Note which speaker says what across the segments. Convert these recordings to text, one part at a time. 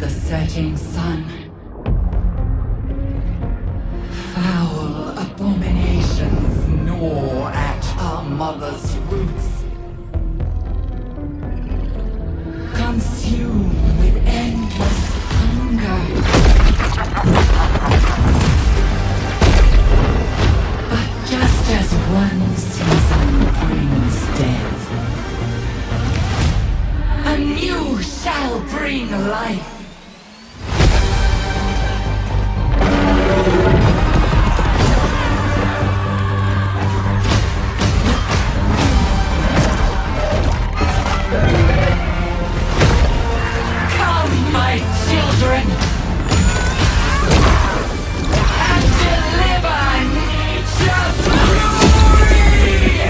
Speaker 1: the setting sun. Foul abominations gnaw at our mother's roots. Consume with endless hunger. But just as one season brings death, a new shall bring life. Come, my children, and deliver nature's fury!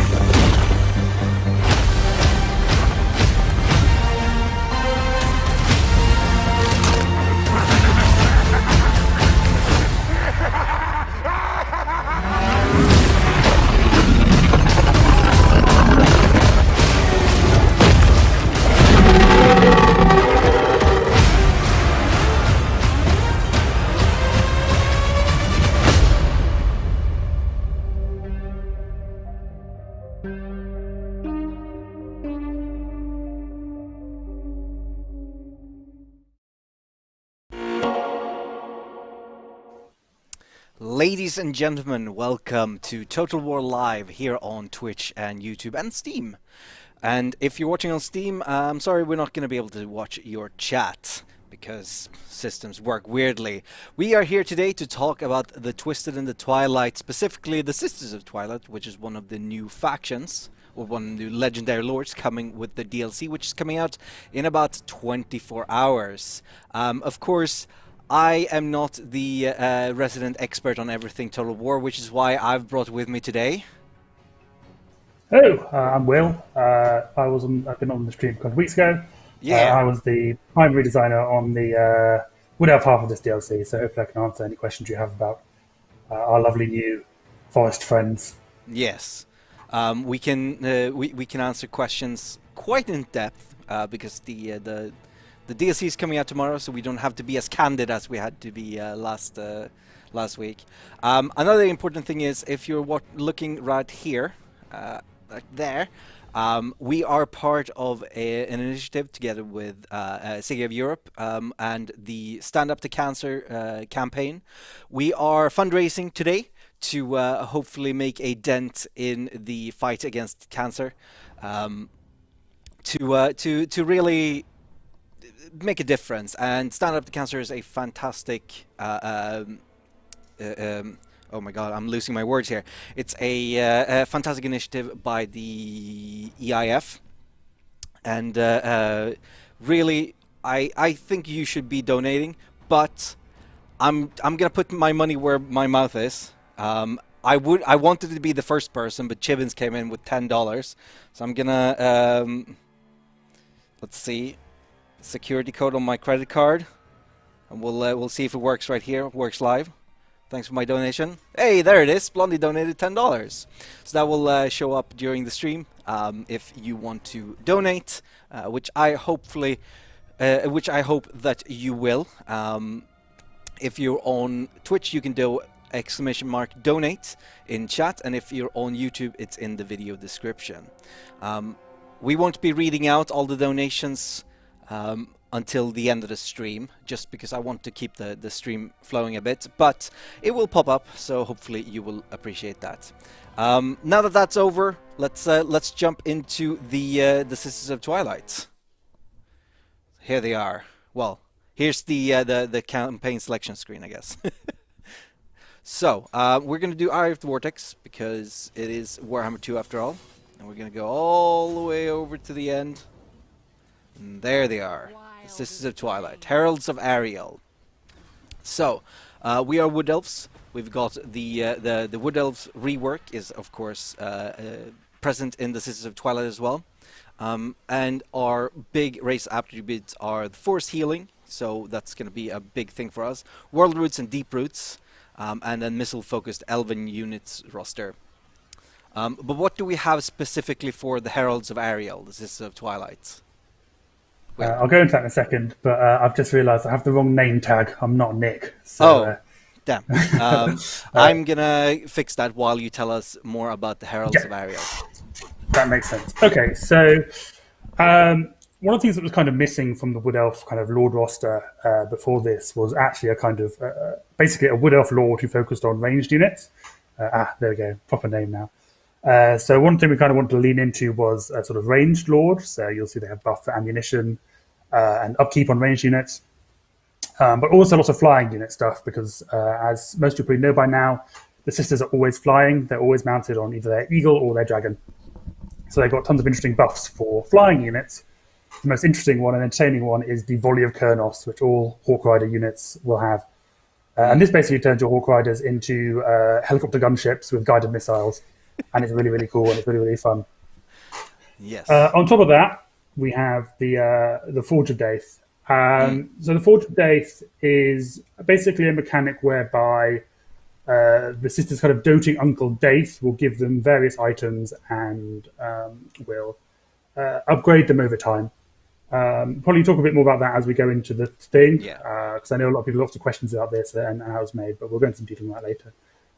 Speaker 2: Ladies and gentlemen, welcome to Total War Live here on Twitch and YouTube and Steam. And if you're watching on Steam, I'm sorry we're not going to be able to watch your chat because systems work weirdly. We are here today to talk about the Twisted and the Twilight, specifically the Sisters of Twilight, which is one of the new factions, or one of the new legendary lords coming with the DLC, which is coming out in about 24 hours. Of course, I am not the resident expert on everything Total War, which is why I've brought with me today.
Speaker 3: Hello, I'm Will. I've been on the stream a couple of weeks ago.
Speaker 2: Yeah.
Speaker 3: I was the primary designer on the Wood Elf half of this DLC, so hopefully I can answer any questions you have about our lovely new forest friends.
Speaker 2: Yes. We can answer questions quite in depth because the DLC is coming out tomorrow, so we don't have to be as candid as we had to be last week. Another important thing is, if you're looking right here, right there, we are part of an initiative together with City of Europe and the Stand Up to Cancer campaign. We are fundraising today to hopefully make a dent in the fight against cancer, to really make a difference. And Stand Up to Cancer is a fantastic oh my god, I'm losing my words here. It's a fantastic initiative by the EIF, and really I think you should be donating, but I'm gonna put my money where my mouth is. I wanted to be the first person, but Chibbins came in with $10, so I'm gonna let's see, security code on my credit card, and we'll see if it works right here. Works live. Thanks for my donation. Hey, there it is. Blondie donated $10, so that will show up during the stream if you want to donate, which I hope that you will. If you're on Twitch, you can do !donate in chat, and if you're on YouTube, it's in the video description. We won't be reading out all the donations until the end of the stream, just because I want to keep the stream flowing a bit, but it will pop up, so hopefully you will appreciate that. Now that that's over, let's jump into the Sisters of Twilight. Here they are. Well, here's the campaign selection screen, I guess. So we're gonna do Eye of the Vortex because it is Warhammer 2 after all, and we're gonna go all the way over to the end. And there they are. The Sisters of Twilight, Heralds of Ariel. So, we are Wood Elves. We've got the Wood Elves rework is, of course, present in the Sisters of Twilight as well. And our big race attributes are the Force Healing, so that's going to be a big thing for us. World Roots and Deep Roots, and then Missile-focused Elven units roster. But what do we have specifically for the Heralds of Ariel, the Sisters of Twilight? Well.
Speaker 3: I'll go into that in a second, but I've just realised I have the wrong name tag. I'm not Nick. So,
Speaker 2: Oh, damn. I'm gonna fix that while you tell us more about the Heralds
Speaker 3: Yeah.
Speaker 2: of Ariel.
Speaker 3: that makes sense. Okay, so one of the things that was kind of missing from the Wood Elf kind of Lord roster before this was actually a kind of basically a Wood Elf Lord who focused on ranged units. There we go, proper name now. So one thing we kind of wanted to lean into was a sort of ranged Lord. So you'll see they have buff for ammunition and upkeep on ranged units. But also lots of flying unit stuff because, as most people know by now, the sisters are always flying. They're always mounted on either their eagle or their dragon. So they've got tons of interesting buffs for flying units. The most interesting one and entertaining one is the Volley of Kurnos, which all Hawk Rider units will have. And this basically turns your Hawk Riders into helicopter gunships with guided missiles. And it's really, really cool and it's really, really fun.
Speaker 2: Yes.
Speaker 3: On top of that, we have the Forge of Daith. So the Forge of Daith is basically a mechanic whereby the sister's kind of doting uncle Daith will give them various items and will upgrade them over time. Probably talk a bit more about that as we go into the thing, because I know a lot of people have lots of questions about this and how it's made, but we'll go into some detail on that later.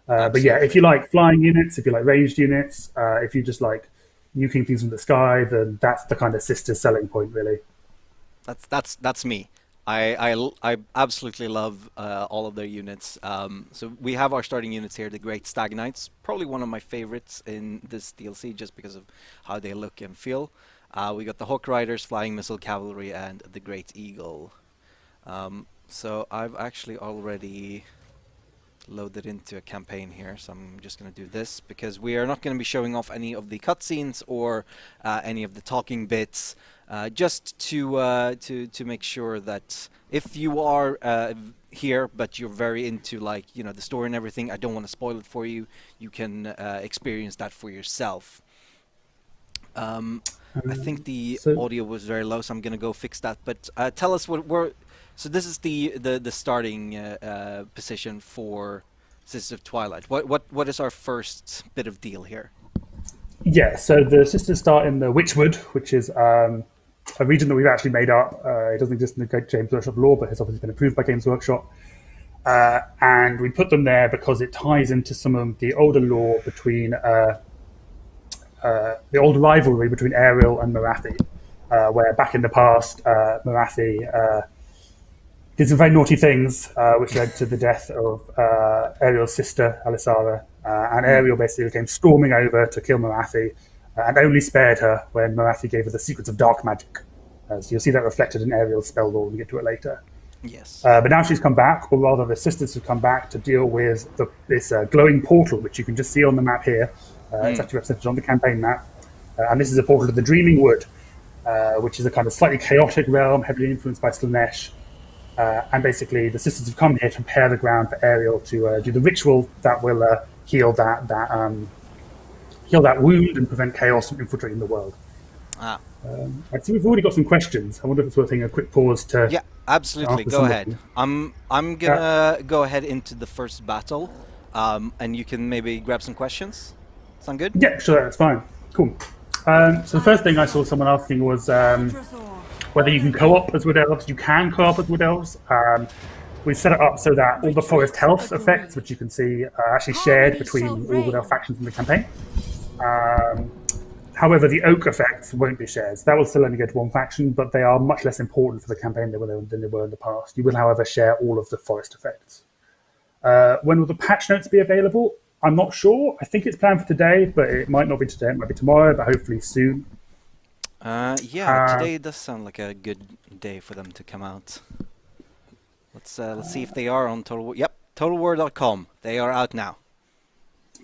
Speaker 3: But yeah, if you like flying units, if you like ranged units, if you just like nuking things from the sky, then that's the kind of sister selling point, really.
Speaker 2: That's me. I absolutely love all of their units. So we have our starting units here, the Great Stag Knights, probably one of my favorites in this DLC just because of how they look and feel. We got the Hawk Riders, Flying Missile Cavalry, and the Great Eagle. So I've actually already loaded into a campaign here, so I'm just going to do this because we are not going to be showing off any of the cutscenes or any of the talking bits, just to make sure that if you are here but you're very into the story and everything, I don't want to spoil it for you. You can experience that for yourself. I think the audio was very low, so I'm going to go fix that. But tell us what we're. So this is the starting position for Sisters of Twilight. What is our first bit of deal here?
Speaker 3: Yeah, so the sisters start in the Witchwood, which is a region that we've actually made up. It doesn't exist in the Great Games Workshop lore, but has obviously been approved by Games Workshop. And we put them there because it ties into some of the older lore between the old rivalry between Ariel and Morathi, where back in the past, Morathi did some very naughty things, which led to the death of Ariel's sister, Alisara. And Ariel basically came storming over to kill Morathi, and only spared her when Morathi gave her the secrets of dark magic. So you'll see that reflected in Ariel's spell lore when we get to it later.
Speaker 2: Yes.
Speaker 3: But now she's come back, or rather the sisters have come back to deal with this glowing portal, which you can just see on the map here. It's actually represented on the campaign map. And this is a portal to the Dreaming Wood, which is a kind of slightly chaotic realm, heavily influenced by Slaanesh. And basically, the sisters have come here to prepare the ground for Ariel to do the ritual that will heal that wound and prevent chaos from infiltrating the world. I see we've already got some questions. I wonder if it's worth taking a quick pause to.
Speaker 2: Yeah, absolutely. Go ahead. I'm gonna go ahead into the first battle, and you can maybe grab some questions. Sound good?
Speaker 3: Yeah, sure, that's fine. Cool. So the first thing I saw someone asking was whether you can co-op as Wood Elves. You can co-op as Wood Elves. We've set it up so that all the forest health effects, which you can see, are actually shared between all Wood Elf factions in the campaign. However, the oak effects won't be shared. So that will still only go to one faction, but they are much less important for the campaign than they were in the past. You will, however, share all of the forest effects. When will the patch notes be available? I'm not sure. I think it's planned for today, but it might not be today. It might be tomorrow, but hopefully soon.
Speaker 2: Today does sound like a good day for them to come out. Let's see if they are on Total War. Yep, TotalWar.com. They are out now.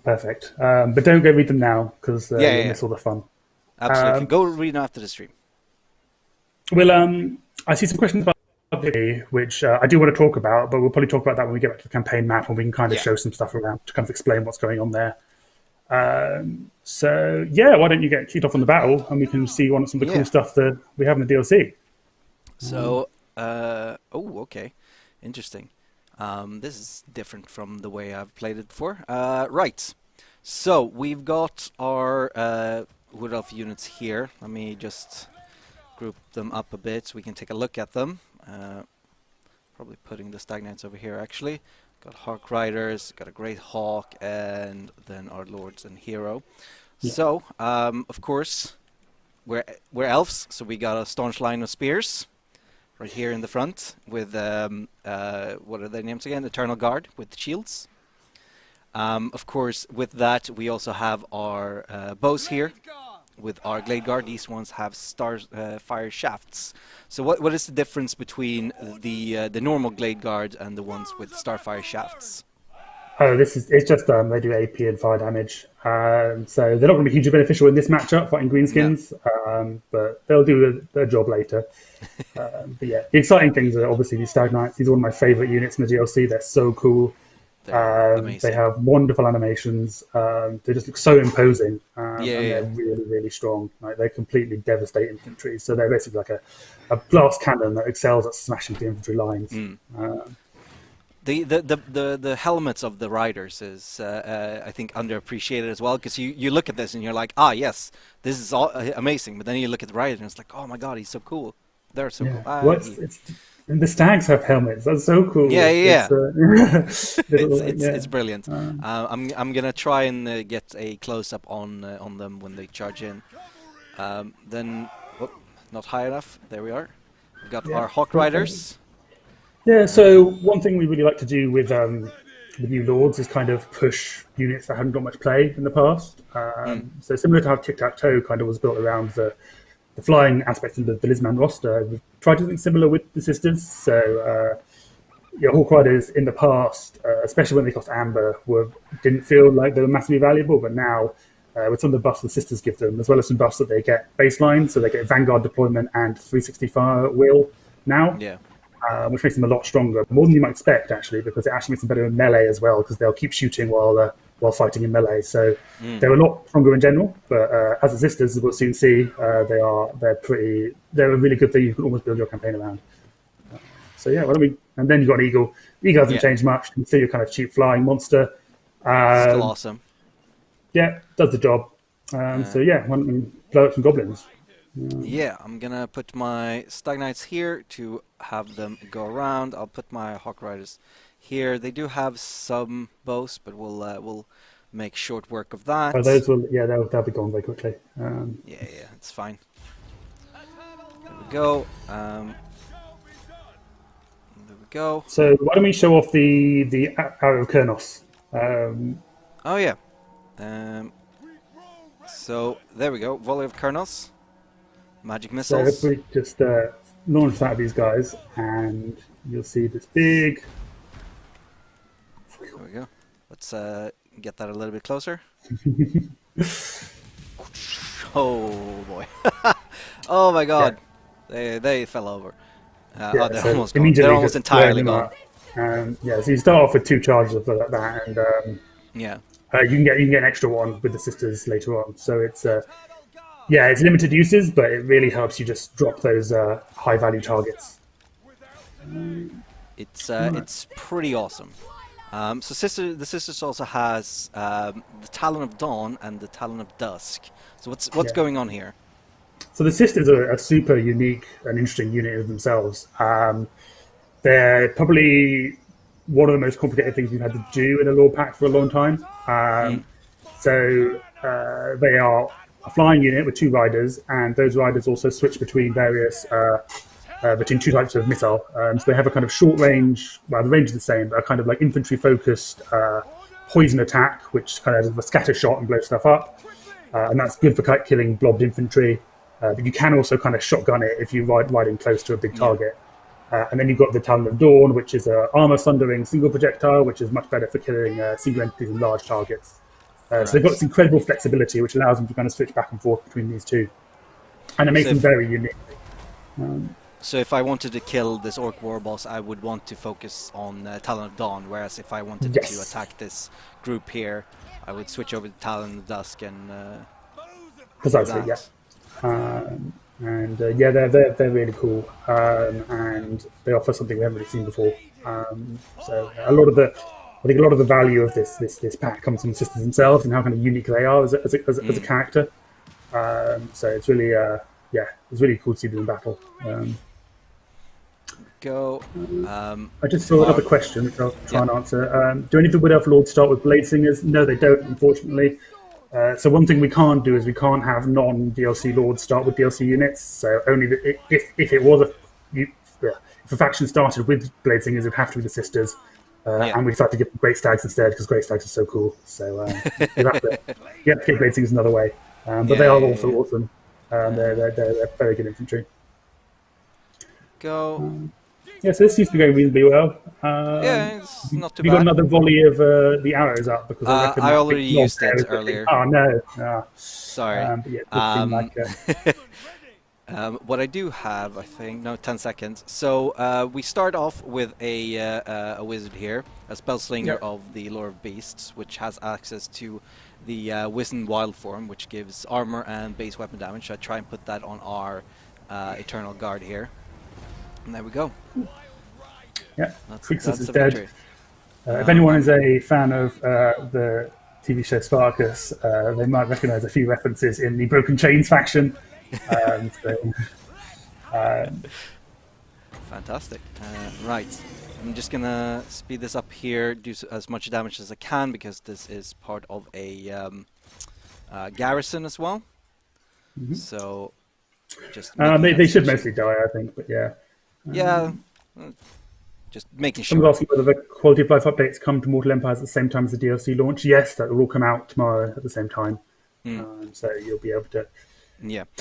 Speaker 3: Perfect. But don't go read them now because you'll miss all the fun.
Speaker 2: Absolutely. Go read them after the stream.
Speaker 3: Well, I see some questions about the which I do want to talk about, but we'll probably talk about that when we get back to the campaign map and we can kind of show some stuff around to kind of explain what's going on there. So, why don't you get kicked off on the battle and we can see some of the cool stuff that we have in the DLC.
Speaker 2: So, okay. Interesting. This is different from the way I've played it before. Right. So, we've got our Wood Elf units here. Let me just group them up a bit so we can take a look at them. Probably putting the Stag Knights over here actually. Got Hawk Riders, got a Great Hawk, and then our Lords and Hero.
Speaker 3: Yeah.
Speaker 2: So, of course, we're elves, so we got a staunch line of spears right here in the front with, what are their names again? Eternal Guard with shields. Of course, with that, we also have our bows here with our Glade Guard. These ones have fire shafts. So what is the difference between the normal Glade Guard and the ones with starfire shafts?
Speaker 3: Oh, it's just they do AP and fire damage. So they're not going to be hugely beneficial in this matchup fighting greenskins, but they'll do their job later. But yeah, the exciting things are obviously these Stag Knights. These are one of my favorite units in the DLC. They're so cool. They have wonderful animations. They just look so imposing. And they're really, really strong. Like, they completely devastate infantry. So they're basically like a blast cannon that excels at smashing the infantry lines.
Speaker 2: The helmets of the riders is I think underappreciated as well, because you look at this and you're like, yes, this is all amazing, but then you look at the rider and it's like, oh my god, he's so cool. They're so cool.
Speaker 3: And the stags have helmets. That's so cool.
Speaker 2: Yeah.
Speaker 3: It's
Speaker 2: brilliant. I'm gonna try and get a close up on them when they charge in. Then, not high enough. There we are. We've got our Hawk Riders.
Speaker 3: Yeah. So one thing we really like to do with the new Lords is kind of push units that haven't got much play in the past. So similar to how Tic-Tac-Toe kind of was built around the flying aspect of the Lisman roster, we've tried something similar with the Sisters. So, Hawk Riders in the past, especially when they cost Amber, didn't feel like they were massively valuable, but now, with some of the buffs the Sisters give them, as well as some buffs that they get baseline, so they get Vanguard deployment and 360 fire wheel now, which makes them a lot stronger, more than you might expect, actually, because it actually makes them better in melee as well, because they'll keep shooting while fighting in melee. So they're a lot stronger in general, but as the Sisters, as we'll soon see, they're a really good thing you can almost build your campaign around. So yeah, and then you've got an Eagle. Eagle hasn't changed much. It's still your kind of cheap flying monster.
Speaker 2: Still awesome.
Speaker 3: Yeah, does the job. So yeah, why don't we blow up some goblins?
Speaker 2: Yeah, I'm gonna put my Stag Knights here to have them go around. I'll put my Hawk Riders here. They do have some bows, but we'll make short work of that.
Speaker 3: Oh, they'll be gone very quickly.
Speaker 2: Yeah, it's fine. There we go. There we go.
Speaker 3: So why don't we show off the Arrow of Kurnos?
Speaker 2: Oh yeah. So there we go. Volley of Kurnos. Magic missiles.
Speaker 3: So if we just launch that at these guys, and you'll see this big.
Speaker 2: There we go. Let's get that a little bit closer. Oh boy! Oh my god! Yeah. They fell over. They're almost gone. They're almost entirely gone.
Speaker 3: So you start off with 2 charges of that, and you can get an extra one with the Sisters later on. So it's limited uses, but it really helps you just drop those high value targets.
Speaker 2: It's pretty awesome. So the Sisters also has the Talon of Dawn and the Talon of Dusk. So what's going on here?
Speaker 3: So the Sisters are a super unique and interesting unit of themselves. They're probably one of the most complicated things we've had to do in a lore pack for a long time. So they are a flying unit with 2 riders, and those riders also switch between between 2 types of missile. So they have a kind of short range, well, the range is the same, but a kind of like infantry focused poison attack, which kind of has a scatter shot and blow stuff up. And that's good for killing blobbed infantry. But you can also kind of shotgun it if you're riding close to a big target. And then you've got the Talon of Dawn, which is an armor sundering single projectile, which is much better for killing single entities and large targets. So they've got this incredible flexibility, which allows them to kind of switch back and forth between these 2. And it makes them very unique.
Speaker 2: So if I wanted to kill this Orc War Boss, I would want to focus on Talon of Dawn, whereas if I wanted to attack this group here, I would switch over to Talon of Dusk and...
Speaker 3: Precisely, yeah. They're really cool, and they offer something we haven't really seen before. So a lot of the value of this pack comes from the Sisters themselves and how kind of unique they are as a character. So it's really yeah, it was really cool to see them in battle.
Speaker 2: Go.
Speaker 3: I just saw another question, which I'll try and answer. Do any of the Wood Elf Lords start with Blade Singers? No, they don't, unfortunately. So one thing we can't do is we can't have non-DLC Lords start with DLC units. So only if it was if a faction started with Blade Singers, it'd have to be the Sisters. And we decided to give them Great Stags instead because Great Stags are so cool. So you have to get Blade Singers another way. But they are also awesome. They're very good infantry.
Speaker 2: Go.
Speaker 3: Yeah, so this seems to be going reasonably well.
Speaker 2: It's not too
Speaker 3: you
Speaker 2: bad.
Speaker 3: got another volley of the arrows up because I reckon
Speaker 2: I already used it earlier.
Speaker 3: Oh no!
Speaker 2: Sorry.
Speaker 3: But yeah, it seemed
Speaker 2: what I do have, I think, no, 10 seconds. So we start off with a wizard here, a spellslinger of the Lore of Beasts, which has access to the Wizened Wild form, which gives armor and base weapon damage. So I try and put that on our Eternal Guard here. And there we go.
Speaker 3: Yeah,
Speaker 2: That's
Speaker 3: is
Speaker 2: a
Speaker 3: dead.
Speaker 2: victory.
Speaker 3: If anyone is a fan of the TV show Spartacus, they might recognise a few references in the Broken Chains faction.
Speaker 2: Fantastic. Right. I'm just going to speed this up here, do as much damage as I can, because this is part of a garrison as well. So, just
Speaker 3: they should mostly die, I think, but yeah.
Speaker 2: Just making
Speaker 3: Someone's
Speaker 2: sure.
Speaker 3: asking whether the quality of life updates come to Mortal Empires at the same time as the DLC launch. Yes, that will all come out tomorrow at the same time. So you'll be able to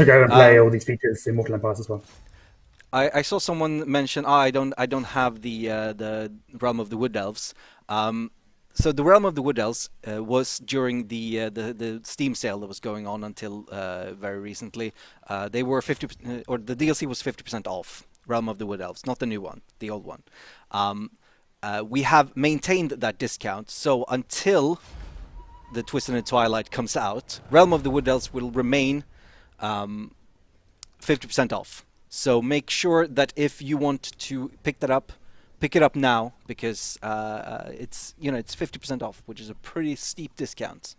Speaker 3: go and play all these features in Mortal Empires as well.
Speaker 2: I saw someone mention, I don't have the Realm of the Wood Elves. So the Realm of the Wood Elves was during the Steam sale that was going on until very recently. They were 50%, or the DLC was 50% off. Realm of the Wood Elves, not the new one, the old one. We have maintained that discount, so until the Twisted and Twilight comes out, Realm of the Wood Elves will remain 50% off. So make sure that if you want to pick that up, pick it up now, because it's 50% off, which is a pretty steep discount.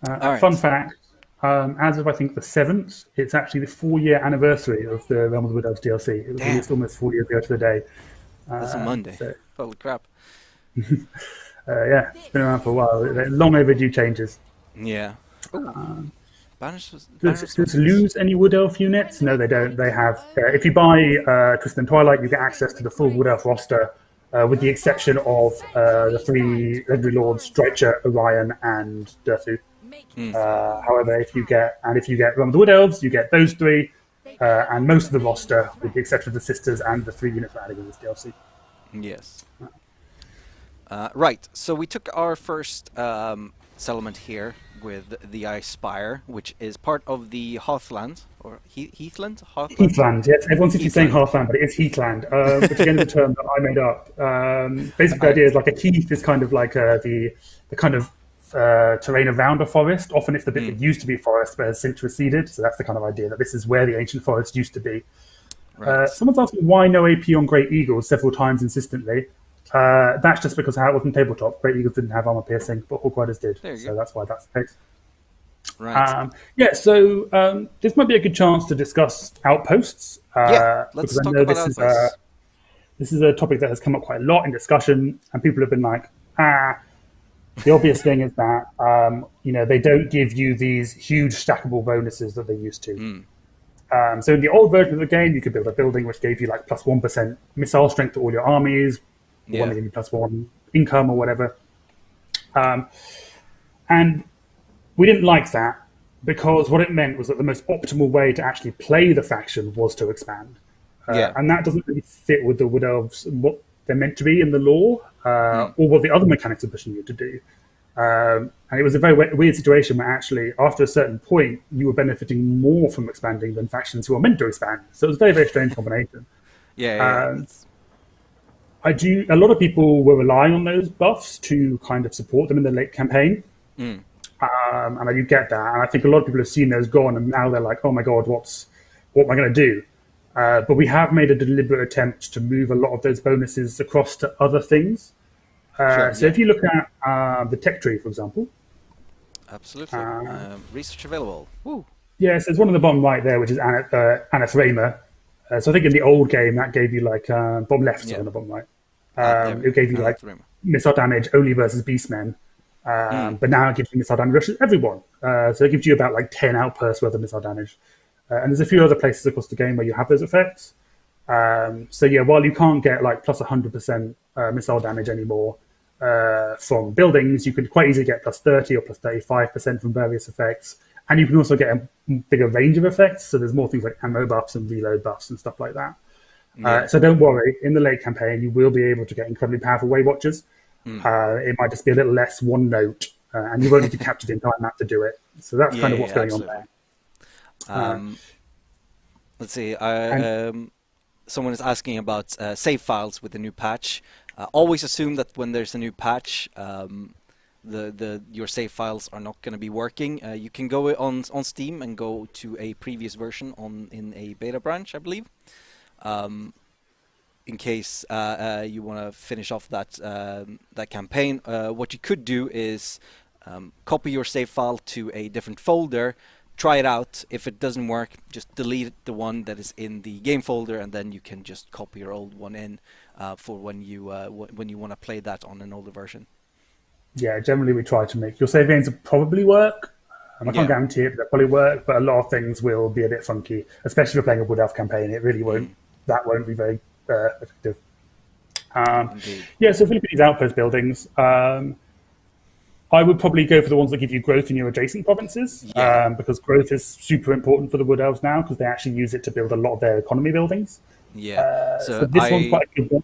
Speaker 3: Fun fact. As of I think the 7th, it's actually the 4-year anniversary of the Realm of the Wood Elves DLC. It was released almost 4 years ago to the day.
Speaker 2: That's a Monday. So, holy crap!
Speaker 3: Yeah, it's been around for a while. They're long overdue changes.
Speaker 2: Yeah.
Speaker 3: Does lose any Wood Elf units? No, they don't. They have. If you buy Twisted and Twilight, you get access to the full Wood Elf roster, with the exception of the 3 legendary lords, Stretcher, Orion, and Durthu. However, if you get Realm of the Wood Elves, you get those 3, and most of the roster, with the exception of the Sisters and the 3 units we're adding in this DLC.
Speaker 2: Yes. Right. So we took our first settlement here with the Ice Spire, which is part of the Heathland, or Heathland?
Speaker 3: Heathland, yes. Everyone seems to be saying Heathland, but it is Heathland, which again is a term that I made up. Basically, the idea is like a heath is kind of like the kind of terrain around a forest. Often it's the bit that used to be forest but has since receded. So that's the kind of idea that this is where the ancient forest used to be. Right. Someone's asking why no AP on Great Eagles several times insistently. That's just because how it was in tabletop. Great Eagles didn't have armor piercing, but Hawk Riders did. So that's why that's the case.
Speaker 2: Right.
Speaker 3: So this might be a good chance to discuss Outposts.
Speaker 2: Let's talk about Outposts.
Speaker 3: This is a topic that has come up quite a lot in discussion, and people have been like, the obvious thing is that they don't give you these huge stackable bonuses that they used to. So in the old version of the game, you could build a building which gave you like plus 1% missile strength to all your armies, one gave you plus 1 income or whatever. And we didn't like that because what it meant was that the most optimal way to actually play the faction was to expand. And that doesn't really fit with the Wood Elves, what they're meant to be in the lore, or what the other mechanics are pushing you to do. And it was a very weird situation where actually, after a certain point, you were benefiting more from expanding than factions who are meant to expand. So it was a very, very strange combination. A lot of people were relying on those buffs to kind of support them in the late campaign. And I do get that. And I think a lot of people have seen those gone, and now they're like, oh my God, what am I going to do? But we have made a deliberate attempt to move a lot of those bonuses across to other things. If you look at the tech tree, for example.
Speaker 2: Absolutely. Research available. Woo.
Speaker 3: Yeah, so there's one on the bottom right there, which is Anathema. So I think in the old game that gave you like bottom left, sorry,
Speaker 2: Yeah.
Speaker 3: on the bottom right.
Speaker 2: There we
Speaker 3: It
Speaker 2: go.
Speaker 3: gave you like
Speaker 2: Three.
Speaker 3: missile damage only versus beastmen, but now it gives you missile damage versus everyone. So it gives you about like 10 outbursts worth of missile damage. And there's a few other places across the game where you have those effects. So yeah, while you can't get like plus 100% missile damage anymore from buildings, you could quite easily get plus 30 or plus 35% from various effects. And you can also get a bigger range of effects. So there's more things like ammo buffs and reload buffs and stuff like that. So don't worry, in the late campaign, you will be able to get incredibly powerful Weight Watchers. It might just be a little less one note, and you won't need to capture the entire map to do it. So that's kind of what's going
Speaker 2: absolutely.
Speaker 3: on there.
Speaker 2: Let's see.
Speaker 3: And-
Speaker 2: Someone is asking about save files with the new patch. Always assume that when there's a new patch, your save files are not going to be working. You can go on Steam and go to a previous version in a beta branch, I believe. In case you want to finish off that campaign, what you could do is copy your save file to a different folder, try it out. If it doesn't work, just delete the one that is in the game folder, and then you can just copy your old one in for when you want to play that on an older version.
Speaker 3: Yeah, generally we try to make your save games will probably work. I can't guarantee it, but they'll probably work. But a lot of things will be a bit funky, especially if you're playing a Wood Elf campaign. It really won't. That won't be very effective. Yeah, so if we look at these outpost buildings, I would probably go for the ones that give you growth in your adjacent provinces, because growth is super important for the Wood Elves now, because they actually use it to build a lot of their economy buildings.
Speaker 2: Yeah.
Speaker 3: So this one's quite a good one.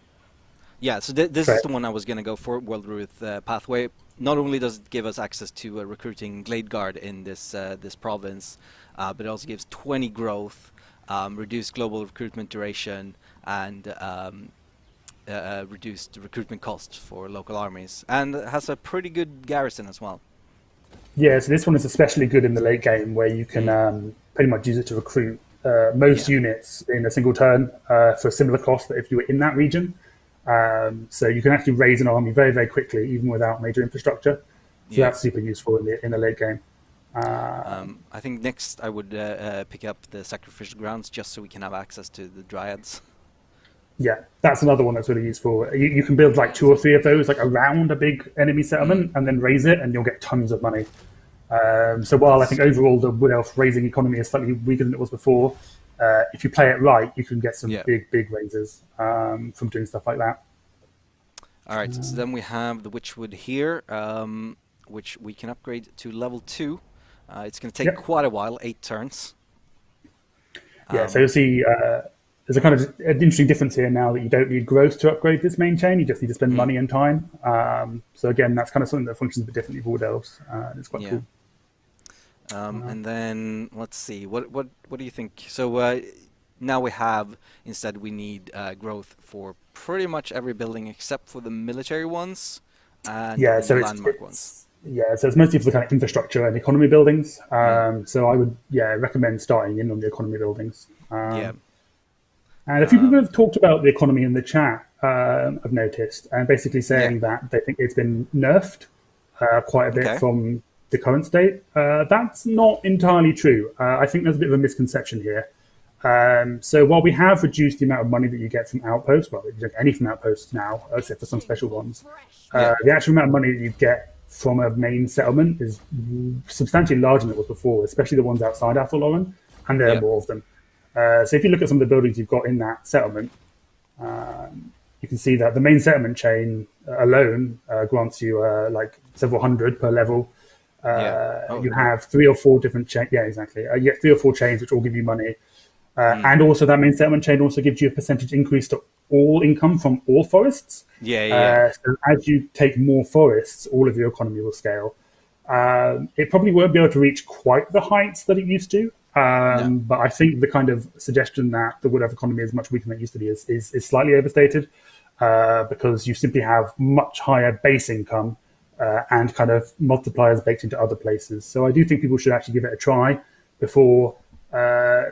Speaker 2: Yeah, so this is the one I was going to go for, World Ruth Pathway. Not only does it give us access to recruiting Glade Guard in this province, but it also gives 20 growth, reduced global recruitment duration, and reduced recruitment cost for local armies. And it has a pretty good garrison as well.
Speaker 3: Yeah, so this one is especially good in the late game, where you can pretty much use it to recruit most units in a single turn for a similar cost that if you were in that region. So you can actually raise an army very, very quickly, even without major infrastructure. So that's super useful in the late game.
Speaker 2: I think next I would pick up the Sacrificial Grounds just so we can have access to the Dryads.
Speaker 3: Yeah, that's another one that's really useful. You can build like 2 or 3 of those like around a big enemy settlement and then raise it, and you'll get tons of money. So while I think overall the Wood Elf raising economy is slightly weaker than it was before, if you play it right, you can get some big raises from doing stuff like that.
Speaker 2: All right, so then we have the Witchwood here, which we can upgrade to level 2. It's going to take quite a while, 8 turns.
Speaker 3: Yeah, so you'll see there's a kind of an interesting difference here now that you don't need growth to upgrade this main chain. You just need to spend money and time. So again, that's kind of something that functions a bit differently for Wood Elves. It's quite cool.
Speaker 2: And then let's see, what do you think? So now we have, instead we need growth for pretty much every building except for the military ones and the landmark ones.
Speaker 3: Yeah, so it's mostly for the kind of infrastructure and economy buildings. So I would recommend starting in on the economy buildings. And a few people have talked about the economy in the chat, I've noticed, and basically saying that they think it's been nerfed quite a bit from the current state. That's not entirely true. I think there's a bit of a misconception here. So while we have reduced the amount of money that you get from Outposts, well, you don't get any from Outposts now, except for some special ones, the actual amount of money that you get from a main settlement is substantially larger than it was before, especially the ones outside Athelloren, and there are more of them. So if you look at some of the buildings you've got in that settlement, you can see that the main settlement chain alone grants you like several hundred per level. You have 3 or 4 different chains. Yeah, exactly. You get 3 or 4 chains which all give you money. And also that main settlement chain also gives you a percentage increase to all income from all forests. So as you take more forests, all of your economy will scale. It probably won't be able to reach quite the heights that it used to. But I think the kind of suggestion that the Wood Elf economy is much weaker than it used to be is slightly overstated, because you simply have much higher base income and kind of multipliers baked into other places. So I do think people should actually give it a try before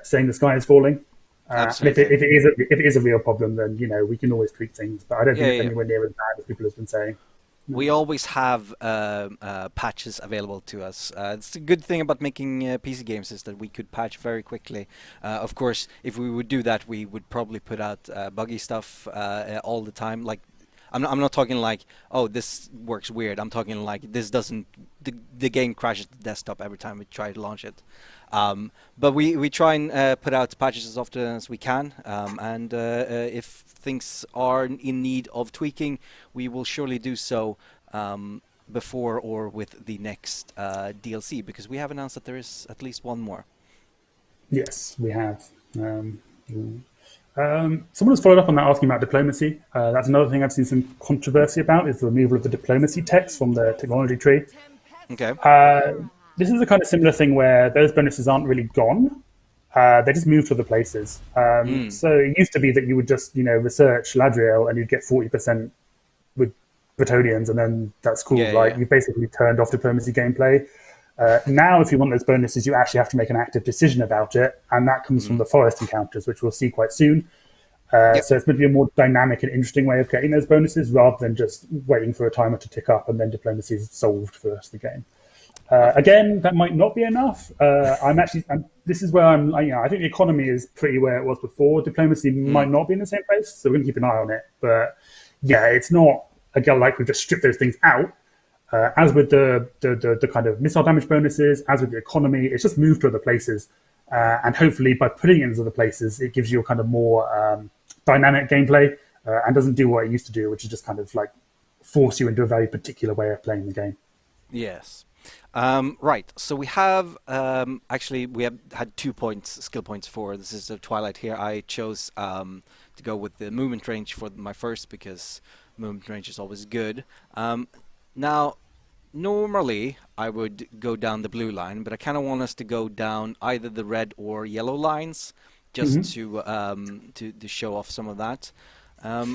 Speaker 3: saying the sky is falling. And if it is a real problem, then we can always tweak things. But I don't think it's anywhere near as bad as people have been saying.
Speaker 2: we always have patches available to us. It's a good thing about making PC games is that we could patch very quickly. Of course, if we would do that, we would probably put out buggy stuff all the time. Like, I'm not talking like, oh, this works weird. I'm talking like this doesn't. The game crashes the desktop every time we try to launch it. But we try and put out patches as often as we can, and if things are in need of tweaking, we will surely do so before or with the next DLC, because we have announced that there is at least one more.
Speaker 3: Yes, we have. Someone has followed up on that asking about diplomacy. That's another thing I've seen some controversy about, is the removal of the diplomacy text from the technology tree.
Speaker 2: Okay.
Speaker 3: This is a kind of similar thing where those bonuses aren't really gone. They just move to other places. So it used to be that you would just, research Ladriel and you'd get 40% with Bretonians, and then that's cool, right? You basically turned off diplomacy gameplay. Now, if you want those bonuses, you actually have to make an active decision about it, and that comes from the forest encounters, which we'll see quite soon. So it's going to be a more dynamic and interesting way of getting those bonuses, rather than just waiting for a timer to tick up and then diplomacy is solved for the rest of the game. Again, that might not be enough. This is where I think the economy is pretty where it was before. Diplomacy might not be in the same place, so we're going to keep an eye on it. But yeah, it's not again like we've just stripped those things out. As with the kind of missile damage bonuses, as with the economy, it's just moved to other places. And hopefully by putting it into other places, it gives you a kind of more dynamic gameplay and doesn't do what it used to do, which is just kind of like force you into a very particular way of playing the game.
Speaker 2: Yes. Right, so we have actually we have had 2 skill points for this is the Twilight here. I chose to go with the movement range for my first, because movement range is always good. Now, normally I would go down the blue line, but I kind of want us to go down either the red or yellow lines, just to show off some of that. How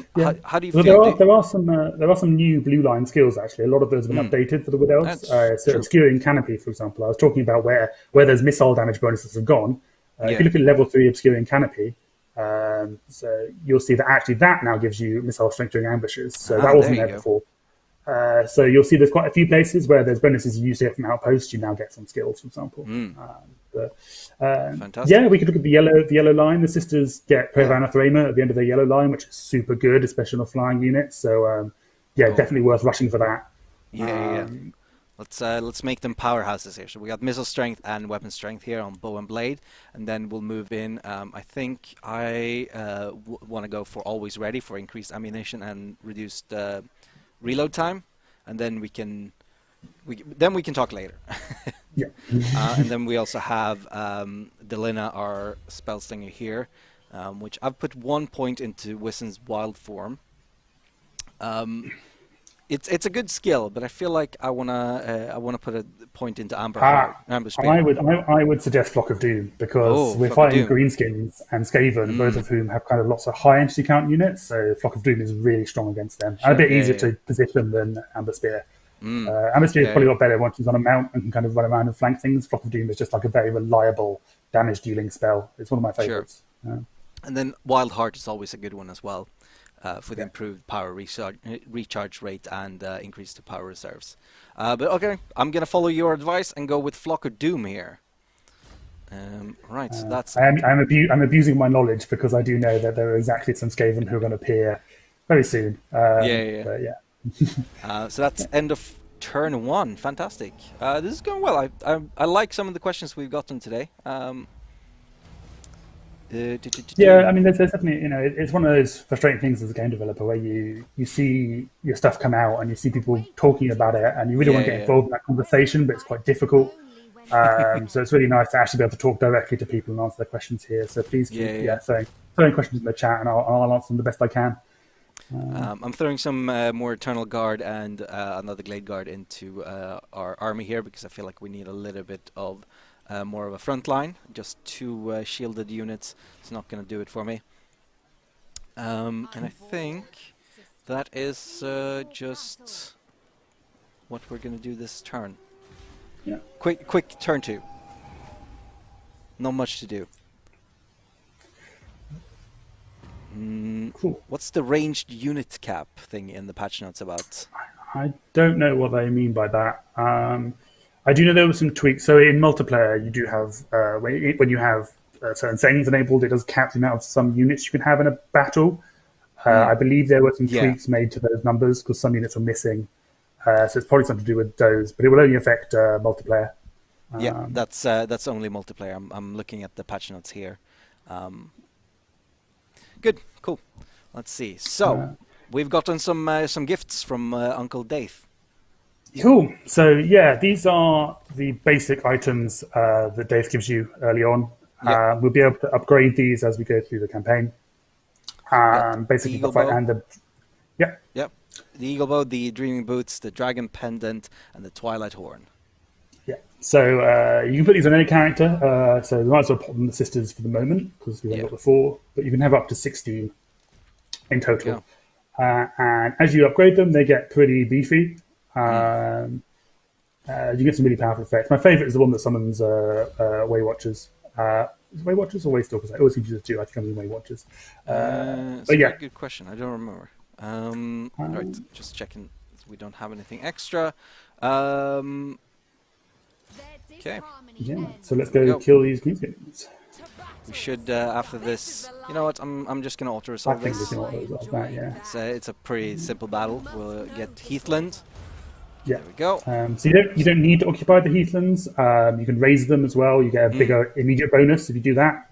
Speaker 2: do you feel?
Speaker 3: There are some new blue line skills actually. A lot of those have been updated for the Wood Elves. So obscuring canopy, for example, I was talking about where those missile damage bonuses have gone. If you look at level 3 obscuring canopy, so you'll see that actually that now gives you missile strength during ambushes. So that wasn't there before. So you'll see there's quite a few places where there's bonuses you used to get from Outposts. You now get some skills, for example.
Speaker 2: Fantastic.
Speaker 3: Yeah, we could look at the yellow line. The sisters get Provanathrema at the end of their yellow line, which is super good, especially on a flying unit. So definitely worth rushing for that.
Speaker 2: Let's make them powerhouses here. So we got missile strength and weapon strength here on bow and blade, and then we'll move in. I think I want to go for always ready for increased ammunition and reduced reload time, and then we can talk later. And then we also have Delina, our spell slinger here, which I've put 1 point into Wissen's wild form. It's a good skill, but I feel like I wanna put a point into Amber Spear.
Speaker 3: I would suggest Flock of Doom, because we're fighting Greenskins and Skaven, both of whom have kind of lots of high entity count units. So Flock of Doom is really strong against them, and a bit easier to position than Amber Spear. Amber Spear is probably a lot better once she's on a mount and can kind of run around and flank things. Flock of Doom is just like a very reliable damage dealing spell. It's one of my favorites.
Speaker 2: And then Wild Heart is always a good one as well. For the improved power recharge rate and increase to power reserves. But okay, I'm going to follow your advice and go with Flock of Doom here. Right, so that's...
Speaker 3: I'm abusing my knowledge, because I do know that there are exactly some Skaven who are going to appear very soon.
Speaker 2: So that's end of turn 1. Fantastic. This is going well. I like some of the questions we've gotten today.
Speaker 3: Yeah, I mean, there's definitely, it's one of those frustrating things as a game developer where you see your stuff come out and you see people talking about it, and you really want to get involved in that conversation, but it's quite difficult. So it's really nice to actually be able to talk directly to people and answer their questions here. So please keep throwing questions in the chat, and I'll answer them the best I can.
Speaker 2: I'm throwing some more Eternal Guard and another Glade Guard into our army here, because I feel like we need a little bit of more of a front line. Just 2 shielded units. It's not going to do it for me. And I think that is just what we're going to do this turn.
Speaker 3: Yeah.
Speaker 2: Quick turn 2. Not much to do.
Speaker 3: Cool.
Speaker 2: What's the ranged unit cap thing in the patch notes about?
Speaker 3: I don't know what they mean by that. I do know there were some tweaks. So in multiplayer, you do have when you have certain settings enabled, it does cap the amount of some units you can have in a battle. I believe there were some tweaks made to those numbers because some units are missing. So it's probably something to do with those, but it will only affect multiplayer.
Speaker 2: Yeah, that's only multiplayer. I'm looking at the patch notes here. Good, cool. Let's see. So we've gotten some gifts from Uncle Daith.
Speaker 3: Cool. So yeah, these are the basic items that Dave gives you early on.
Speaker 2: Yep.
Speaker 3: We'll be able to upgrade these as we go through the campaign. Basically,
Speaker 2: Eagle
Speaker 3: stuff like,
Speaker 2: bow.
Speaker 3: and the yeah,
Speaker 2: Yep. The Eagle Bow, the Dreaming Boots, the Dragon Pendant, and the Twilight Horn.
Speaker 3: yeah. So you can put these on any character. So we might as well put them the sisters for the moment because we've only got the 4, but you can have up to 16 in total. And as you upgrade them, they get pretty beefy. You get some really powerful effects. My favourite is the one that summons Way Watchers. Is it Way Watchers or Way Stalkers? I always confuse the two. I think I'm in Way Watchers.
Speaker 2: It's a very good question. I don't remember. Right, just checking. We don't have anything extra. Okay.
Speaker 3: Yeah. So let's go kill these Greenskin.
Speaker 2: We should after this. You know what? I'm just gonna auto
Speaker 3: I
Speaker 2: resolve
Speaker 3: think we
Speaker 2: this.
Speaker 3: can auto-resolve that. Yeah.
Speaker 2: It's a pretty simple battle. We'll get Heathland.
Speaker 3: Yeah.
Speaker 2: There we go.
Speaker 3: So you don't need to occupy the Heathlands. You can raise them as well. You get a bigger immediate bonus if you do that.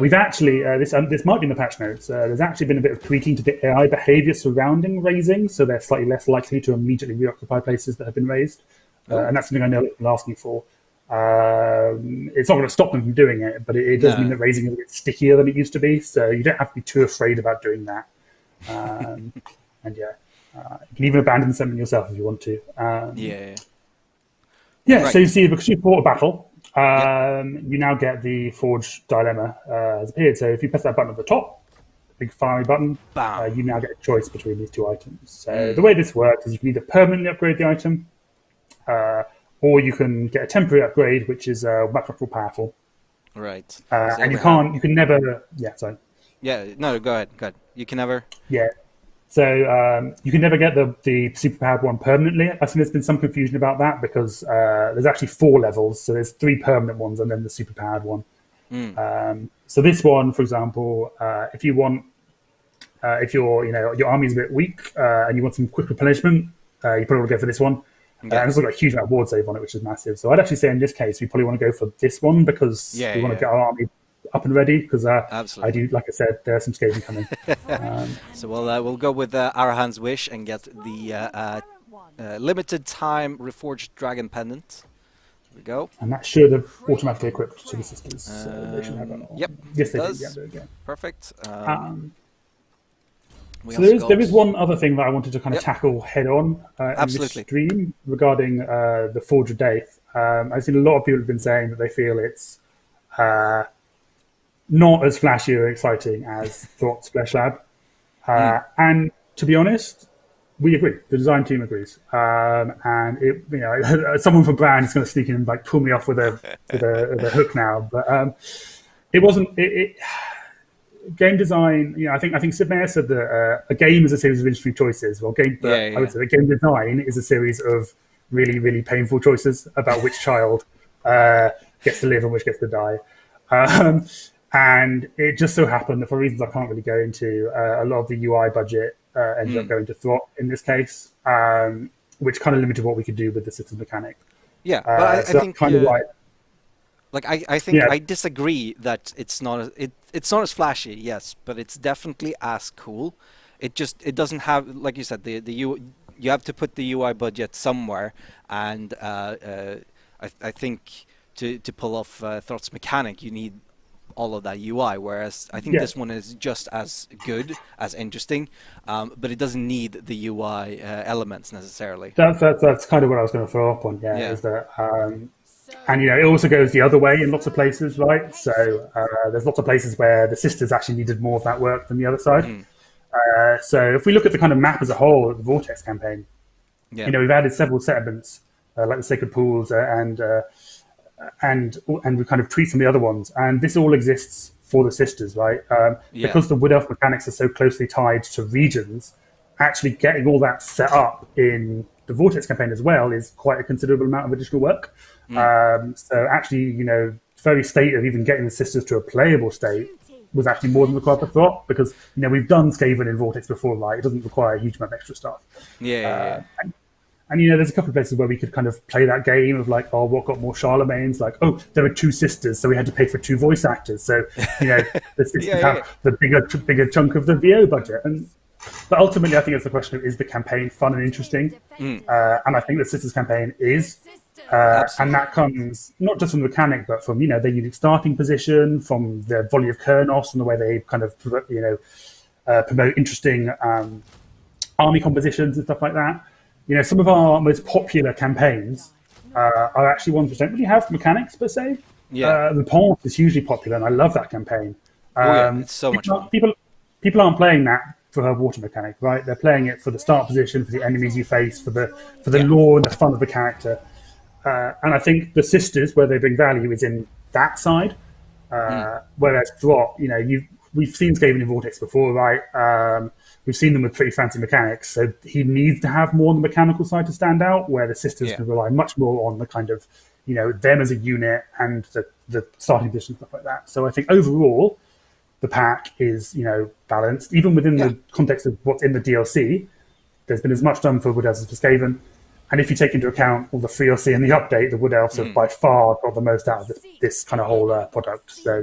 Speaker 3: We've actually this might be in the patch notes. There's actually been a bit of tweaking to the AI behavior surrounding raising, so they're slightly less likely to immediately reoccupy places that have been raised, and that's something I know people are asking for. It's not going to stop them from doing it, but it does mean that raising is a bit stickier than it used to be. So you don't have to be too afraid about doing that. And yeah. You can even abandon something yourself if you want to. Yeah, right. So you see, because you fought a battle, you now get the Forge Dilemma has appeared. So if you press that button at the top, big fiery button, you now get a choice between these 2 items. So the way this works is you can either permanently upgrade the item, or you can get a temporary upgrade, which is much more powerful.
Speaker 2: Right.
Speaker 3: And you can never. Yeah, sorry.
Speaker 2: Yeah, no, go ahead. You can never.
Speaker 3: Yeah. So you can never get the superpowered one permanently. I think there's been some confusion about that because there's actually 4 levels. So there's 3 permanent ones and then the superpowered one. So this one, for example, if you want, if your army's a bit weak and you want some quick replenishment, you probably want to go for this one. And it's got a huge amount of ward save on it, which is massive. So I'd actually say in this case, we probably want to go for this one because we want to get our army up and ready because I do, like I said, there are some scaling coming.
Speaker 2: So we'll go with Arahan's wish and get the limited time reforged dragon pendant. There we go.
Speaker 3: And that should have automatically equipped to the sisters. So they should have that.
Speaker 2: Yep.
Speaker 3: Yes, they
Speaker 2: does.
Speaker 3: do. Yeah, there we go.
Speaker 2: Perfect.
Speaker 3: So there is one other thing that I wanted to kind of tackle head on in this stream regarding the Forge of Daith. I've seen a lot of people have been saying that they feel it's not as flashy or exciting as Throt's Flesh Lab. And to be honest, we agree. The design team agrees. And it, someone from Brand is going to sneak in and like pull me off with a hook now. But it wasn't. Game design. I think Sid Meier said that a game is a series of interesting choices. Well, I would say that game design is a series of really, really painful choices about which child gets to live and which gets to die. And it just so happened that for reasons I can't really go into, a lot of the UI budget ended up going to Throt in this case, which kind of limited what we could do with the system mechanic.
Speaker 2: Yeah, but I think
Speaker 3: kind of
Speaker 2: I think I disagree that it's not as flashy, yes, but it's definitely as cool. It doesn't have, like you said, you have to put the UI budget somewhere, and I think to pull off Throt's mechanic, you need all of that UI, whereas I think this one is just as good, as interesting, but it doesn't need the UI elements necessarily.
Speaker 3: That's kind of what I was going to throw up on, is that, and it also goes the other way in lots of places, right? So there's lots of places where the sisters actually needed more of that work than the other side. So if we look at the kind of map as a whole, the Vortex campaign, we've added several settlements like the Sacred Pools and we kind of tweak some of the other ones, and this all exists for the sisters, right? Because the Wood Elf mechanics are so closely tied to regions, actually getting all that set up in the Vortex campaign as well is quite a considerable amount of additional work. So actually, very state of even getting the sisters to a playable state was actually more than required before, because we've done Skaven in Vortex before, right? It doesn't require a huge amount of extra stuff. And there's a couple of places where we could kind of play that game of like, oh, what got more Charlemagne's? Like, oh, there were 2 sisters, so we had to pay for 2 voice actors. So the sisters have the bigger chunk of the VO budget. But ultimately, I think it's the question of, is the campaign fun and interesting? And I think the sisters campaign is. And that comes not just from the mechanic, but from their unique starting position, from their volley of Kernos and the way they kind of promote interesting army compositions and stuff like that. Some of our most popular campaigns are actually ones which don't really have mechanics per se. The Pont is hugely popular, and I love that campaign.
Speaker 2: It's so much fun.
Speaker 3: People aren't playing that for her water mechanic, right? They're playing it for the start position, for the enemies you face, for the lore and the fun of the character. And I think the sisters, where they bring value, is in that side. Whereas Throt, we've seen Skaven in Vortex before, right? We've seen them with pretty fancy mechanics, so he needs to have more on the mechanical side to stand out, where the sisters can rely much more on the kind of, them as a unit and the starting position, stuff like that. So I think overall, the pack is, balanced. Even within the context of what's in the DLC, there's been as much done for Wood Elves as for Skaven. And if you take into account all the free DLC and the update, the Wood Elves have by far got the most out of this kind of whole product. So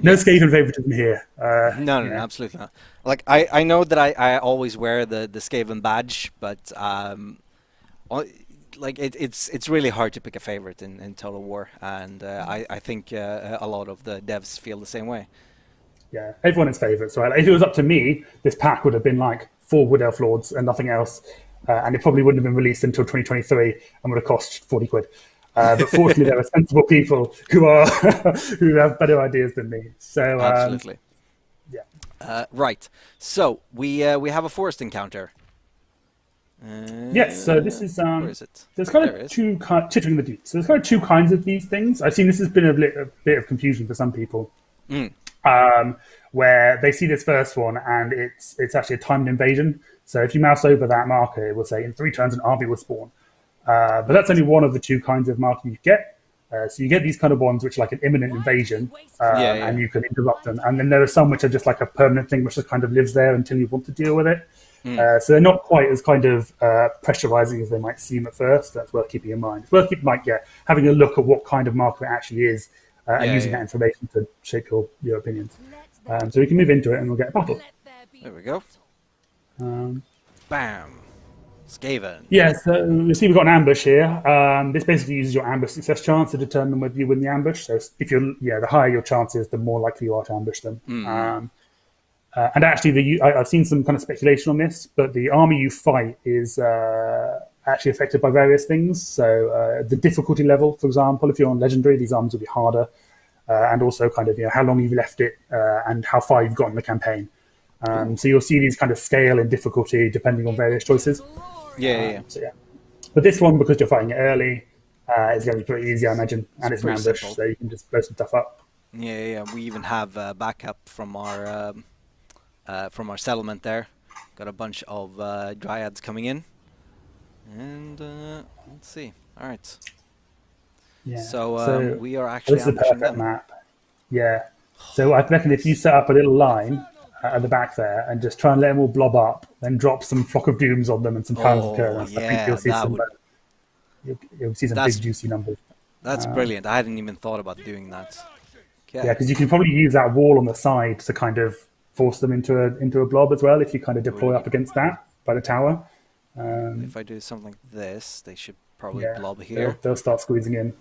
Speaker 3: no Skaven favoritism here.
Speaker 2: No, absolutely not. Like I know that I always wear the Skaven badge, but like it's really hard to pick a favorite in Total War, and I think a lot of the devs feel the same way.
Speaker 3: Yeah, everyone has favorites, right? Like, if it was up to me, this pack would have been like 4 Wood Elf Lords and nothing else. And it probably wouldn't have been released until 2023 and would have cost 40 quid. But fortunately, there are sensible people who have better ideas than me. So
Speaker 2: absolutely, right. So we have a forest encounter.
Speaker 3: Yes. So this is
Speaker 2: where is it?
Speaker 3: There's kind of two chittering the deep. So there's kind of 2 kinds of these things. I've seen this has been a bit of confusion for some people. Where they see this first one and it's actually a timed invasion. So if you mouse over that marker, it will say in 3 turns an army will spawn. But that's only one of the 2 kinds of marker you get. So you get these kind of ones which are like an imminent invasion, and you can interrupt them. And then there are some which are just like a permanent thing which just kind of lives there until you want to deal with it. So they're not quite as kind of pressurizing as they might seem at first. That's worth keeping in mind. It's worth keeping in mind, having a look at what kind of marker it actually is, and using that information to shape your opinions. So we can move into it and we'll get a battle.
Speaker 2: There we go. Bam. Skaven.
Speaker 3: Yeah, so you see we've got an ambush here. This basically uses your ambush success chance to determine whether you win the ambush. So if you're, the higher your chances, the more likely you are to ambush them. And actually, I've seen some kind of speculation on this, but the army you fight is actually affected by various things. So the difficulty level, for example, if you're on Legendary, these armies will be harder. And also kind of, how long you've left it and how far you've got in the campaign. So you'll see these kind of scale in difficulty depending on various choices. But this one, because you're fighting it early, is going to be pretty easy, I imagine. And it's an ambush, so you can just blow some stuff up.
Speaker 2: We even have backup from our settlement there. Got a bunch of dryads coming in. And let's see. All right. So we are actually
Speaker 3: this is a perfect map. So I reckon if you set up a little line at the back there and just try and let them all blob up, then drop some Flock of Dooms on them and some Piles of Currents, I think you'll see some big juicy numbers.
Speaker 2: That's brilliant. I hadn't even thought about doing that.
Speaker 3: Because you can probably use that wall on the side to kind of force them into a blob as well if you kind of deploy up against that by the tower.
Speaker 2: If I do something like this, they should probably blob here.
Speaker 3: They'll start squeezing in.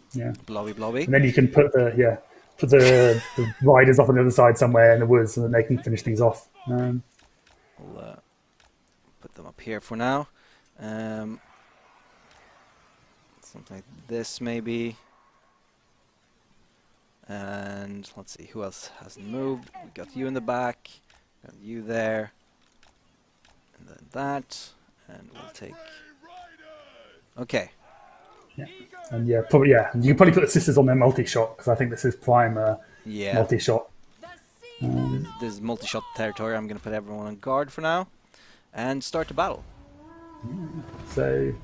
Speaker 2: Blobby.
Speaker 3: And then you can put the riders off on the other side somewhere in the woods, and then they can finish things off.
Speaker 2: I'll put them up here for now. Something like this maybe. And let's see who else hasn't moved. We got you in the back, got you there, and then that, and we'll take. Okay.
Speaker 3: And you can probably put the sisters on their multi-shot because I think this is prime multi-shot.
Speaker 2: This is multi-shot territory. I'm going to put everyone on guard for now. and start the battle.
Speaker 3: So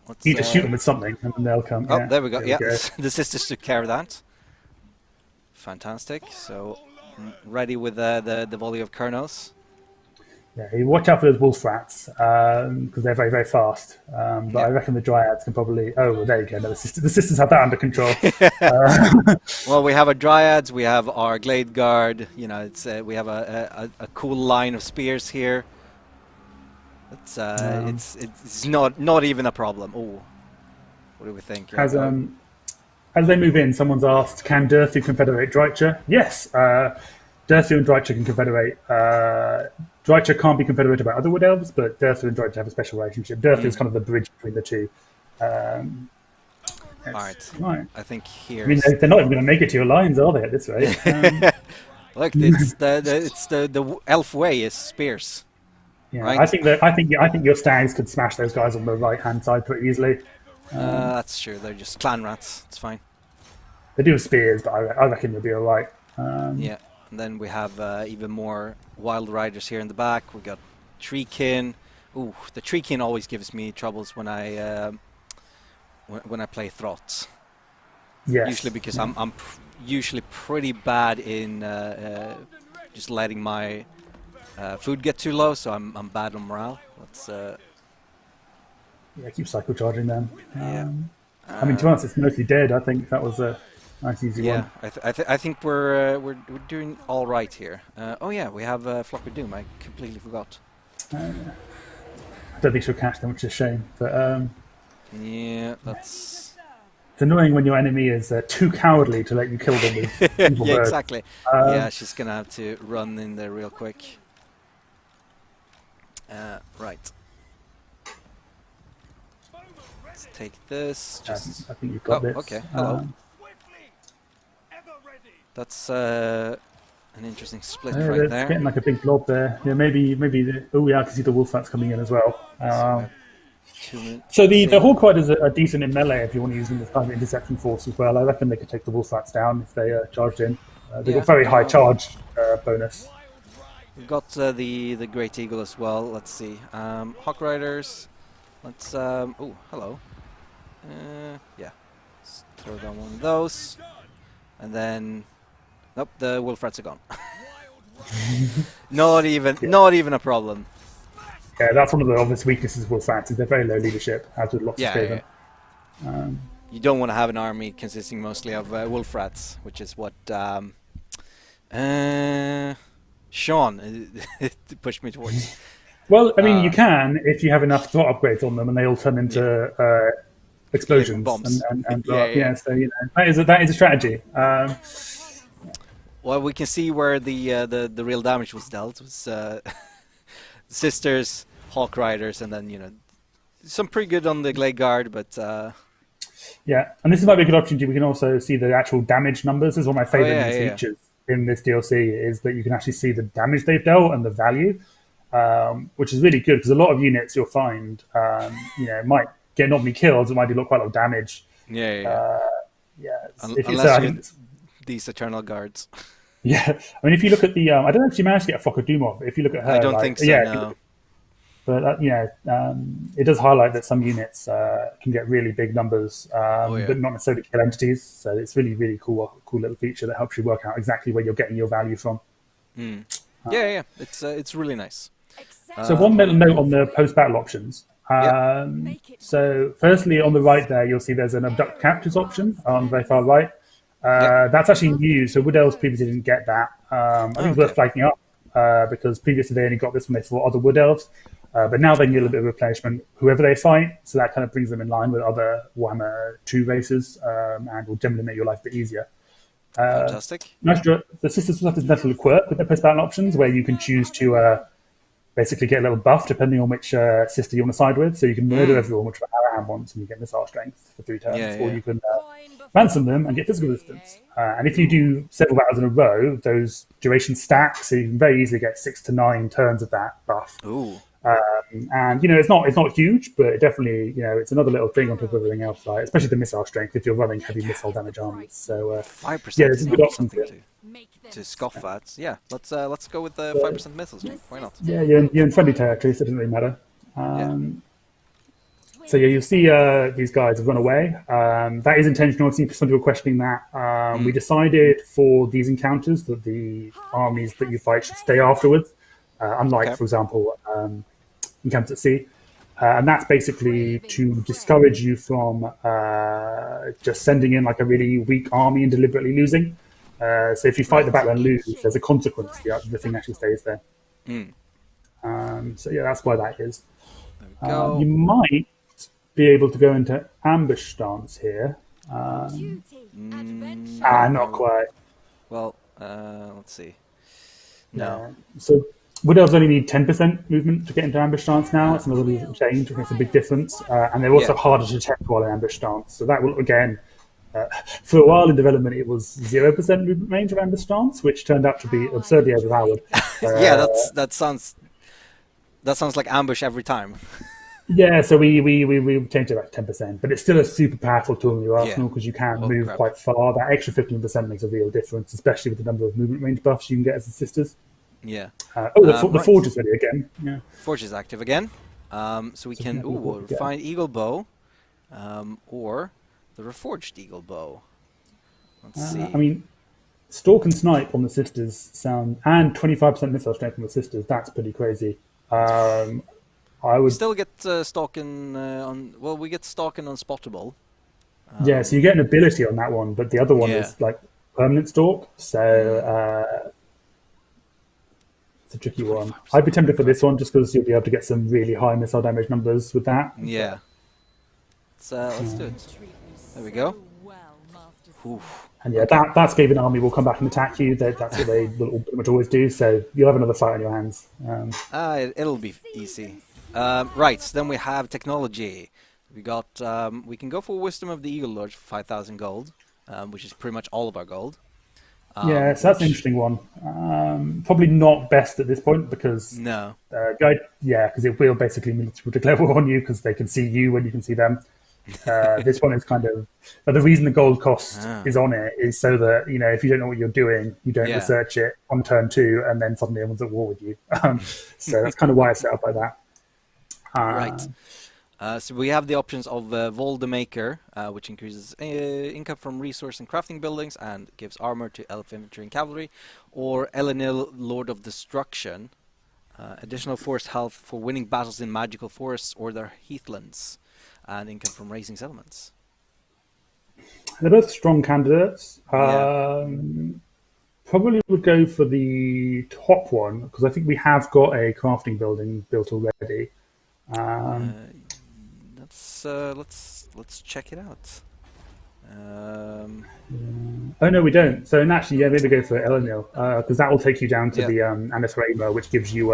Speaker 2: Let's,
Speaker 3: you just shoot them with something, and then they'll come.
Speaker 2: Oh,
Speaker 3: yeah,
Speaker 2: there we go.
Speaker 3: there
Speaker 2: Yeah,
Speaker 3: go.
Speaker 2: the sisters took care of that. Fantastic. So, ready with the volley of Colonels.
Speaker 3: Yeah, you watch out for those wolf rats because they're very, very fast. But I reckon the dryads can probably. Oh, well, there you go. No, the sisters have that under control.
Speaker 2: Well, we have our dryads, we have our glade guard. You know, it's we have a cool line of spears here. It's not even a problem. Oh, what do we think?
Speaker 3: As they move in, someone's asked, "Can Daith confederate Drycha?" Yes, Daith and Drycha can confederate. Drycha can't be confederated by other wood elves, but Daith and Drycha have a special relationship. Daith is kind of the bridge between the two.
Speaker 2: Right. I think here.
Speaker 3: I mean, they're not even going to make it to your lines, are they? At this rate.
Speaker 2: Look, it's the elf way is spears.
Speaker 3: Yeah,
Speaker 2: right?
Speaker 3: I think your stags could smash those guys on the right hand side pretty easily.
Speaker 2: That's true. They're just clan rats. It's fine.
Speaker 3: They do have spears, but I reckon you'll be all right.
Speaker 2: Yeah. And then we have even more wild riders here in the back. We got treekin. Ooh, the treekin always gives me troubles when I play Throts.
Speaker 3: Yes.
Speaker 2: Usually because I'm usually pretty bad in just letting my food get too low, so I'm bad on morale. Let's
Speaker 3: keep cycle charging them.
Speaker 2: yeah.
Speaker 3: I mean, to be honest, it's mostly dead. I think that was a nice easy one.
Speaker 2: I think we're doing all right here. Oh yeah, we have Flock of Doom. I completely forgot.
Speaker 3: I don't think she'll catch them, which is a shame. But
Speaker 2: yeah, that's.
Speaker 3: It's annoying when your enemy is too cowardly to let you kill them with evil
Speaker 2: Yeah,
Speaker 3: birds.
Speaker 2: exactly. Yeah, she's gonna have to run in there real quick. Right. Let's take this. Just
Speaker 3: I think you've got this.
Speaker 2: Okay. Hello. That's an interesting split right
Speaker 3: It's
Speaker 2: there.
Speaker 3: getting like a big blob there. Yeah, maybe. Oh yeah, I can see the wolf rats coming in as well.
Speaker 2: 2 minutes.
Speaker 3: So the Hawk Riders are decent in melee if you want to use them as kind of interception force as well. I reckon they could take the wolf rats down if they charged in. They've got very high charge bonus.
Speaker 2: We've got the Great Eagle as well. Let's see. Hawk Riders. Let's. Oh, hello. Yeah. Let's throw down one of those. And then. Nope, the wolf rats are gone. Not even a problem.
Speaker 3: Yeah, that's one of the obvious weaknesses of wolf rats. Is they're very low leadership, as with lots of favor.
Speaker 2: You don't want to have an army consisting mostly of wolf rats, which is what Sean pushed me towards.
Speaker 3: Well, I mean, you can if you have enough threat upgrades on them, and they all turn into explosions.
Speaker 2: Bombs.
Speaker 3: And
Speaker 2: Yeah.
Speaker 3: so you know that is a strategy.
Speaker 2: Well, we can see where the real damage was dealt. It was sisters, Hawk Riders, and then some pretty good on the Glade Guard, but
Speaker 3: yeah, and this might be a good opportunity. We can also see the actual damage numbers. This is one of my favorite features in this DLC is that you can actually see the damage they've dealt and the value, which is really good because a lot of units you'll find, might get not be killed, it might do quite a lot of damage.
Speaker 2: Unless these Eternal Guards.
Speaker 3: Yeah, I mean, if you look at the, I don't know if she managed to get a Flock of Doom off. If you look at her,
Speaker 2: I don't think so.
Speaker 3: Yeah,
Speaker 2: no.
Speaker 3: But it does highlight that some units can get really big numbers, but not necessarily kill entities. So it's really, really cool little feature that helps you work out exactly where you're getting your value from.
Speaker 2: It's really nice.
Speaker 3: So one little note on the post-battle options. So firstly, on the right there, you'll see there's an abduct captures option on the very far right. That's actually new, so Wood Elves previously didn't get that. I think it's worth flagging up because previously they only got this when they fought other Wood Elves. But now they can get a little bit of replenishment, whoever they fight, so that kind of brings them in line with other Warhammer 2 races and will generally make your life a bit easier.
Speaker 2: Fantastic.
Speaker 3: The Sisters have this little quirk with their post-battle options where you can choose to basically get a little buff depending on which sister you want to side with. So you can murder everyone, which Araham wants, and you get missile strength for 3 turns, or you can ransom them and get physical resistance. And if you do several battles in a row, those durations stack, so you can very easily get 6 to 9 turns of that buff.
Speaker 2: Ooh.
Speaker 3: And it's not huge, but it definitely it's another little thing on top of everything else, right? Especially the missile strength if you're running heavy missile damage armies. So
Speaker 2: 5%
Speaker 3: yeah, this
Speaker 2: is
Speaker 3: is a good
Speaker 2: not
Speaker 3: option
Speaker 2: something
Speaker 3: here.
Speaker 2: to scoff at. Yeah, let's go with the 5% missiles. Why not?
Speaker 3: Yeah, you're in friendly territory, so it doesn't really matter.
Speaker 2: Yeah.
Speaker 3: So yeah, you'll see these guys have run away. That is intentional. I see some people questioning that. We decided for these encounters that the armies that you fight should stay afterwards, unlike,
Speaker 2: Okay.
Speaker 3: for example, encounters at sea. And that's basically to discourage you from just sending in like a really weak army and deliberately losing. So if you fight the battle and lose, there's a consequence. The thing actually stays there. So yeah, that's why that is.
Speaker 2: Go.
Speaker 3: You might be able to go into ambush stance here. Not quite.
Speaker 2: Well, let's see. No.
Speaker 3: So Wood Elves only need 10% movement to get into ambush stance now. It's another little change. It's a big difference. And they're also harder to detect while in ambush stance. So that will, again, for a while in development, it was 0% movement range of ambush stance, which turned out to be absurdly overpowered.
Speaker 2: Yeah, that sounds like ambush every time.
Speaker 3: Yeah, so we changed it back to 10%, but it's still a super powerful tool in your arsenal because you can move quite far. That extra 15% makes a real difference, especially with the number of movement range buffs you can get as assisters.
Speaker 2: Yeah.
Speaker 3: The Forge is ready again. Yeah.
Speaker 2: Forge is active again. So we can find Eagle Bow, or the Reforged Eagle Bow. Let's see.
Speaker 3: I mean, Stalk and Snipe on the Sisters sound, and 25% missile strength on the Sisters. That's pretty crazy. I would
Speaker 2: still get stalking on. Well, we get stalking unspottable.
Speaker 3: Yeah, so you get an ability on that one, but the other one is like permanent stalk. So it's a tricky one. I'd be tempted for this one just because you'll be able to get some really high missile damage numbers with that.
Speaker 2: Yeah. Let's do it. There we go. Oof.
Speaker 3: And yeah, that Skaven army will come back and attack you. That's what they will pretty much always do. So you'll have another fight on your hands.
Speaker 2: It'll be easy. Right, then we have technology. We got. We can go for Wisdom of the Eagle Lord for 5,000 gold, which is pretty much all of our gold.
Speaker 3: Yeah, so that's an interesting one. Probably not best at this point because because it will basically military declare war on you because they can see you when you can see them. This one is kind of the reason the gold cost is on it is so that if you don't know what you're doing, you don't research it on turn 2, and then suddenly everyone's at war with you. So that's kind of why it's set up like that.
Speaker 2: Right. So we have the options of Vol the Maker, which increases income from resource and crafting buildings and gives armor to elf infantry and cavalry, or Elenil, Lord of Destruction, additional force health for winning battles in magical forests or their heathlands, and income from raising settlements.
Speaker 3: They're both strong candidates. Probably would go for the top one because I think we have got a crafting building built already.
Speaker 2: Let's check it out.
Speaker 3: Oh no, we don't. So actually, maybe go for Elenil because that will take you down to the Anathrema, which gives you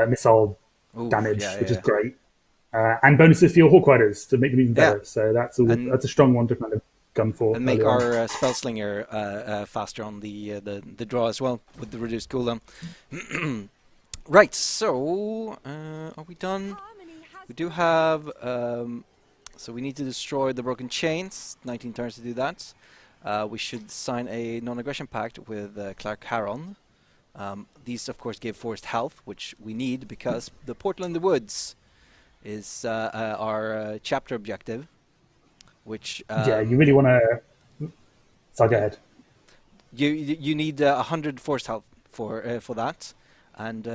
Speaker 3: missile damage, which is great, and bonuses for your Hawk Riders to make them even better. So that's a strong one to kind of gun for.
Speaker 2: And make our Spellslinger faster on the draw as well with the reduced cooldown. Right, so are we done? We do have, so we need to destroy the Broken Chains, 19 turns to do that. We should sign a non-aggression pact with Clark Harron. These, of course, give forced health, which we need because the Portal in the Woods is our chapter objective, which...
Speaker 3: you really want to... So go ahead.
Speaker 2: You need 100 forced health for that. And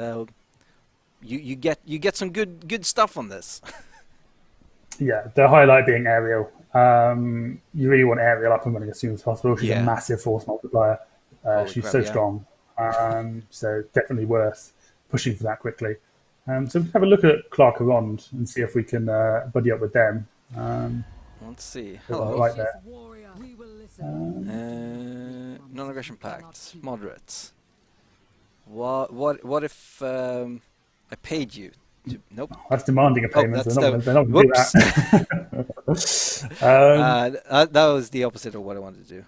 Speaker 2: you get some good stuff on this.
Speaker 3: Yeah, the highlight being Aerial. You really want Aerial up and running as soon as possible. She's a massive force multiplier. She's so strong. So definitely worth pushing for that quickly. So we can have a look at Clark Arond and see if we can buddy up with them.
Speaker 2: Let's see.
Speaker 3: Hello. Right there.
Speaker 2: Non-aggression pact, moderate. What if I paid you? Nope.
Speaker 3: That's demanding a payment. They're not going to do that.
Speaker 2: That was the opposite of what I wanted to do.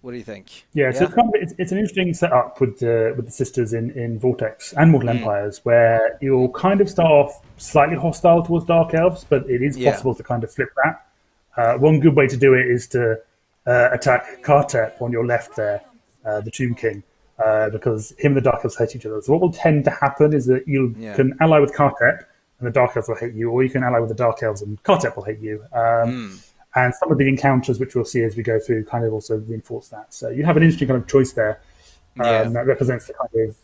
Speaker 2: What do you think?
Speaker 3: Yeah, so it's an interesting setup with the sisters in Vortex and Mortal Empires, where you'll kind of start off slightly hostile towards Dark Elves, but it is possible to kind of flip that. One good way to do it is to attack Kartep on your left there, the Tomb King, because him and the Dark Elves hate each other. So what will tend to happen is that you can ally with Kartep, and the Dark Elves will hate you, or you can ally with the Dark Elves and Kartep will hate you. And some of the encounters, which we'll see as we go through, kind of also reinforce that. So you have an interesting kind of choice there that represents the kind of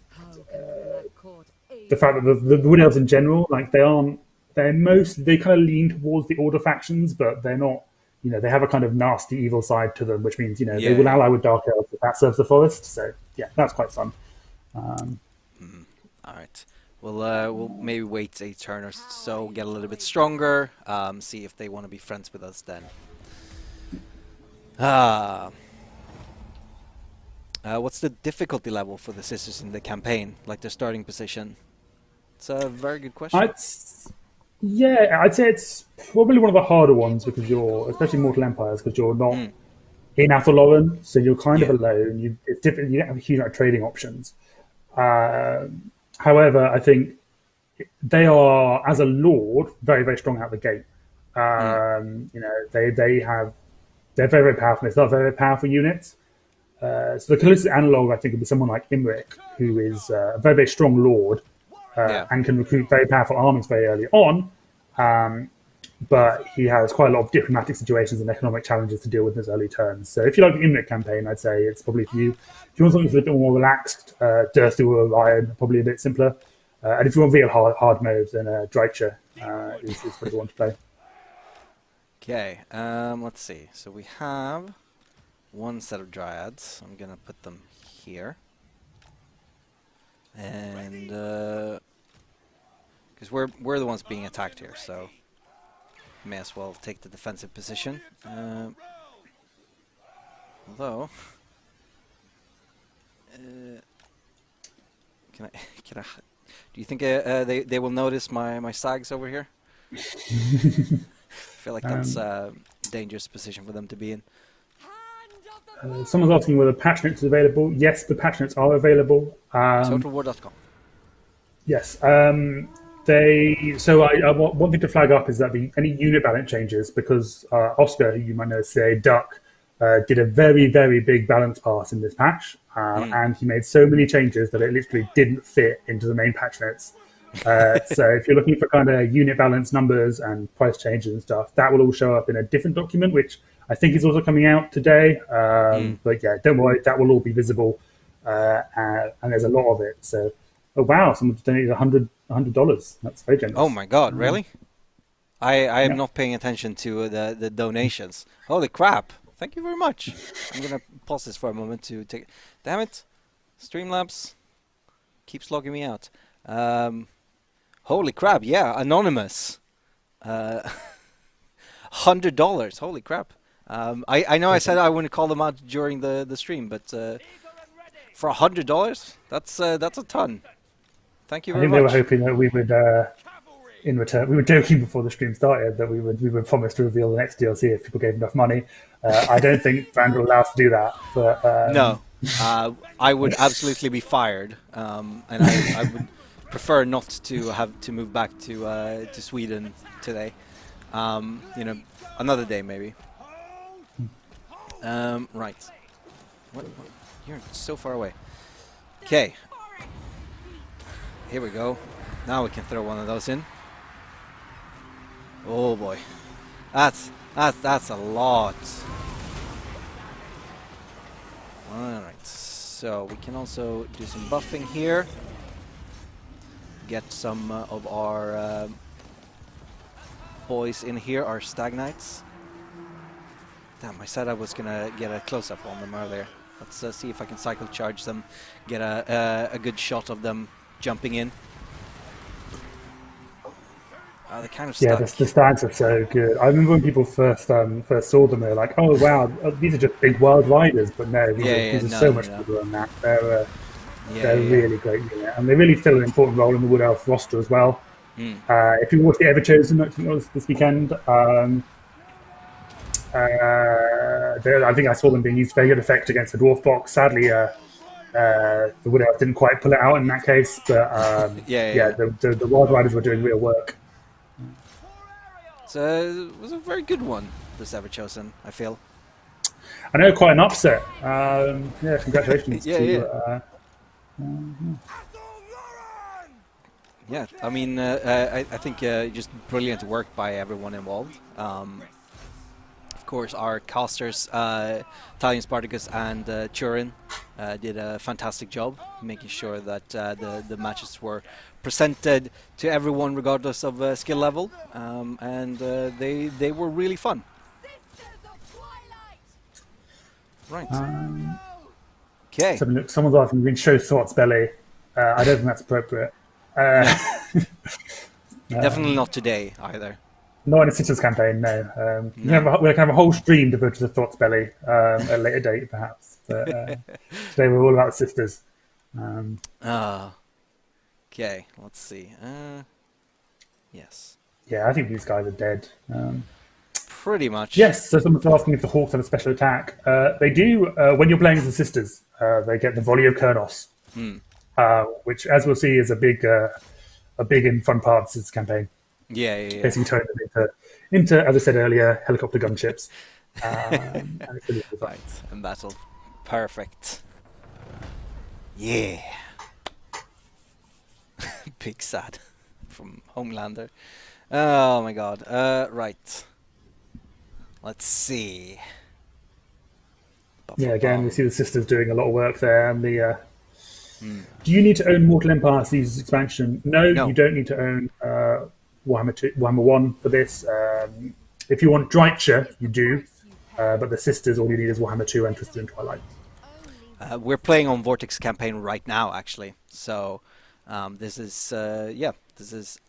Speaker 3: the fact that the Wood Elves in general, like they kind of lean towards the Order factions, but they're not. They have a kind of nasty, evil side to them, which means they will ally with Dark Elves if that serves the Forest. So yeah, that's quite fun.
Speaker 2: All right. We'll maybe wait a turn or so, get a little bit stronger, see if they want to be friends with us then. What's the difficulty level for the sisters in the campaign, like their starting position? It's a very good question.
Speaker 3: I'd say it's probably one of the harder ones because especially Mortal Empires, because you're not in Athaloran, so you're kind of alone. It's different. You don't have a huge amount of trading options. However, I think they are, as a lord, very, very strong out the gate. They're very, very powerful. They're very, very powerful units. So the closest analog, I think, would be someone like Imric, who is a very, very strong lord and can recruit very powerful armies very early on. But he has quite a lot of diplomatic situations and economic challenges to deal with in his early turns. So if you like the Imric campaign, I'd say it's probably for you. If you want something that's a little bit more relaxed, Daith or Orion, probably a bit simpler. And if you want real hard modes, then Dreicher is what you want to play.
Speaker 2: Okay, let's see. So we have one set of Dryads. I'm going to put them here. And because we're the ones being attacked here, so may as well take the defensive position. Although, can I? Do you think they will notice my sags over here? I feel like that's a dangerous position for them to be in.
Speaker 3: Someone's asking whether patch notes is available. Yes, the patch notes are available.
Speaker 2: TotalWar.com.
Speaker 3: Yes. One thing to flag up is that any unit balance changes, because Oscar, who you might know, say Duck, did a very, very big balance pass in this patch, and he made so many changes that it literally didn't fit into the main patch notes. So if you're looking for kind of unit balance numbers and price changes and stuff, that will all show up in a different document, which I think is also coming out today. But yeah, don't worry, that will all be visible, and there's a lot of it. So, oh wow, someone donated $100. That's very generous.
Speaker 2: Oh my God, really? I am not paying attention to the donations. Holy crap! Thank you very much. I'm gonna pause this for a moment to take. Damn it, Streamlabs keeps logging me out. Holy crap! Yeah, anonymous. $100. Holy crap! I know I said I wouldn't call them out during the stream, but for $100, that's a ton. Thank you very much.
Speaker 3: I think they were hoping that we would, in return, we were joking before the stream started that we would promise to reveal the next DLC if people gave enough money. I don't think Vandal allows to do that. But
Speaker 2: no, I would absolutely be fired, and I would prefer not to have to move back to Sweden today. Another day maybe. Right. What? You're so far away. Okay. Here we go. Now we can throw one of those in. Oh boy. That's a lot. Alright. So we can also do some buffing here. Get some of our boys in here, our Stag Knights. Damn, I said I was gonna get a close-up on them earlier. Let's see if I can cycle charge them, get a good shot of them jumping in. They're kind of stuck.
Speaker 3: Yeah, the stags are so good. I remember when people first saw them, they were like, "Oh wow, these are just big wild riders." But no, these are so much bigger than that. They're really great unit, and they really fill an important role in the Wood Elf roster as well. If you watch the Everchosen this weekend, I think I saw them being used very good effect against the dwarf box. Sadly, the Wood Elf didn't quite pull it out in that case, but
Speaker 2: Yeah.
Speaker 3: the Wild Riders were doing real work.
Speaker 2: So it was a very good one, this Ever Chosen, I feel.
Speaker 3: I know, quite an upset. Yeah, congratulations
Speaker 2: Yeah,
Speaker 3: to.
Speaker 2: yeah. Yeah, I mean, I think just brilliant work by everyone involved. Of course, our casters, Italian Spartacus and Turin, did a fantastic job making sure that the matches were presented to everyone regardless of skill level, and they were really fun. Right. Okay.
Speaker 3: Someone's asking, we can show Thought's belly. I don't think that's appropriate.
Speaker 2: Definitely not today either.
Speaker 3: Not in a Sisters campaign, no. We'll have a whole stream devoted to Thought's belly at a later date, perhaps. But today we're all about Sisters.
Speaker 2: Okay, let's see. Yes.
Speaker 3: Yeah, I think these guys are dead.
Speaker 2: Pretty much.
Speaker 3: Yes, so someone's asking if the Hawks have a special attack. They do. When you're playing as the Sisters, they get the Volley of Kurnos, which, as we'll see, is a big and fun part of this campaign.
Speaker 2: Yeah.
Speaker 3: Basically turning them into, as I said earlier, helicopter gunships. And it's really fun.
Speaker 2: Right, in battle. Perfect. Yeah. Big sad from Homelander. Oh my god. Right. Let's see.
Speaker 3: Yeah, again, we see the Sisters doing a lot of work there. And do you need to own Mortal Empire to use this expansion? No, you don't need to own Warhammer 1 for this. If you want Dreicher, you do. But the Sisters, all you need is Warhammer 2 and Twisted and Twilight.
Speaker 2: We're playing on Vortex campaign right now, actually. So this is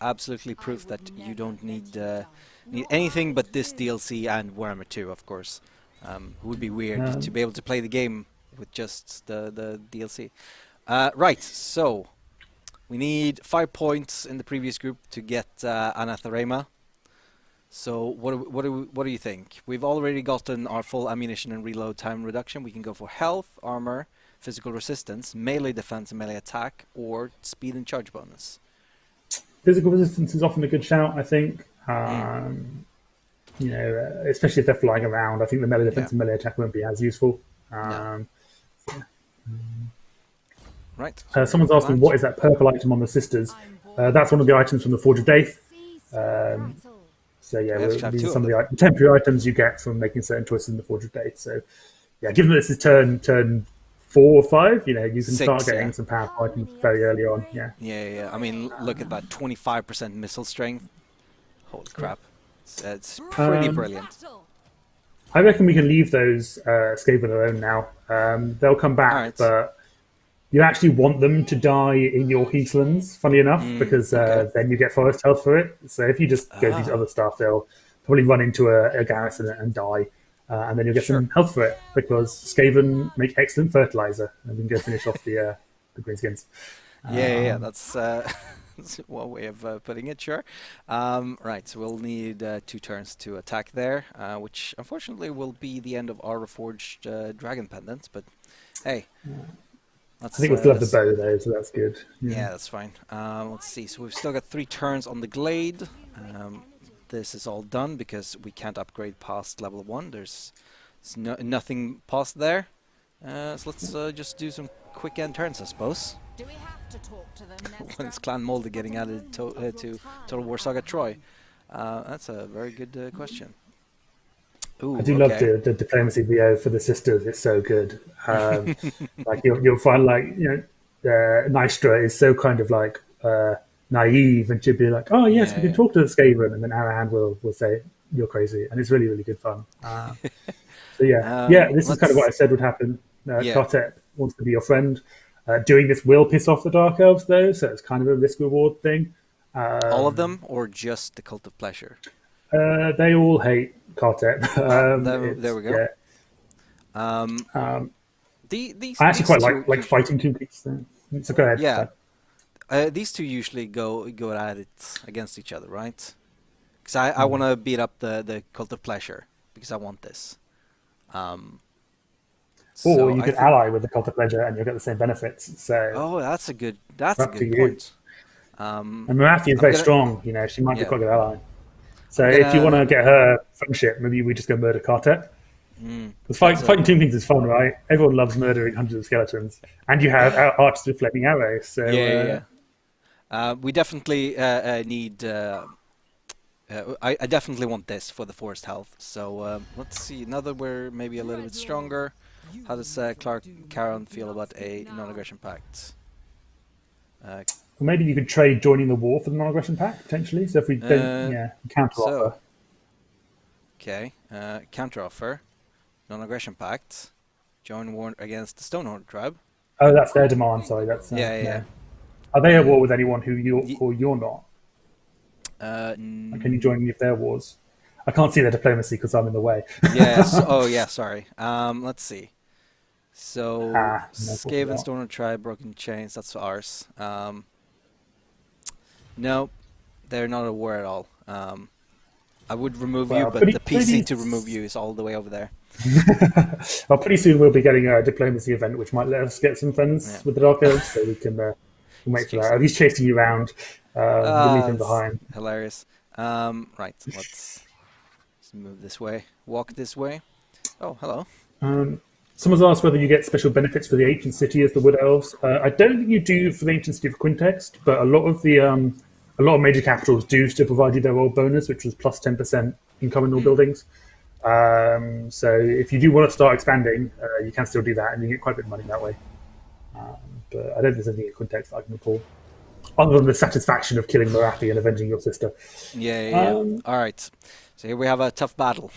Speaker 2: absolutely proof that you don't need anything but this DLC and Warhammer 2, of course. It would be weird to be able to play the game with just the DLC. Right, so we need 5 points in the previous group to get Anathema. So what do you think? We've already gotten our full ammunition and reload time reduction. We can go for health, armor, physical resistance, melee defense and melee attack, or speed and charge bonus.
Speaker 3: Physical resistance is often a good shout, I think. Especially if they're flying around. I think the melee defense and melee attack won't be as useful.
Speaker 2: Right.
Speaker 3: Someone's asking, what is that purple item on the Sisters? That's one of the items from the Forge of Daith. These are some of the temporary items you get from making certain choices in the Forge of Daith. So, given that this is turn 4 or 5, you can start getting some powerful items very early on.
Speaker 2: Yeah. I mean, look at that 25% missile strength. Holy crap. It's pretty brilliant.
Speaker 3: I reckon we can leave those Skaven alone now. They'll come back, but you actually want them to die in your heathlands, funny enough, because then you get forest health for it. So if you just go these other stuff, they'll probably run into a garrison and die. And then you'll get some health for it, because Skaven make excellent fertilizer. And we can go finish off the greenskins.
Speaker 2: That's one way of putting it, sure. Right, so we'll need 2 turns to attack there, which unfortunately will be the end of our reforged dragon pendant, but hey.
Speaker 3: I think we'll still have the bow though, so that's good.
Speaker 2: Yeah, that's fine. Let's see, so we've still got 3 turns on the glade. This is all done because we can't upgrade past level 1. There's nothing past there. So let's just do some quick end turns, I suppose.
Speaker 4: Do we have to talk to them?
Speaker 2: When's Clan Molde getting added to Total War Saga Troy? That's a very good question. Ooh,
Speaker 3: I do love the diplomacy VO for the Sisters. It's so good. Like you'll find Nystra is so kind of like naive, and she'll be like, "Oh yes, we can talk to the Skaven," and then Arahan will say, "You're crazy," and it's really really good fun. So this is kind of what I said would happen. Kartet wants to be your friend. Doing this will piss off the Dark Elves though, so it's kind of a risk reward thing.
Speaker 2: All of them, or just the Cult of Pleasure?
Speaker 3: They all hate Kartet.
Speaker 2: There we go.
Speaker 3: I actually quite like fighting two beats. So go ahead.
Speaker 2: Yeah. These two usually go at it against each other, right? Because I want to beat up the Cult of Pleasure, because I want this.
Speaker 3: Or
Speaker 2: So
Speaker 3: you
Speaker 2: I
Speaker 3: could
Speaker 2: think-
Speaker 3: ally with the Cult of Pleasure and you'll get the same benefits. So
Speaker 2: Oh, that's a good
Speaker 3: up to you.
Speaker 2: point.
Speaker 3: and Marathi is
Speaker 2: I'm
Speaker 3: very
Speaker 2: gonna-
Speaker 3: strong. You know, she might be
Speaker 2: Yeah.
Speaker 3: quite a good ally. So
Speaker 2: I'm
Speaker 3: if you
Speaker 2: gonna-
Speaker 3: want to get her friendship, maybe we just go murder Kartet. Because fighting Tomb Kings is fun, right? Everyone loves murdering hundreds of skeletons, and you have archers with flaming arrows. So
Speaker 2: We definitely need. I definitely want this for the forest health. So let's see. Now that we're maybe a little bit stronger, how does Clark Caron feel about a non-aggression pact?
Speaker 3: Or maybe you could trade joining the war for the non-aggression pact potentially. So if we don't, counter offer.
Speaker 2: Okay, counter offer, non-aggression pact, join war against the Stonehorn tribe.
Speaker 3: Oh, that's their demand. Sorry, that's
Speaker 2: Yeah.
Speaker 3: Are they at war with anyone who you're not?
Speaker 2: N-
Speaker 3: Can you join any of their wars? I can't see their diplomacy because I'm in the way.
Speaker 2: Yes. Oh, yeah. Sorry. Let's see. So,
Speaker 3: no
Speaker 2: Skaven
Speaker 3: problem.
Speaker 2: Stoner Tribe, Broken Chains. That's ours. No, they're not at war at all. I would remove you,
Speaker 3: Well,
Speaker 2: but
Speaker 3: pretty-
Speaker 2: the PC to
Speaker 3: pretty-
Speaker 2: remove you is all the way over there.
Speaker 3: Well, pretty soon we'll be getting a diplomacy event, which might let us get some friends
Speaker 2: Yeah.
Speaker 3: with the Dark Elves, so we can we'll wait for that. He's chasing you around. We'll leave him
Speaker 2: it's
Speaker 3: behind.
Speaker 2: Hilarious. Right. Let's move this way. Walk this way. Oh, hello.
Speaker 3: Someone's asked whether you get special benefits for the ancient city as the Wood Elves. I don't think you do for the ancient city of Quintext, but a lot of major capitals do still provide you their old bonus, which was plus 10% income in all buildings. So if you do want to start expanding, you can still do that, and you get quite a bit of money that way. But I don't think there's anything in Quintext that I can recall, other than the satisfaction of killing Marathi and avenging your sister.
Speaker 2: Yeah. All right. So here we have a tough battle.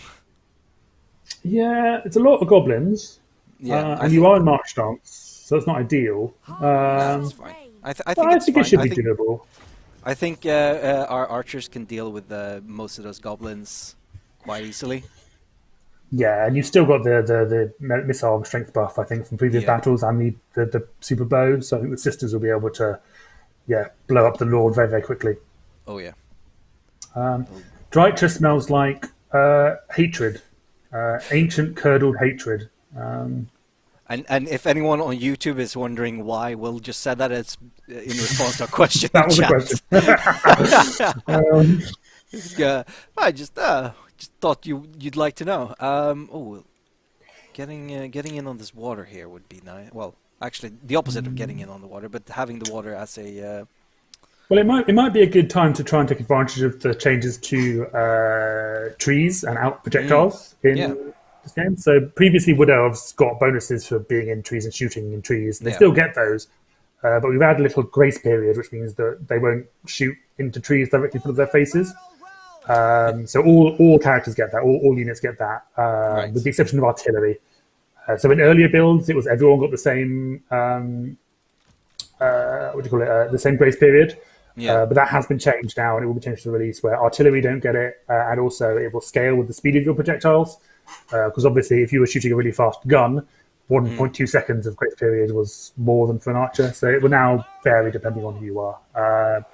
Speaker 3: Yeah, it's a lot of goblins.
Speaker 2: Yeah.
Speaker 3: And you are in March stance, so it's not ideal.
Speaker 2: That's fine. I think
Speaker 3: But I
Speaker 2: it's
Speaker 3: think
Speaker 2: fine.
Speaker 3: it should be doable.
Speaker 2: I think our archers can deal with most of those goblins quite easily.
Speaker 3: Yeah, and you've still got the missile strength buff, I think, from previous
Speaker 2: Yeah.
Speaker 3: battles, and the super bow. So I think the sisters will be able to, blow up the Lord very, very quickly.
Speaker 2: Oh yeah.
Speaker 3: Drytra smells like hatred, ancient curdled hatred.
Speaker 2: And if anyone on YouTube is wondering why Will just said that, it's in response to a question.
Speaker 3: That
Speaker 2: in
Speaker 3: was a
Speaker 2: chat.
Speaker 3: question.
Speaker 2: I just thought you'd like to know. Getting in on this water here would be nice. Well, actually, the opposite of getting in on the water, but having the water as a
Speaker 3: Well, it might be a good time to try and take advantage of the changes to trees and out projectiles in this game. So previously, Wood Elves got bonuses for being in trees and shooting in trees. They still get those, but we've had a little grace period, which means that they won't shoot into trees directly in front of their faces. So all characters get that, all units get that, with the exception of artillery. So in earlier builds, it was everyone got the same the same grace period. But that has been changed now, and it will be changed to the release where artillery don't get it, and also it will scale with the speed of your projectiles. Because obviously, if you were shooting a really fast gun, 1.2 seconds of grace period was more than for an archer. So it will now vary depending on who you are.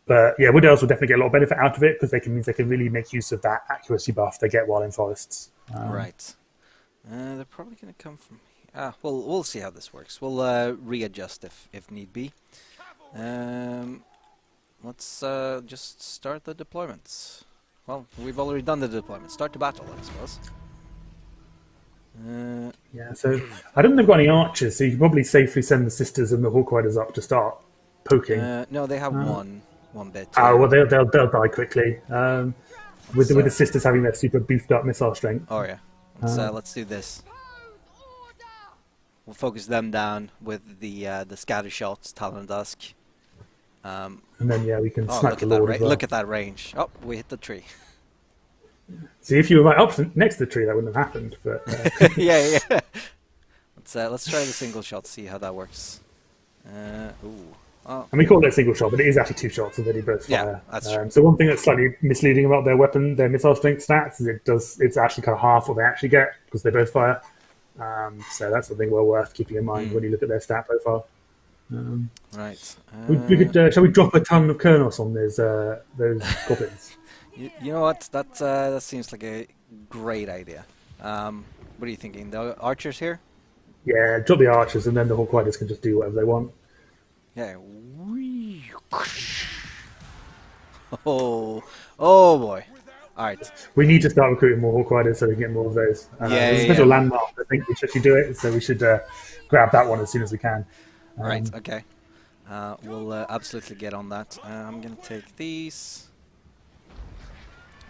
Speaker 3: But yeah, Wood Elves will definitely get a lot of benefit out of it because they can really make use of that accuracy buff they get while in forests.
Speaker 2: right. They're probably going to come from. We'll see how this works. We'll readjust if need be. Let's just start the deployments. Well, we've already done the deployment. Start the battle, I suppose.
Speaker 3: Yeah, so I don't think they've got any archers, so you can probably safely send the sisters and the Hawk Riders up to start poking.
Speaker 2: No, they have one bit.
Speaker 3: Oh, well, they'll die quickly. With the sisters having their super beefed up missile strength.
Speaker 2: Oh yeah. Let's do this. We'll focus them down with the scatter shots, Talon Dusk.
Speaker 3: And then we can
Speaker 2: Oh,
Speaker 3: smack the Lord as well.
Speaker 2: look at that range. Oh, we hit the tree.
Speaker 3: See, if you were right up next to the tree, that wouldn't have happened. But
Speaker 2: yeah. Let's try the single shot, see how that works.
Speaker 3: and we call it a single shot, but it is actually two shots, and then you both fire.
Speaker 2: Yeah, that's true.
Speaker 3: So one thing that's slightly misleading about their missile strength stats is it's actually kind of half what they actually get because they both fire. So that's something well worth keeping in mind when you look at their stat profile.
Speaker 2: Right.
Speaker 3: We could, shall we drop a ton of Kernos on those goblins?
Speaker 2: You know what? That seems like a great idea. What are you thinking? The archers here?
Speaker 3: Yeah, drop the archers, and then the Hawk Riders can just do whatever they want.
Speaker 2: Yeah. Oh boy. All right.
Speaker 3: We need to start recruiting more Hawk Riders so we can get more of those. There's a special landmark. I think we should actually do it, so we should grab that one as soon as we can.
Speaker 2: Right. Okay. We'll absolutely get on that. I'm gonna take these.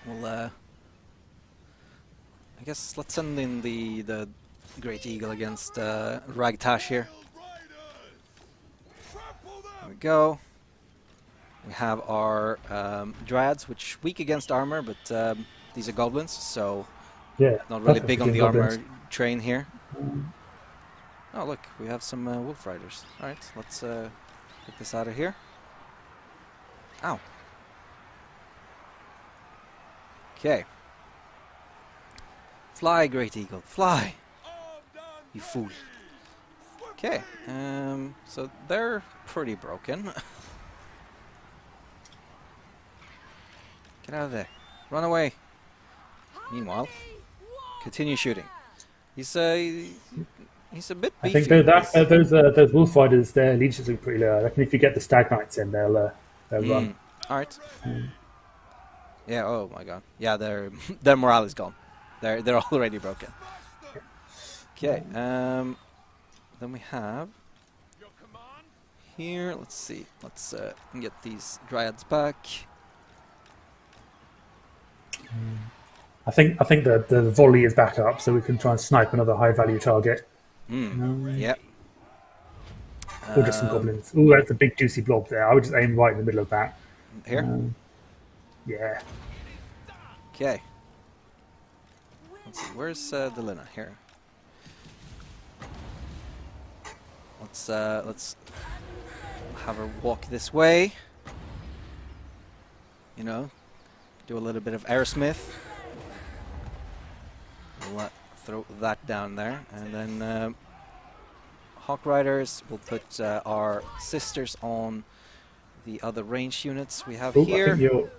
Speaker 2: We'll. I guess let's send in the Great Eagle against Ragtash here. There we go. We have our Dryads, which weak against armor, but these are goblins, so
Speaker 3: Yeah,
Speaker 2: not really
Speaker 3: perfect
Speaker 2: big
Speaker 3: for
Speaker 2: on the
Speaker 3: goblins.
Speaker 2: armor train here. Oh look, we have some Wolf Riders. Alright, let's get this out of here. Ow. Okay. Fly, Great Eagle, fly! You fool. Okay, so they're pretty broken. Get out of there. Run away. Meanwhile, continue shooting. He's a bit
Speaker 3: I
Speaker 2: beefy.
Speaker 3: think those Wolf Riders, their leaderships are pretty low. I reckon if you get the Stag Knights in, they'll run.
Speaker 2: Alright. Yeah, oh my god. Yeah, their morale is gone. They're already broken. Okay, then we have here, let's see. Let's get these Dryads back.
Speaker 3: I think the volley is back up, so we can try and snipe another high value target.
Speaker 2: Yep.
Speaker 3: Or just some goblins. Ooh, that's a big juicy blob there. I would just aim right in the middle of that.
Speaker 2: Here?
Speaker 3: Yeah.
Speaker 2: Okay. Let's see, where's Delina? Here. Let's have her walk this way. You know, do a little bit of Aerosmith. We'll throw that down there, and then Hawk Riders. We'll put our sisters on the other range units we have
Speaker 3: Ooh,
Speaker 2: here.
Speaker 3: I think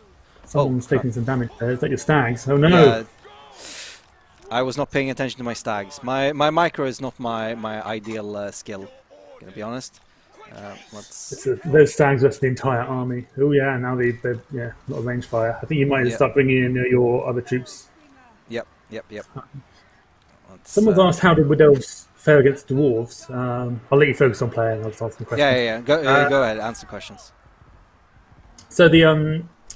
Speaker 3: someone's taking some damage there. Is that your stags? Oh no!
Speaker 2: Yeah, I was not paying attention to my stags. My micro is not my ideal skill. Gonna be honest. Let's.
Speaker 3: Those stags rest the entire army. Oh yeah, now they're a lot of range fire. I think you might start bringing in your other troops.
Speaker 2: Yep.
Speaker 3: Someone's asked how did Wood Elves fare against dwarves. I'll let you focus on playing. I'll just ask some questions.
Speaker 2: Yeah. Go ahead. Answer questions.
Speaker 3: So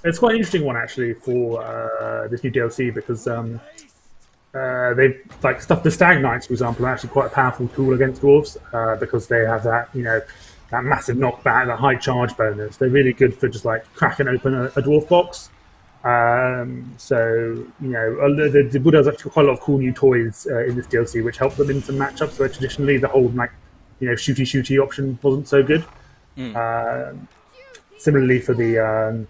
Speaker 3: it's quite an interesting one actually for this new DLC because they've like stuff. The Stag Knights, for example, are actually quite a powerful tool against dwarves because they have that that massive knockback, that high charge bonus. They're really good for just like cracking open a dwarf box. So the Wood Elves actually got quite a lot of cool new toys in this DLC, which help them in some matchups where traditionally the whole shooty option wasn't so good. Similarly for the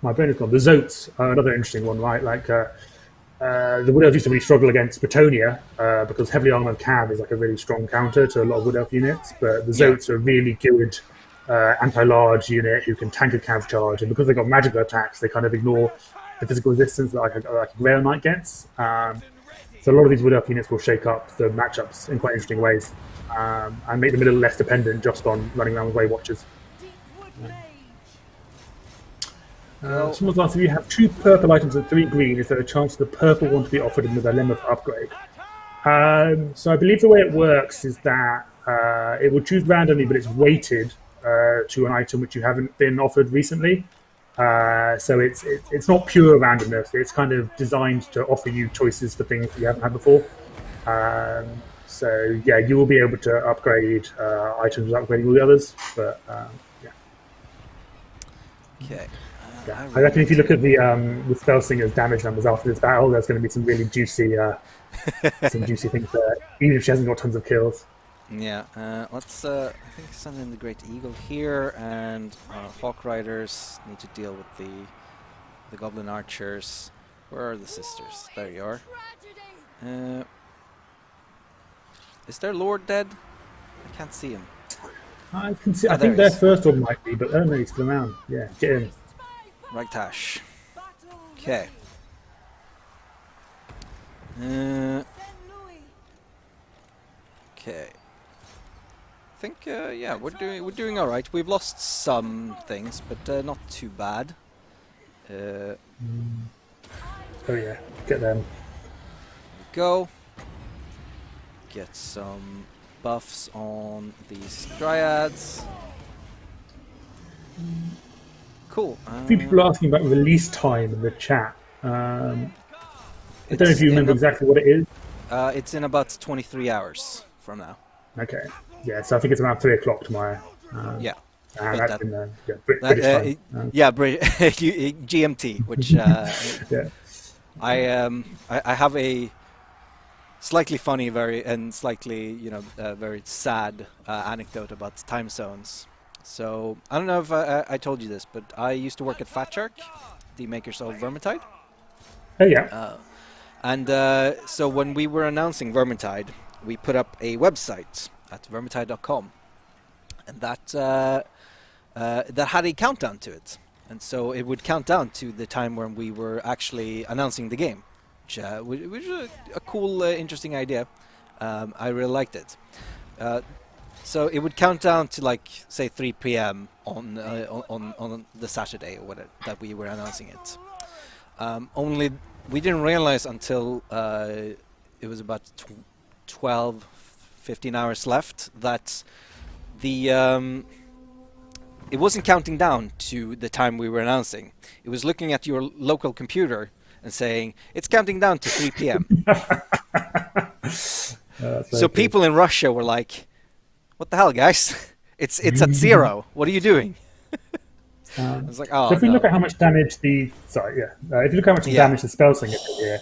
Speaker 3: my brain is gone. The Zotes are another interesting one, right? Like the Wood Elves used to really struggle against Bretonia because heavily armored cav is like a really strong counter to a lot of Wood Elf units. But the Zotes are a really good anti-large unit who can tank a cav charge, and because they've got magical attacks, they kind of ignore the physical resistance that like a Grail Knight gets. So a lot of these Wood Elf units will shake up the matchups in quite interesting ways and make them a little less dependent just on running around with Way Watchers. Someone's asked if you have 2 purple items and 3 green, is there a chance the purple one to be offered in the dilemma for upgrade? So I believe the way it works is that it will choose randomly, but it's weighted to an item which you haven't been offered recently. So it's not pure randomness. It's kind of designed to offer you choices for things that you haven't had before. So yeah, you will be able to upgrade items without upgrading all the others. But yeah.
Speaker 2: Okay.
Speaker 3: Yeah. I reckon if you look at the Spellsinger's damage numbers after this battle, there's going to be some really juicy, things there, even if she hasn't got tons of kills.
Speaker 2: Yeah, let's I think send in the Great Eagle here, and Hawk Riders need to deal with the Goblin Archers. Where are the sisters? There you are. Is their Lord dead? I can't see him.
Speaker 3: I can see. I think their first one might be, but Erma's still around. Yeah, get in.
Speaker 2: Ragtash. Okay. Okay. I think yeah, we're doing all right. We've lost some things, but not too bad.
Speaker 3: Oh yeah, get them.
Speaker 2: Go. Get some buffs on these dryads. Cool.
Speaker 3: A few people are asking about release time in the chat. I don't know if you remember exactly what it is.
Speaker 2: It's in about 23 hours from now.
Speaker 3: Okay. Yeah, so I think it's around 3 o'clock tomorrow.
Speaker 2: Yeah.
Speaker 3: And
Speaker 2: But
Speaker 3: that's in British time.
Speaker 2: GMT, which
Speaker 3: Yeah.
Speaker 2: I have a slightly funny, slightly very sad anecdote about time zones. So I don't know if I told you this, but I used to work at Fat Shark, the makers of Vermintide.
Speaker 3: Oh yeah.
Speaker 2: And so when we were announcing Vermintide, we put up a website at vermintide.com, and that had a countdown to it. And so it would count down to the time when we were actually announcing the game, which was a cool, interesting idea. I really liked it. So it would count down to, like, say 3 p.m. on the Saturday or whatever that we were announcing it. Only we didn't realize until it was about 12, 15 hours left that it wasn't counting down to the time we were announcing. It was looking at your local computer and saying, it's counting down to 3 p.m. So people in Russia were like, what the hell, guys? It's at 0. What are you doing? I was like, oh,
Speaker 3: so if we
Speaker 2: no.
Speaker 3: look at how much damage if you look at how much damage the spell slinger did here,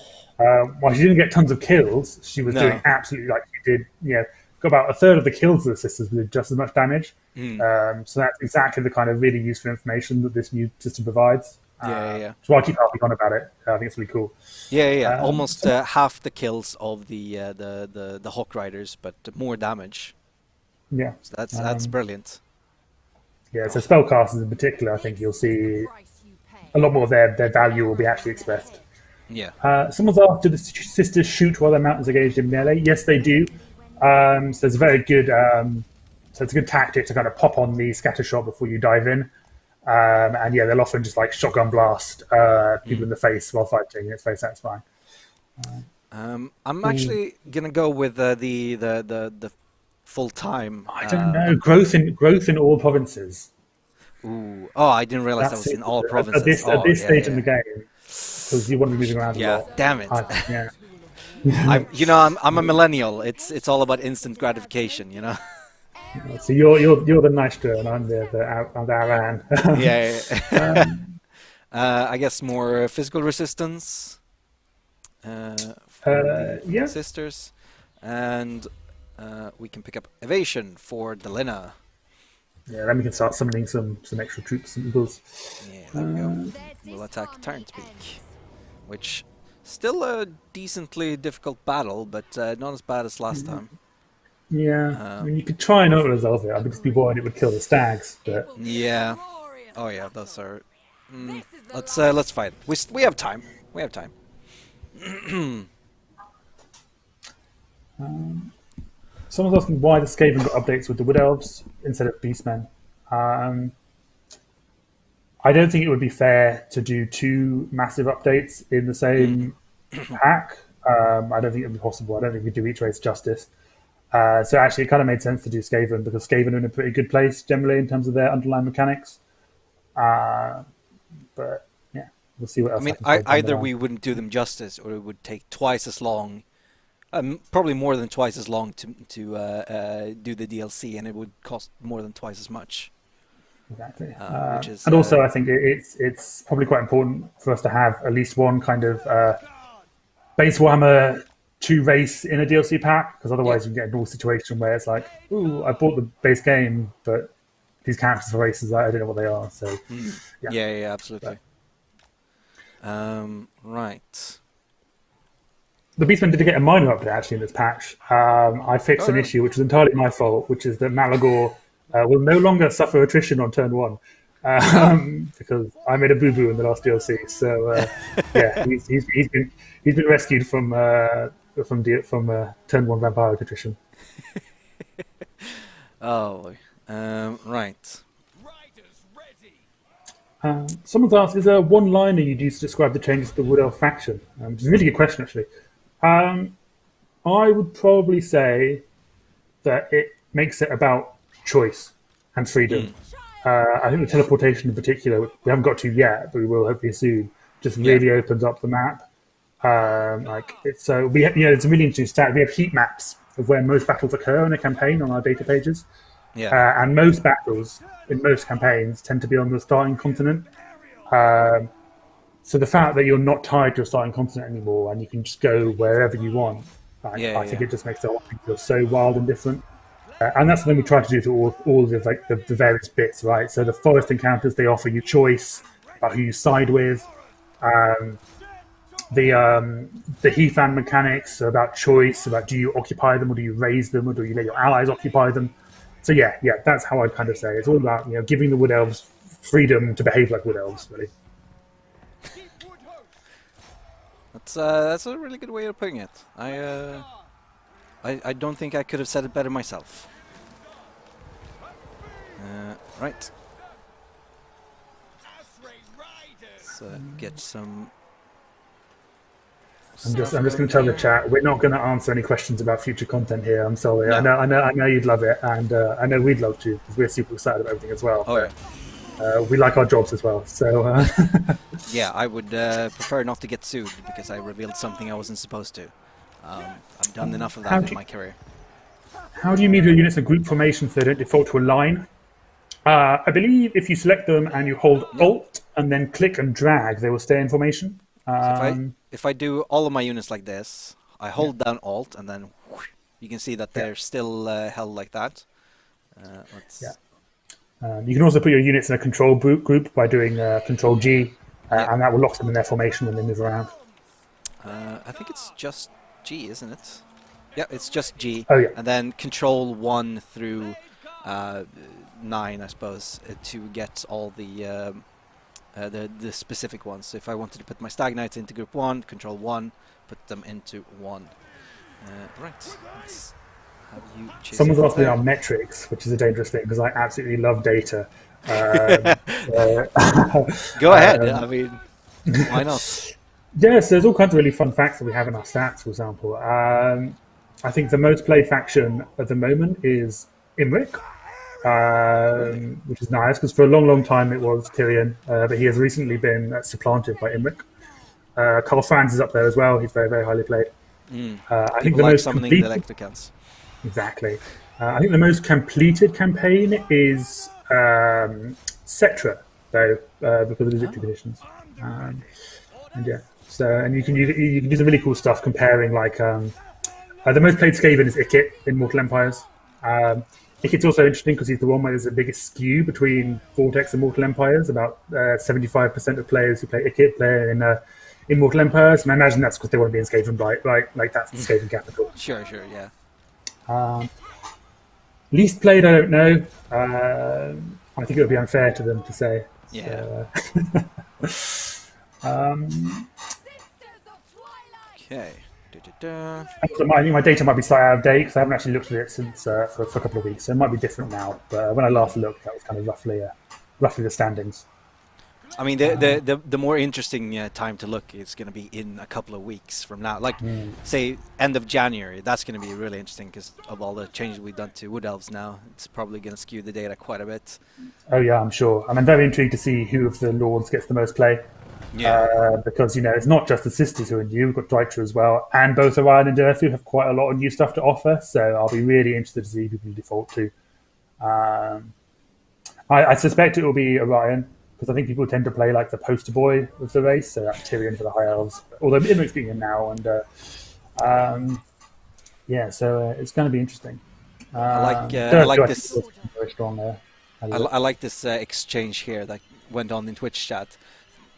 Speaker 3: while she didn't get tons of kills, she was doing absolutely, like she did, got about a third of the kills of the sisters with just as much damage. So that's exactly the kind of really useful information that this new system provides.
Speaker 2: Yeah.
Speaker 3: So I keep harping on about it. I think it's really cool.
Speaker 2: Yeah. Almost half the kills of the Hawk Riders, but more damage.
Speaker 3: Yeah.
Speaker 2: So that's brilliant.
Speaker 3: Yeah, so spellcasters in particular, I think you'll see a lot more of their value will be actually expressed.
Speaker 2: Yeah.
Speaker 3: Someone's asked, do the sisters shoot while their mountains are engaged in melee? Yes, they do. So it's a very good, so it's a good tactic to kind of pop on the scatter shot before you dive in. And yeah, they'll often just like shotgun blast people in the face while fighting. It's very satisfying.
Speaker 2: I'm actually gonna go with the full time.
Speaker 3: I don't know. Growth in all provinces.
Speaker 2: Ooh. Oh, I didn't realize that was in all provinces.
Speaker 3: At this stage in the game, because you want to be moving around a lot.
Speaker 2: Damn it.
Speaker 3: Yeah.
Speaker 2: I'm a millennial. It's all about instant gratification, you know.
Speaker 3: So you're the Nystra and I'm the Aran.
Speaker 2: Yeah. I guess more physical resistance. For the sisters, and we can pick up evasion for Delina.
Speaker 3: Yeah, then we can start summoning some extra troops and eagles.
Speaker 2: Yeah, there we go. We'll attack Tyrant Peak, which still a decently difficult battle, but not as bad as last time.
Speaker 3: Yeah, I mean, you could try and not resolve it. I would just be worried it would kill the stags, but
Speaker 2: yeah. Oh yeah, those are. Let's fight. We have time. We have time.
Speaker 3: Someone's asking why the Skaven got updates with the Wood Elves instead of Beastmen. I don't think it would be fair to do 2 massive updates in the same pack. I don't think it would be possible. I don't think we do each race justice. So actually, it kind of made sense to do Skaven because Skaven are in a pretty good place generally in terms of their underlying mechanics. But yeah, we'll see what else.
Speaker 2: I mean, either we wouldn't do them justice, or it would take twice as long, probably more than twice as long to do the DLC, and it would cost more than twice as much.
Speaker 3: Exactly.
Speaker 2: Which is,
Speaker 3: and also, I think it's probably quite important for us to have at least one kind of base Warhammer 2 race in a DLC pack, because otherwise you can get into a situation where it's like, ooh, I bought the base game, but these characters are races, I don't know what they are. So
Speaker 2: yeah, absolutely. Right.
Speaker 3: The Beastmen did get a minor update actually in this patch. I fixed an issue which was entirely my fault, which is that Malagor will no longer suffer attrition on turn 1. because I made a boo boo in the last DLC. So yeah, he's been rescued from turn one vampire attrition.
Speaker 2: Oh, right.
Speaker 3: Someone's asked, is there a one-liner you'd use to describe the changes to the Wood Elf faction? It's a really good question, actually. I would probably say that it makes it about choice and freedom. I think the teleportation in particular, we haven't got to yet, but we will hopefully soon, just really opens up the map. It's a really interesting stat. We have heat maps of where most battles occur in a campaign on our data pages.
Speaker 2: Yeah.
Speaker 3: And most battles in most campaigns tend to be on the starting continent. So the fact that you're not tied to a starting continent anymore and you can just go wherever you want, I think it just makes the whole thing feel so wild and different. And that's something we try to do to all of the various bits, right? So the forest encounters, they offer you choice about who you side with. The Heathland mechanics are about choice, about do you occupy them or do you raise them or do you let your allies occupy them? So yeah, that's how I'd kind of say. It's all about giving the Wood Elves freedom to behave like Wood Elves, really.
Speaker 2: That's a really good way of putting it. I don't think I could have said it better myself. Right. Let's get some.
Speaker 3: I'm just going to tell the chat we're not going to answer any questions about future content here. I'm sorry.
Speaker 2: No.
Speaker 3: I know you'd love it, and I know we'd love to because we're super excited about everything as well.
Speaker 2: Oh yeah.
Speaker 3: We like our jobs as well. So
Speaker 2: yeah, I would prefer not to get sued because I revealed something I wasn't supposed to. I've done enough of that in my career.
Speaker 3: How do you move your units in group formation so they don't default to a line? I believe if you select them and you hold Alt and then click and drag, they will stay in formation.
Speaker 2: So if I do all of my units like this, I hold down Alt and then whoosh, you can see that they're still held like that.
Speaker 3: You can also put your units in a control group by doing Control G, and that will lock them in their formation when they move around.
Speaker 2: I think it's just G, isn't it? Yeah, it's just G.
Speaker 3: Oh, yeah.
Speaker 2: And then Control 1 through 9, I suppose, to get all the specific ones. So if I wanted to put my Stag Knights into Group 1, Control 1, put them into 1. Right. Let's have you chase.
Speaker 3: Someone's asked me about metrics, which is a dangerous thing because I absolutely love data.
Speaker 2: Go ahead. I mean, why not?
Speaker 3: Yes, there's all kinds of really fun facts that we have in our stats, for example. I think the most played faction at the moment is Imric, which is nice because for a long, long time it was Tyrion, but he has recently been supplanted by Imric. Carl Franz is up there as well. He's very, very highly played. I think the most
Speaker 2: summoning the Electricans.
Speaker 3: Exactly. I think the most completed campaign is Cetra, though, because of the victory conditions. And yeah, and you can do some really cool stuff comparing like the most played Skaven is Ikit in Mortal Empires. Ikit's also interesting because he's the one where there's the biggest skew between Vortex and Mortal Empires. About 75% of players who play Ikit play in Mortal Empires, and I imagine that's because they want to be in Skaven, right? Like that's the Skaven capital.
Speaker 2: Sure, yeah.
Speaker 3: Least played, I don't know. I think it would be unfair to them to say.
Speaker 2: Yeah.
Speaker 3: So,
Speaker 2: Okay.
Speaker 3: I think my data might be slightly out of date because I haven't actually looked at it since for a couple of weeks, so it might be different now. But when I last looked, that was kind of roughly the standings.
Speaker 2: I mean, the more interesting time to look is going to be in a couple of weeks from now. Like, say, end of January. That's going to be really interesting because of all the changes we've done to Wood Elves now. It's probably going to skew the data quite a bit.
Speaker 3: Oh, yeah, I'm sure. And I'm very intrigued to see who of the Lords gets the most play.
Speaker 2: Yeah.
Speaker 3: Because, it's not just the Sisters who are new. We've got Drytra as well. And both Orion and Daith have quite a lot of new stuff to offer. So I'll be really interested to see who people default to. I suspect it will be Orion, because I think people tend to play like the poster boy of the race, so that's Tyrion for the High Elves. Although Imric's being in now, and so it's going to be interesting.
Speaker 2: I like this.
Speaker 3: Very strong there.
Speaker 2: I like this exchange here that went on in Twitch chat.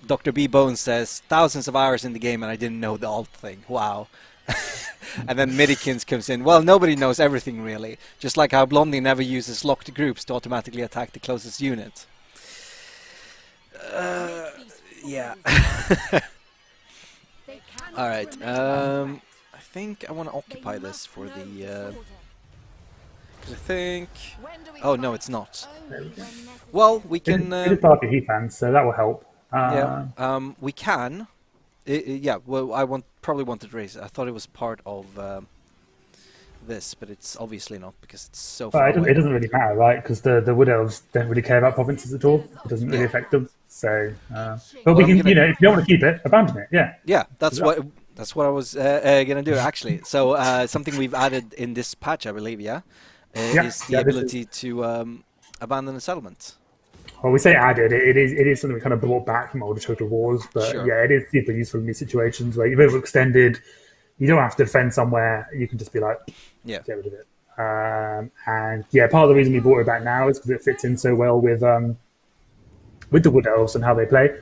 Speaker 2: Dr. B Bones says thousands of hours in the game and I didn't know the alt thing. Wow. And then Midikins comes in. Well, nobody knows everything really. Just like how Blondie never uses locked groups to automatically attack the closest unit. Yeah.
Speaker 4: They cannot
Speaker 2: All right.
Speaker 4: remain unthreatened.
Speaker 2: I think I want to
Speaker 4: They
Speaker 2: occupy this
Speaker 4: must
Speaker 2: for
Speaker 4: know
Speaker 2: the.
Speaker 4: disorder.
Speaker 2: I think.
Speaker 4: When do we
Speaker 2: Oh no,
Speaker 4: fight?
Speaker 2: it's not.
Speaker 4: Only when necessary.
Speaker 2: Well, we
Speaker 3: It
Speaker 2: can.
Speaker 3: is Parker heat fans, so that will help.
Speaker 2: Yeah. We can. Yeah. Well, probably wanted to raise it. I thought it was part of this, but it's obviously not because it's so
Speaker 3: Well,
Speaker 2: far
Speaker 3: it
Speaker 2: away.
Speaker 3: doesn't really matter, right? Because the Wood Elves don't really care about provinces at all. It doesn't really
Speaker 2: Yeah.
Speaker 3: affect them. So, but
Speaker 2: Well,
Speaker 3: we
Speaker 2: I'm
Speaker 3: can,
Speaker 2: gonna-
Speaker 3: if you don't want to keep it, abandon it. Yeah.
Speaker 2: Yeah, that's what I was gonna do actually. So something we've added in this patch, I believe, yeah,
Speaker 3: Yeah,
Speaker 2: is the
Speaker 3: yeah, this
Speaker 2: ability to abandon a settlement.
Speaker 3: Well, we say added. It is something we kind of brought back from older Total Wars, but
Speaker 2: Sure.
Speaker 3: yeah, it is super useful in these situations where you've overextended. You don't have to defend somewhere. You can just be like,
Speaker 2: Yeah.
Speaker 3: get rid of it. And yeah, part of the reason we brought it back now is because it fits in so well with the Wood Elves and how they play.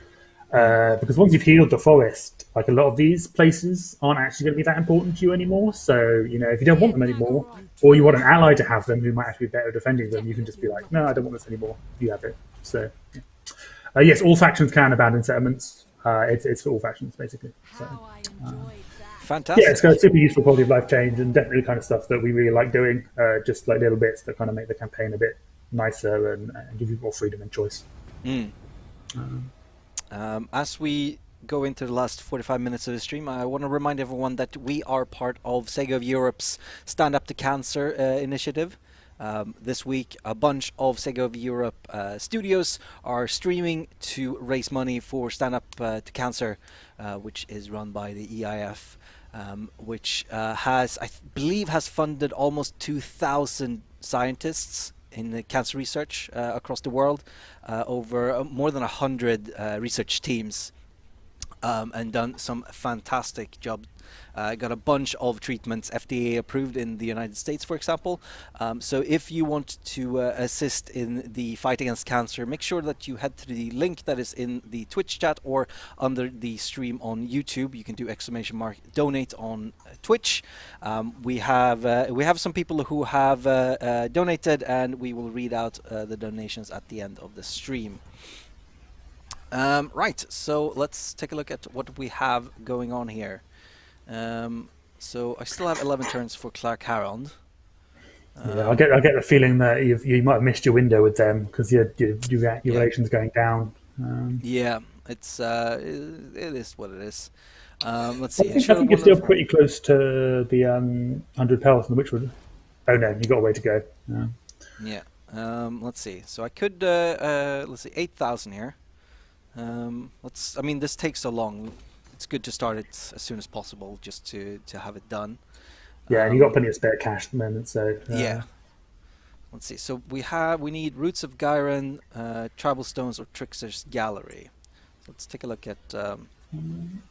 Speaker 3: Because once you've healed the forest, like a lot of these places aren't actually going to be that important to you anymore. So, if you don't want them anymore, or you want an ally to have them who might actually be better at defending them, you can just be like, no, I don't want this anymore. You have it. So, yeah. Yes, all factions can abandon settlements. It's for all factions, basically. So,
Speaker 4: How I enjoyed that.
Speaker 2: Fantastic.
Speaker 3: yeah, it's got a super useful quality of life change and definitely the kind of stuff that we really like doing. Just like little bits that kind of make the campaign a bit nicer and give you more freedom and choice.
Speaker 2: As we go into the last 45 minutes of the stream, I want to remind everyone that we are part of Sega of Europe's Stand Up to Cancer initiative. This week, a bunch of Sega of Europe studios are streaming to raise money for Stand Up to Cancer, which is run by the EIF, which believe has funded almost 2,000 scientists in the cancer research across the world, over more than 100 research teams, and done some fantastic job. Got a bunch of treatments FDA approved in the United States, for example. So if you want to assist in the fight against cancer, make sure that you head to the link that is in the Twitch chat or under the stream on YouTube. You can do !donate on Twitch. We have some people who have donated, and we will read out the donations at the end of the stream. Right, so let's take a look at what we have going on here. So I still have 11 turns for Clark Harold.
Speaker 3: Yeah, I get the feeling that you might have missed your window with them because your relation's going down.
Speaker 2: Yeah, it is what it is. Let's see.
Speaker 3: I think you're still pretty close to the 100 pals in the Witchwood. Oh no, you got a way to go.
Speaker 2: Yeah. Let's see. So I could let's see, 8,000 here. I mean, this takes so long. It's good to start it as soon as possible, just to have it done.
Speaker 3: Yeah, and you got plenty of spare cash at the moment, so
Speaker 2: yeah. Let's see. So we need Roots of Gyron, Tribal Stones, or Trickster's Gallery. So let's take a look at.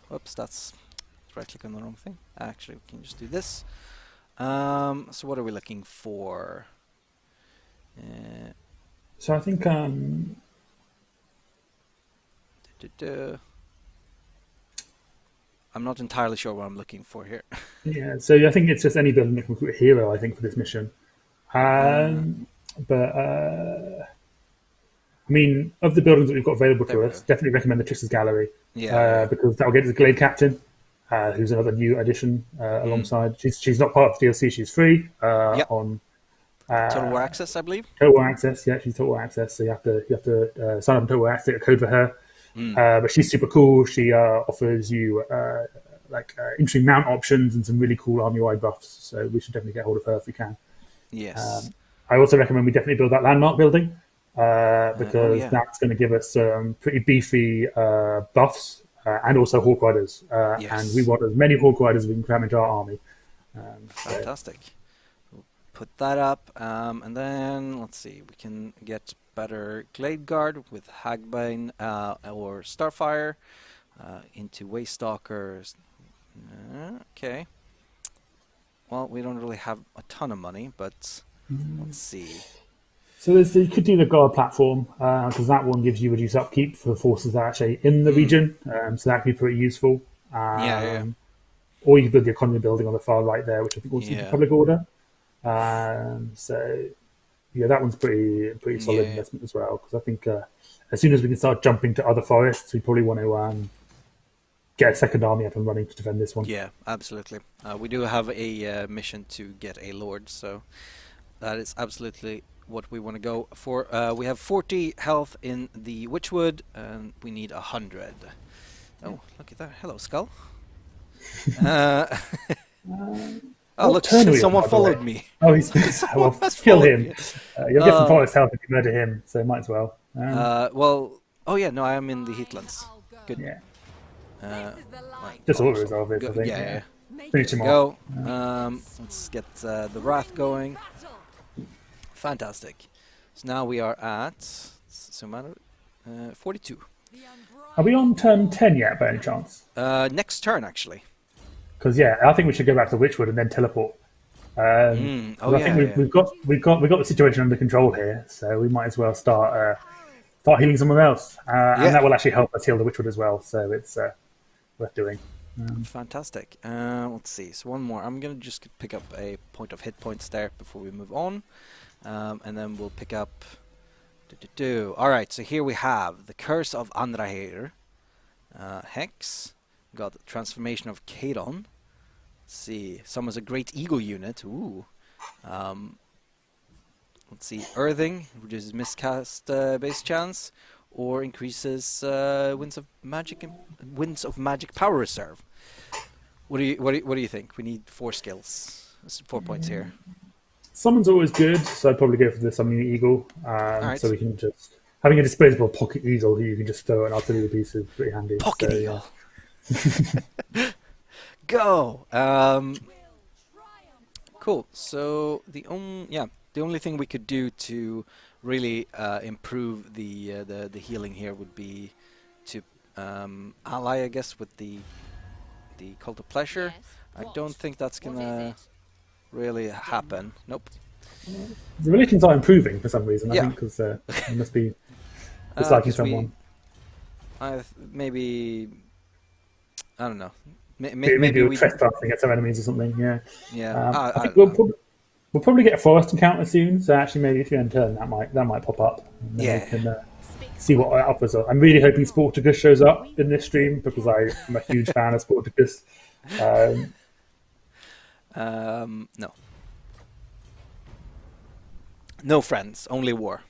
Speaker 2: Whoops, that's right click on the wrong thing. Actually, we can just do this. So what are we looking for?
Speaker 3: So I think
Speaker 2: I'm not entirely sure what I'm looking for here.
Speaker 3: yeah, so I think it's just any building that can recruit a hero, I think, for this mission. But I mean, of the buildings that we've got available to us, definitely recommend the Trickster's Gallery.
Speaker 2: Yeah.
Speaker 3: Because that'll get us a Glade Captain, who's another new addition alongside. She's not part of the DLC, she's free on
Speaker 2: Total War Access, I believe.
Speaker 3: Total War Access, yeah, she's Total War Access, so you have to sign up on Total War Access, get a code for her. But she's super cool. She offers you interesting mount options and some really cool army-wide buffs. So we should definitely get hold of her if we can.
Speaker 2: Yes.
Speaker 3: I also recommend we definitely build that landmark building because that's going to give us some pretty beefy buffs and also Hawk Riders. And we want as many Hawk Riders as we can cram into our army.
Speaker 2: Fantastic. We'll put that up, and then let's see. We can get better Glade Guard with Hagbane or Starfire into Waystalkers. Okay. Well, we don't really have a ton of money, but let's see.
Speaker 3: So you could do the guard platform because that one gives you reduced upkeep for the forces that are actually in the region. So that could be pretty useful. Or you could build the economy building on the far right there, which I think also is public order. So yeah, that one's pretty solid
Speaker 2: Yeah.
Speaker 3: investment as well. Because I think as soon as we can start jumping to other forests, we probably want to get a second army up and running to defend this one.
Speaker 2: Yeah, absolutely. We do have a mission to get a lord, so that is absolutely what we want to go for. We have 40 health in the Witchwood, and we need 100. Oh, look at that. Hello, Skull. Uh, oh,
Speaker 3: What
Speaker 2: look,
Speaker 3: turn are we on,
Speaker 2: someone
Speaker 3: by the way?
Speaker 2: followed me.
Speaker 3: Oh, he's well,
Speaker 2: has
Speaker 3: kill
Speaker 2: followed
Speaker 3: him.
Speaker 2: me.
Speaker 3: You'll get some forest health if you murder him, so might as well.
Speaker 2: Well, oh yeah, no, I am in the heatlands. Good.
Speaker 3: Yeah,
Speaker 2: Right.
Speaker 3: just
Speaker 2: Oh,
Speaker 3: auto
Speaker 2: so
Speaker 3: resolve it.
Speaker 2: go-
Speaker 3: I think.
Speaker 2: yeah.
Speaker 3: Finish him off.
Speaker 2: Go. Let's get the Wrath going. Fantastic. So now we are at 42.
Speaker 3: Are we on turn 10 yet, by any chance?
Speaker 2: Next turn, actually.
Speaker 3: Because yeah, I think we should go back to Witchwood and then teleport.
Speaker 2: Oh
Speaker 3: 'Cause I think we've got the situation under control here, so we might as well start healing somewhere else, and that will actually help us heal the Witchwood as well. So it's worth doing.
Speaker 2: Fantastic. Let's see. So one more. I'm gonna just pick up a point of hit points there before we move on, and then we'll pick up. All right. So here we have the Curse of Andrahir, Hex. Got the Transformation of Kadon. Let's see. Summons a Great Eagle unit. Ooh. Let's see. Earthing reduces miscast base chance, or increases Winds of Magic power reserve. What do you think? We need 4 skills. That's 4 points here.
Speaker 3: Summon's always good, so I'd probably go for the Summoning Eagle.
Speaker 2: Alright.
Speaker 3: So we can just having a disposable pocket eagle who you can just throw an artillery piece is pretty handy.
Speaker 2: Pocket
Speaker 3: so,
Speaker 2: eagle. Go. Cool. So the only thing we could do to really improve the healing here would be to ally, I guess, with the Cult of Pleasure. I don't think that's gonna really happen. Nope.
Speaker 3: The relations are improving for some reason. I
Speaker 2: Yeah.
Speaker 3: think because it must be disliking
Speaker 2: 'Cause we-
Speaker 3: someone.
Speaker 2: Maybe I don't know.
Speaker 3: Maybe we're trespassing against our enemies or something. Yeah.
Speaker 2: Yeah.
Speaker 3: I think we'll probably get a forest encounter soon. So actually, maybe if you end turn, that might pop up. And then
Speaker 2: Yeah.
Speaker 3: we can see what it offers. I'm really hoping Sporticus shows up in this stream because I'm a huge fan of Sporticus.
Speaker 2: No. No friends, only war.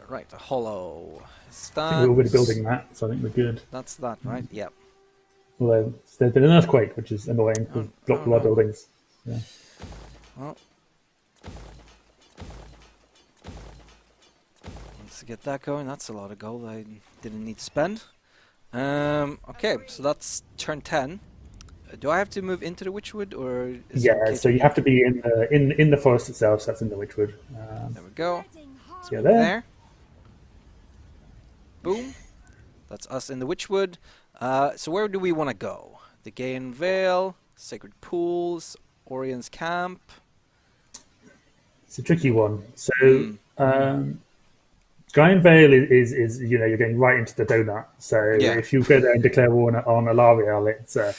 Speaker 2: Right, a hollow.
Speaker 3: I think we're already building that, so I think we're good.
Speaker 2: That's that, right? Yeah.
Speaker 3: Although there's been an earthquake, which is annoying. We've blocked all our buildings. Yeah.
Speaker 2: Well, let's get that going. That's a lot of gold I didn't need to spend. Okay, so that's turn 10. Do I have to move into the Witchwood, or is it
Speaker 3: Yeah,
Speaker 2: okay
Speaker 3: so
Speaker 2: to-
Speaker 3: you have to be in the forest itself. So that's in the Witchwood.
Speaker 2: There we go.
Speaker 3: So yeah, there.
Speaker 2: There. Boom. That's us in the Witchwood. So where do we want to go? The Gaean Vale, Sacred Pools, Orion's Camp.
Speaker 3: It's a tricky one. So Gaian Vale is you're going right into the donut. So
Speaker 2: Yeah.
Speaker 3: if you go there and declare war on Alariel, it's a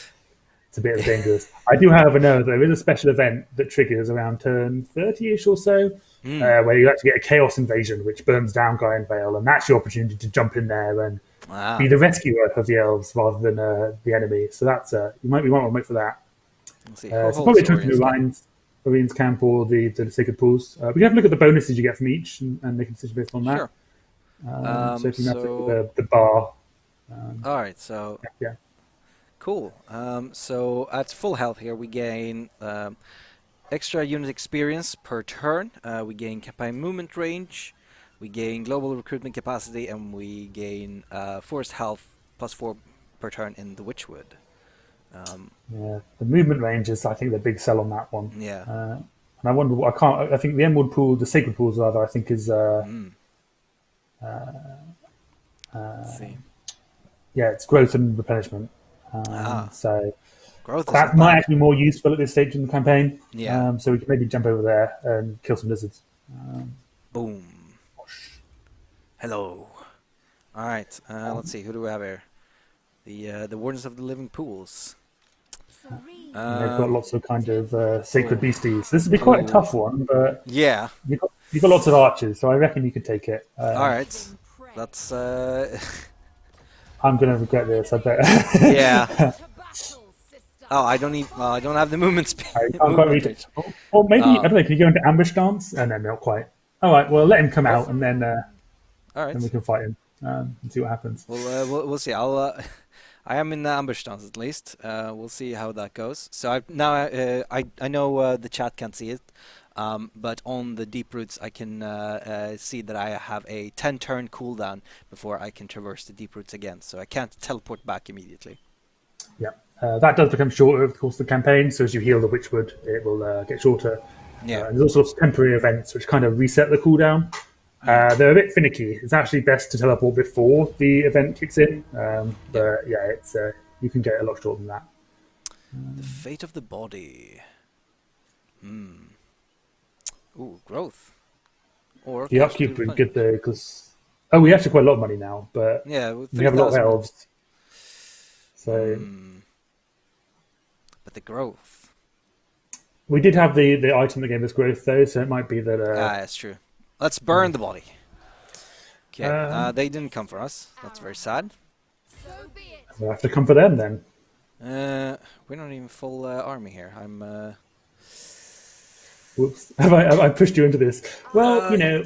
Speaker 3: bit of dangerous. I do, however, know there is a special event that triggers around turn 30-ish or so, where you actually get a Chaos Invasion, which burns down Gaian Vale, and that's your opportunity to jump in there and be the rescuer of the elves rather than the enemy. So that's we might want to wait for that.
Speaker 2: Let's see.
Speaker 3: So probably choose the Orion's Camp or the Sacred Pools. We can have a look at the bonuses you get from each and make a decision based on that.
Speaker 2: Sure.
Speaker 3: So if you have the bar.
Speaker 2: All right. So
Speaker 3: Yeah.
Speaker 2: cool. So at full health here, we gain extra unit experience per turn. We gain campaign movement range. We gain global recruitment capacity, and we gain forest health +4 per turn in the Witchwood.
Speaker 3: Yeah, the movement range is, I think, the big sell on that one.
Speaker 2: Yeah.
Speaker 3: And I wonder, I think the Emerald Pool, the Sacred Pools, rather, I think is,
Speaker 2: Let's see.
Speaker 3: yeah, it's growth and replenishment. So
Speaker 2: Growth is
Speaker 3: that
Speaker 2: not
Speaker 3: might
Speaker 2: bad.
Speaker 3: actually be more useful at this stage in the campaign.
Speaker 2: Yeah.
Speaker 3: So we can maybe jump over there and kill some lizards.
Speaker 2: Boom. Hello. All right. Let's see. Who do we have here? The Wardens of the Living Pools.
Speaker 3: And they've got lots of kind of sacred
Speaker 2: Oh.
Speaker 3: beasties. This would be quite a tough one, but
Speaker 2: Yeah.
Speaker 3: you've got lots of archers, so I reckon you could take it.
Speaker 2: All right. That's
Speaker 3: I'm going to regret this, I bet.
Speaker 2: yeah. Oh, I don't even. Well, I don't have the movement speed.
Speaker 3: I can't quite read it. Or maybe, I don't know, can you go into ambush stance? No, not quite. All right, well, let him come out, and then
Speaker 2: All right.
Speaker 3: we can fight him and see what happens.
Speaker 2: We'll see. I'll. I am in the ambush stance at least. We'll see how that goes. So I know the chat can't see it, but on the deep roots I can see that I have a 10-turn cooldown before I can traverse the deep roots again. So I can't teleport back immediately.
Speaker 3: Yeah, that does become shorter over the course of the campaign. So as you heal the Witchwood, it will get shorter.
Speaker 2: Yeah.
Speaker 3: And there's also temporary events which kind of reset the cooldown. They're a bit finicky. It's actually best to teleport before the event kicks in. But yeah, it's you can get a lot shorter than that.
Speaker 2: The fate of the body. Ooh, growth. Or
Speaker 3: The upkeep would be good though, because we actually quite a lot of money now, but
Speaker 2: yeah, with
Speaker 3: we have a lot of
Speaker 2: 3,000.
Speaker 3: elves. So
Speaker 2: But the growth.
Speaker 3: we did have the item that gave us growth though, so it might be that.
Speaker 2: That's true. Let's burn the body. Okay, they didn't come for us. That's very sad.
Speaker 3: We'll have to come for them then.
Speaker 2: We're not even full army here. I'm.
Speaker 3: Whoops! Have I pushed you into this? Well, you know,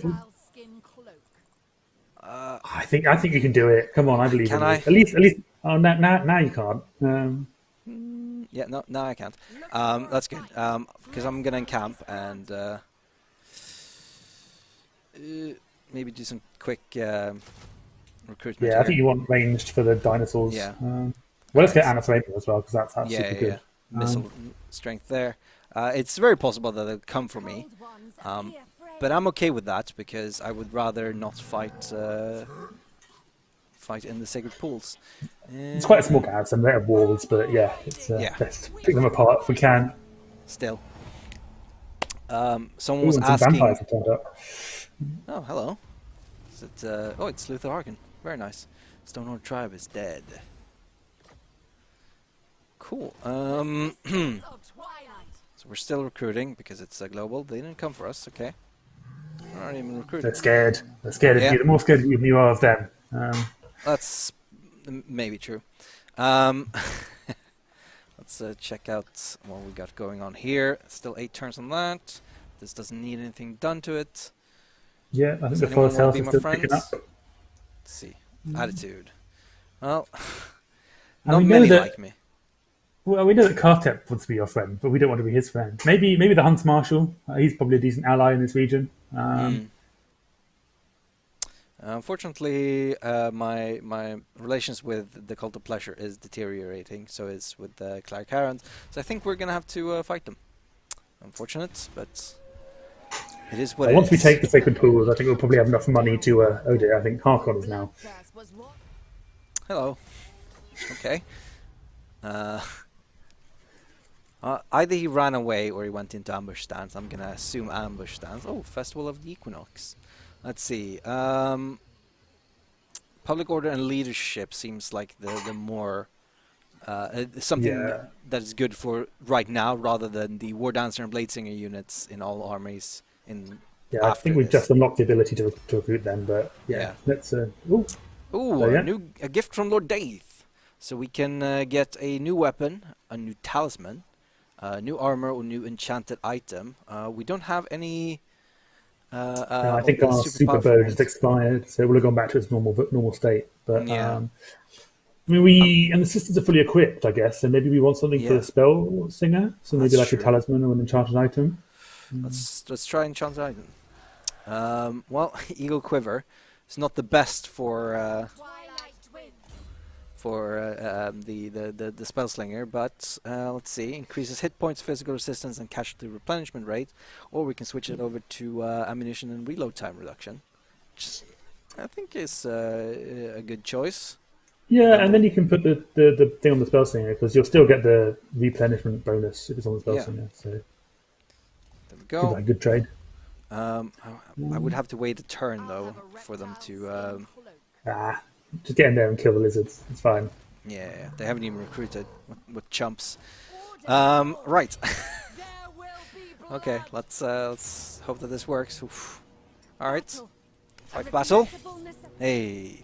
Speaker 3: I think you can do it. Come on, I believe
Speaker 2: Can
Speaker 3: in
Speaker 2: I?
Speaker 3: you. At least. Oh, now you can't.
Speaker 2: Yeah, no, I can't. That's good. Because I'm gonna encamp and maybe do some quick recruitment.
Speaker 3: Yeah, I
Speaker 2: here.
Speaker 3: think you want ranged for the dinosaurs.
Speaker 2: Yeah.
Speaker 3: Well, let's get Anathema as well because that's super good.
Speaker 2: Missile strength there. It's very possible that they'll come for me, but I'm okay with that because I would rather not fight in the sacred pools.
Speaker 3: It's quite a small guard, and they have walls, but yeah, it's best to pick them apart if we can.
Speaker 2: Still. Someone was
Speaker 3: Ooh, and some
Speaker 2: asking.
Speaker 3: vampires have turned up.
Speaker 2: Oh, hello. Is it? Oh, it's Luther Harkin. Very nice. Stonehorn tribe is dead. Cool. So we're still recruiting because it's global. They didn't come for us. Okay. We're not even recruiting.
Speaker 3: They're scared. They're scared of
Speaker 2: Yeah.
Speaker 3: you. They're more scared of you than you are of them.
Speaker 2: That's maybe true. Let's check out what we got going on here. Still 8 turns on that. This doesn't need anything done to it.
Speaker 3: Yeah, I think
Speaker 2: Does
Speaker 3: the
Speaker 2: anyone
Speaker 3: forest
Speaker 2: wanna
Speaker 3: health
Speaker 2: be
Speaker 3: is
Speaker 2: my
Speaker 3: still picking up.
Speaker 2: friends? Let's see. Attitude. Well,
Speaker 3: And
Speaker 2: not
Speaker 3: we know
Speaker 2: many
Speaker 3: that-
Speaker 2: like me.
Speaker 3: Well, we know that Kartep wants to be your friend, but we don't want to be his friend. Maybe the Hunts Marshal. He's probably a decent ally in this region.
Speaker 2: Unfortunately, my relations with the Cult of Pleasure is deteriorating. So is with Clark Harrond. So I think we're gonna have to fight them. Unfortunate, but it is what it is.
Speaker 3: Once we take the Sacred Pools, I think we'll probably have enough money to. Oh dear, I think Harkon is now.
Speaker 2: Hello. Okay. Either he ran away or he went into ambush stance. I'm gonna assume ambush stance. Oh, Festival of the Equinox. Let's see. Public order and leadership seems like the more something that is good for right now, rather than the War Dancer and Bladesinger units in all armies.
Speaker 3: Yeah, I think we've just unlocked the ability to recruit them, but yeah. Let's. Ooh,
Speaker 2: A gift from Lord Daith. So we can get a new weapon, a new talisman, new armor, or new enchanted item. We don't have any.
Speaker 3: no, I think our super bow just expired, so it will have gone back to its normal state. But
Speaker 2: Yeah.
Speaker 3: I mean, and the systems are fully equipped, I guess. So maybe we want something for
Speaker 2: Yeah.
Speaker 3: the spell singer. So maybe
Speaker 2: That's
Speaker 3: like
Speaker 2: true.
Speaker 3: a talisman or an enchanted item.
Speaker 2: Let's try enchanted item. Well, Eagle Quiver is not the best for the spell slinger, but let's see, increases hit points, physical resistance, and casualty replenishment rate, or we can switch it over to ammunition and reload time reduction, which I think is a good choice.
Speaker 3: Yeah, and then you can put the thing on the spell slinger because you'll still get the replenishment bonus if it's on the spell slinger. So
Speaker 2: There we
Speaker 3: seems
Speaker 2: go.
Speaker 3: like a good trade.
Speaker 2: I would have to wait a turn though for them to.
Speaker 3: Just get in there and kill the lizards. It's fine.
Speaker 2: Yeah, they haven't even recruited. What chumps. Right.
Speaker 4: There will be blood.
Speaker 2: Okay, let's hope that this works. Oof. All right. Fight battle. Hey.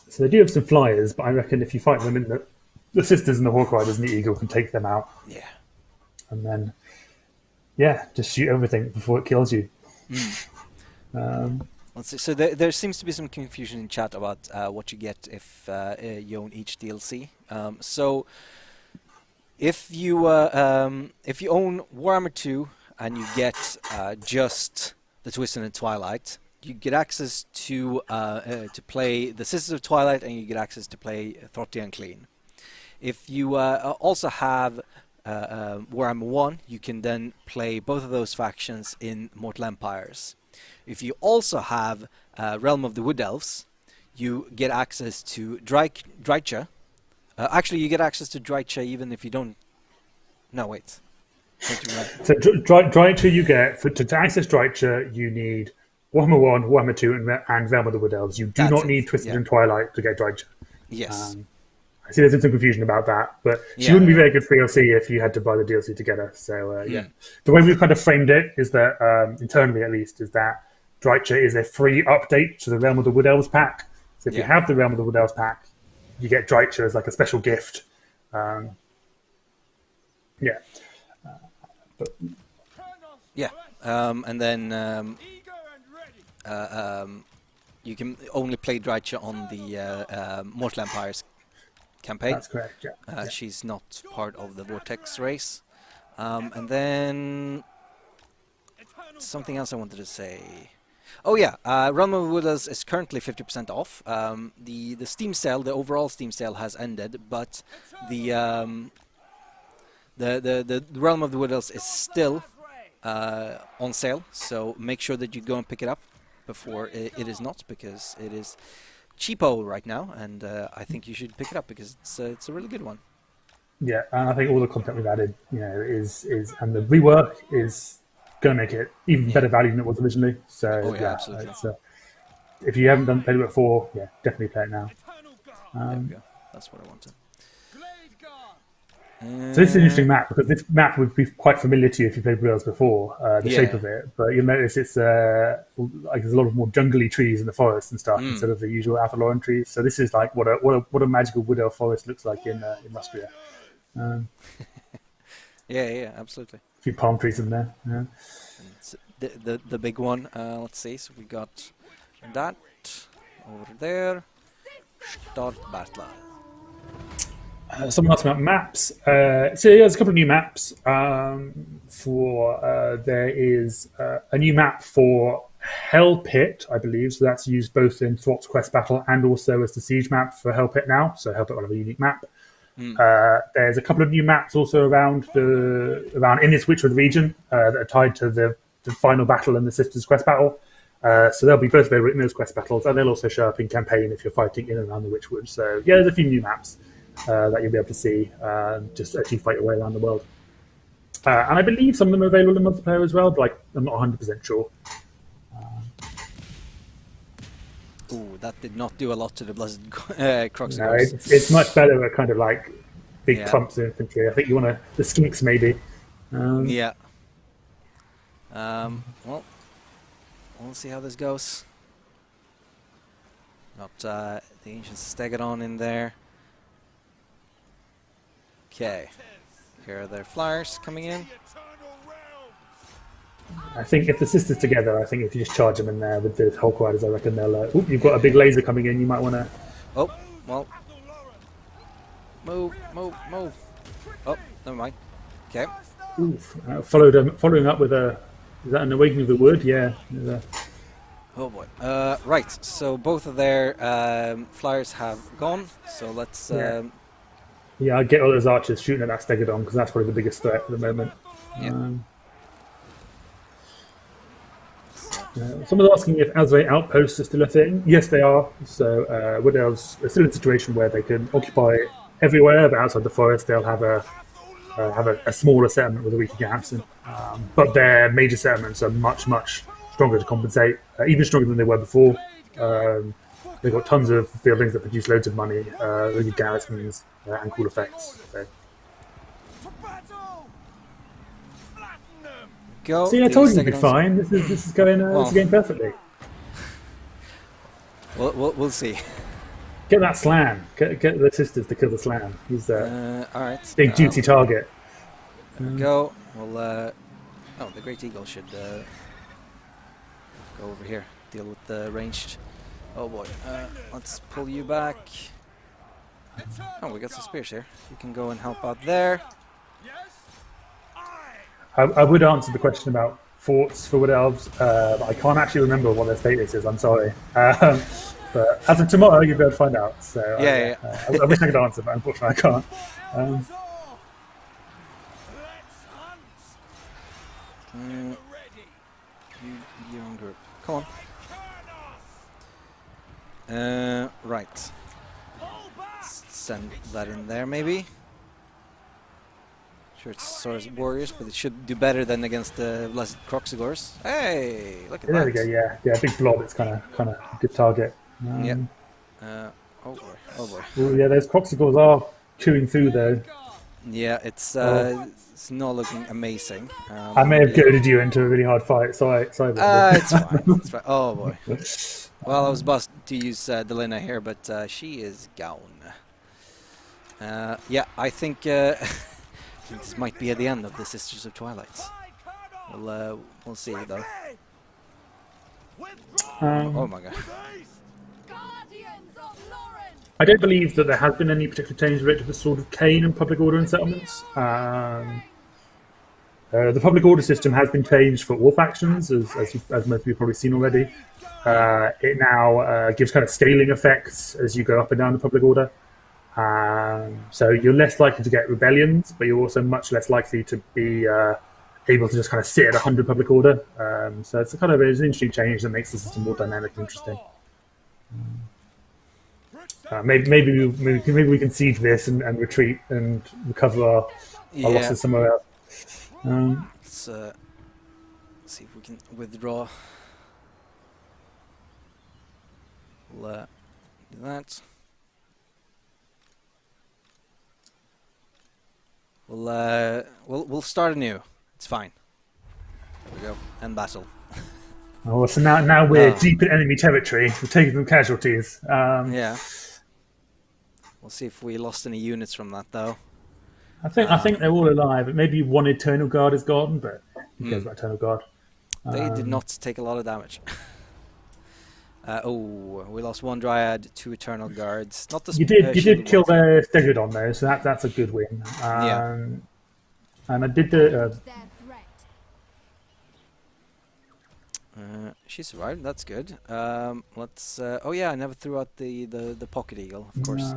Speaker 3: So they do have some flyers, but I reckon if you fight them in the sisters and the Hawk Riders and the Eagle can take them out,
Speaker 2: Yeah.
Speaker 3: and then just shoot everything before it kills you.
Speaker 2: Let's see. So there seems to be some confusion in chat about what you get if you own each DLC. So if you own Warhammer 2 and you get just the Twisted and Twilight, you get access to play the Sisters of Twilight, and you get access to play Throtti Unclean. If you also have Warhammer 1, you can then play both of those factions in Mortal Empires. If you also have Realm of the Wood Elves, you get access to Drycha. Actually, you get access to Drycha even if you don't... No, wait.
Speaker 3: So Drycha you get, to access Drycha you need Warhammer 1, Warhammer 2 and Realm of the Wood Elves. You do
Speaker 2: That's
Speaker 3: not
Speaker 2: it,
Speaker 3: need Twisted
Speaker 2: yeah.
Speaker 3: and Twilight to get Drycha.
Speaker 2: Yes.
Speaker 3: I see there's some confusion about that, but she
Speaker 2: Yeah.
Speaker 3: wouldn't be very good for DLC if you had to buy the DLC together. So yeah, the way we've kind of framed it is that internally, at least, is that Drycha is a free update to the Realm of the Wood Elves pack. So if you
Speaker 2: Yeah.
Speaker 3: have the Realm of the Wood Elves pack, you get Drycha as like a special gift. Yeah,
Speaker 2: Yeah. And then you can only play Drycha on the Mortal Empires campaign.
Speaker 3: that's correct. Yeah.
Speaker 2: She's not part of the Vortex race. And then something else I wanted to say. Oh yeah, Realm of Wood Elves is currently 50% off. The Steam sale, the overall Steam sale has ended, but the Realm of the Wood Elves is still on sale. So make sure that you go and pick it up before it is not, because it is cheapo right now, and I think you should pick it up because it's a really good one.
Speaker 3: Yeah, and I think all the content we've added, is and the rework is going to make it even better value than it was originally. So
Speaker 2: Absolutely.
Speaker 3: If you haven't played it before, definitely play it now.
Speaker 2: There we go. That's what I wanted.
Speaker 3: So this is an interesting map, because this map would be quite familiar to you if you played Wheels before, the shape of it. But you'll notice it's like there's a lot of more jungly trees in the forest and stuff instead of the usual Athalauren trees. So this is like what a magical wood elf forest looks like in Austria.
Speaker 2: Yeah, absolutely.
Speaker 3: A few palm trees in there. Yeah.
Speaker 2: It's the big one. Let's see. So we got that over there. Start battle.
Speaker 3: Someone asked about maps. So there's a couple of new maps. There is a new map for Hell Pit, I believe. So that's used both in Thrott's Quest Battle and also as the Siege map for Hell Pit now. So Hell Pit will have a unique map. There's a couple of new maps also around in this Witchwood region that are tied to the final battle and the Sisters Quest Battle. So they'll be both available in those quest battles, and they'll also show up in campaign if you're fighting in and around the Witchwood. So yeah, there's a few new maps that you'll be able to see just as you fight your way around the world. And I believe some of them are available in multiplayer as well, but I'm not 100% sure.
Speaker 2: Ooh, that did not do a lot to the Blessed Crocs.
Speaker 3: No, it's much better at kind of like big clumps of infantry. I think you want the skinks maybe.
Speaker 2: Yeah. Well, we'll see how this goes. Got the Ancient Stegodon in there. Okay. Here are their flyers coming in.
Speaker 3: I think if the sisters together, I think if you just charge them in there with the Hulk Riders, I reckon they'll... you've got a big laser coming in, you might want to...
Speaker 2: Oh, well. Move. Oh, never mind. Okay.
Speaker 3: Following up with a... Is that an Awakening of the Wood? Yeah.
Speaker 2: Oh boy. Right, so both of their flyers have gone, so let's...
Speaker 3: Yeah, I'd get all those archers shooting at that Stegodon, because that's probably the biggest threat at the moment.
Speaker 2: Yeah.
Speaker 3: Someone's asking if Azray Outposts are still a thing. Yes, they are. So Wood Elves are still in a situation where they can occupy everywhere, but outside the forest they'll have a smaller settlement with a weaker garrison. But their major settlements are much, much stronger to compensate, even stronger than they were before. they've got tons of buildings that produce loads of money, really good garrisons, and cool effects. So,
Speaker 2: Go.
Speaker 3: see, I told you
Speaker 2: the
Speaker 3: it'd be
Speaker 2: second
Speaker 3: fine. This is going this is going perfectly.
Speaker 2: We'll see.
Speaker 3: Get that slam. Get the sisters to kill the slam. He's a
Speaker 2: All right.
Speaker 3: big juicy target.
Speaker 2: There we go. We'll. Oh, the Great Eagle should go over here. Deal with the ranged. Oh boy. Let's pull you back. Oh, we got some spears here. You can go and help out there.
Speaker 3: I would answer the question about forts for Wood Elves, but I can't actually remember what their status is. I'm sorry. But as of tomorrow, you'll be able to find out. So
Speaker 2: Yeah.
Speaker 3: I wish I could answer, but unfortunately I can't.
Speaker 2: You're on group. Come on. Right. Let's send that in there, maybe. Sure, it's Swords Warriors, but it should do better than against the Blessed Croxigors. Hey, look at that.
Speaker 3: There we go. Yeah, big blob. It's kind of a good target.
Speaker 2: Yeah. Oh boy.
Speaker 3: Well, yeah, those Croxigors are chewing through though.
Speaker 2: Yeah, it's not looking amazing.
Speaker 3: I may have goaded you into a really hard fight. Sorry.
Speaker 2: It's fine. It's fine. Oh boy. Well, I was about to use Delina here, but she is gone. Yeah, I think this might be at the end of the Sisters of Twilight. We'll see though. Oh my god.
Speaker 3: I don't believe that there has been any particular change related to the Sword of Cain and public order and settlements. The public order system has been changed for all factions, as most of you have probably seen already. It now gives kind of scaling effects as you go up and down the public order. So you're less likely to get rebellions, but you're also much less likely to be able to just kind of sit at 100 public order. So it's an interesting change that makes the system more dynamic and interesting. Maybe we can siege this and retreat and recover our losses somewhere else.
Speaker 2: Let's see if we can withdraw. We'll do that. We'll start anew. It's fine. There we go. End battle.
Speaker 3: Oh, so now we're deep in enemy territory. We're taking some casualties.
Speaker 2: Yeah. We'll see if we lost any units from that, though.
Speaker 3: I think they're all alive. Maybe one Eternal Guard is gone, but who cares about Eternal Guard?
Speaker 2: They did not take a lot of damage. We lost one Dryad, 2 Eternal Guards. Not the
Speaker 3: you did kill their Stegodon though, so that's a good win.
Speaker 2: Yeah.
Speaker 3: And I did the.
Speaker 2: She survived. That's good. Let's. Oh yeah, I never threw out the Pocket Eagle, of course.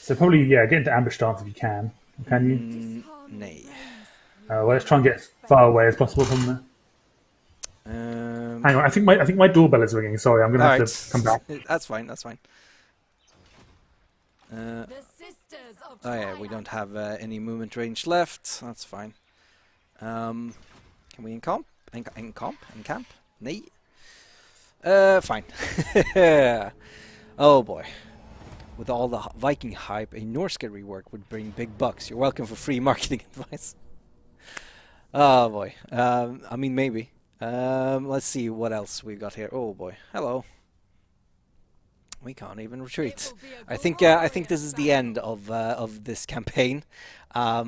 Speaker 3: So probably get into ambush stance if you can. Can you?
Speaker 2: Nay.
Speaker 3: Well, let's try and get as far away as possible from there. Hang on, I think my doorbell is ringing. Sorry, I'm gonna have to come back.
Speaker 2: That's fine. Oh yeah, we don't have any movement range left. That's fine. Can we encamp? Encamp? Nay. Fine. Oh boy. With all the Viking hype, a Norska rework would bring big bucks. You're welcome for free marketing advice. Oh boy. I mean, maybe. Let's see what else we've got here. Oh boy. Hello. We can't even retreat. I think this is the end of this campaign. I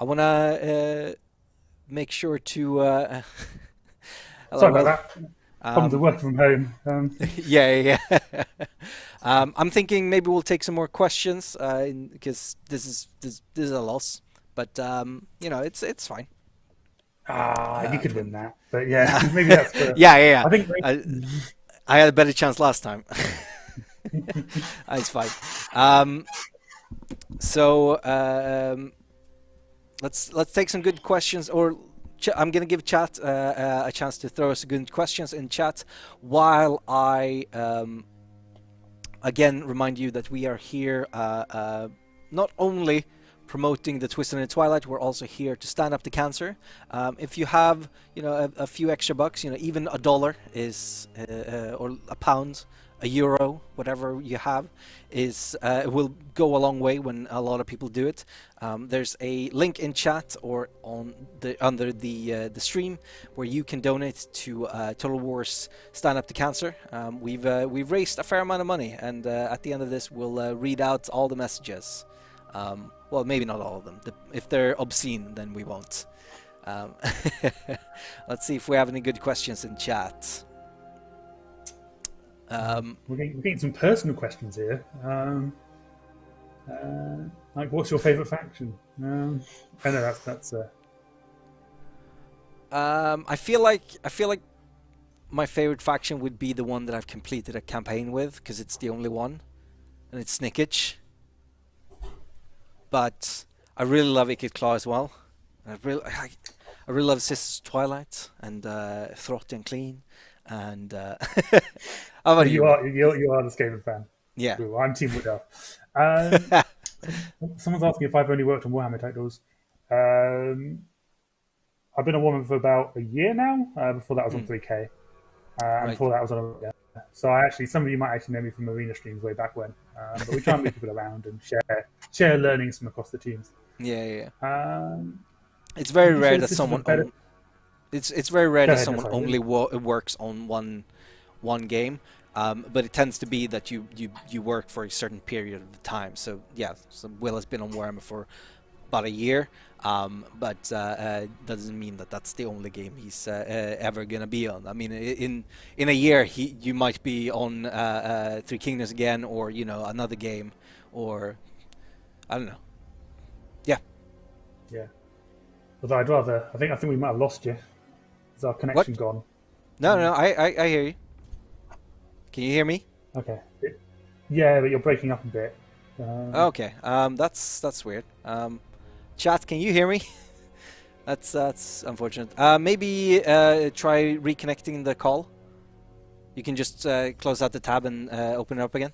Speaker 2: wanna make sure to.
Speaker 3: Sorry about that. Problems of working from home.
Speaker 2: Yeah. I'm thinking maybe we'll take some more questions because this is a loss, but it's fine.
Speaker 3: You could win that, but yeah, maybe that's good.
Speaker 2: Yeah.
Speaker 3: I think
Speaker 2: I had a better chance last time. It's fine. Let's take some good questions, or I'm gonna give chat a chance to throw us good questions in chat while I again remind you that we are here not only promoting the Twisted in Twilight, we're also here to stand up to cancer. If you have a few extra bucks, even $1 is or £1 €1, whatever you have, is will go a long way when a lot of people do it. There's a link in chat or on under the stream where you can donate to Total War's Stand Up to Cancer. We've raised a fair amount of money, and at the end of this, we'll read out all the messages. Well, maybe not all of them. If they're obscene, then we won't. Let's see if we have any good questions in chat.
Speaker 3: We're getting some personal questions here. Like, what's your favourite faction? I know that's.
Speaker 2: I feel like my favorite faction would be the one that I've completed a campaign with, because it's the only one, and it's Snickage. But I really love Ikit Claw as well. I really love Sisters Twilight and Throt and Clean. And how about you?
Speaker 3: You are the Skaven fan.
Speaker 2: Yeah.
Speaker 3: Ooh, I'm Team Wood Elf. Someone's asking if I've only worked on Warhammer titles. I've been a Warhammer for about a year now. Before that, I was on 3K. And before that, I was on. So some of you might actually know me from arena streams way back when. But we try and move people around and share learnings from across the teams.
Speaker 2: Yeah. It's very rare that someone. It's very rare that someone only works on one game. But it tends to be that you work for a certain period of time. So yeah, Will has been on Warhammer for about a year, but doesn't mean that that's the only game he's ever gonna be on. I mean, in a year you might be on Three Kingdoms again, or another game, or I don't know.
Speaker 3: Yeah. Although I'd rather, I think we might have lost you. Is our connection gone?
Speaker 2: No, I hear you. Can you hear me?
Speaker 3: Okay. Yeah, but you're breaking up a bit.
Speaker 2: Okay. That's weird. Chat, can you hear me? That's unfortunate. Maybe try reconnecting the call. You can just close out the tab and open it up again.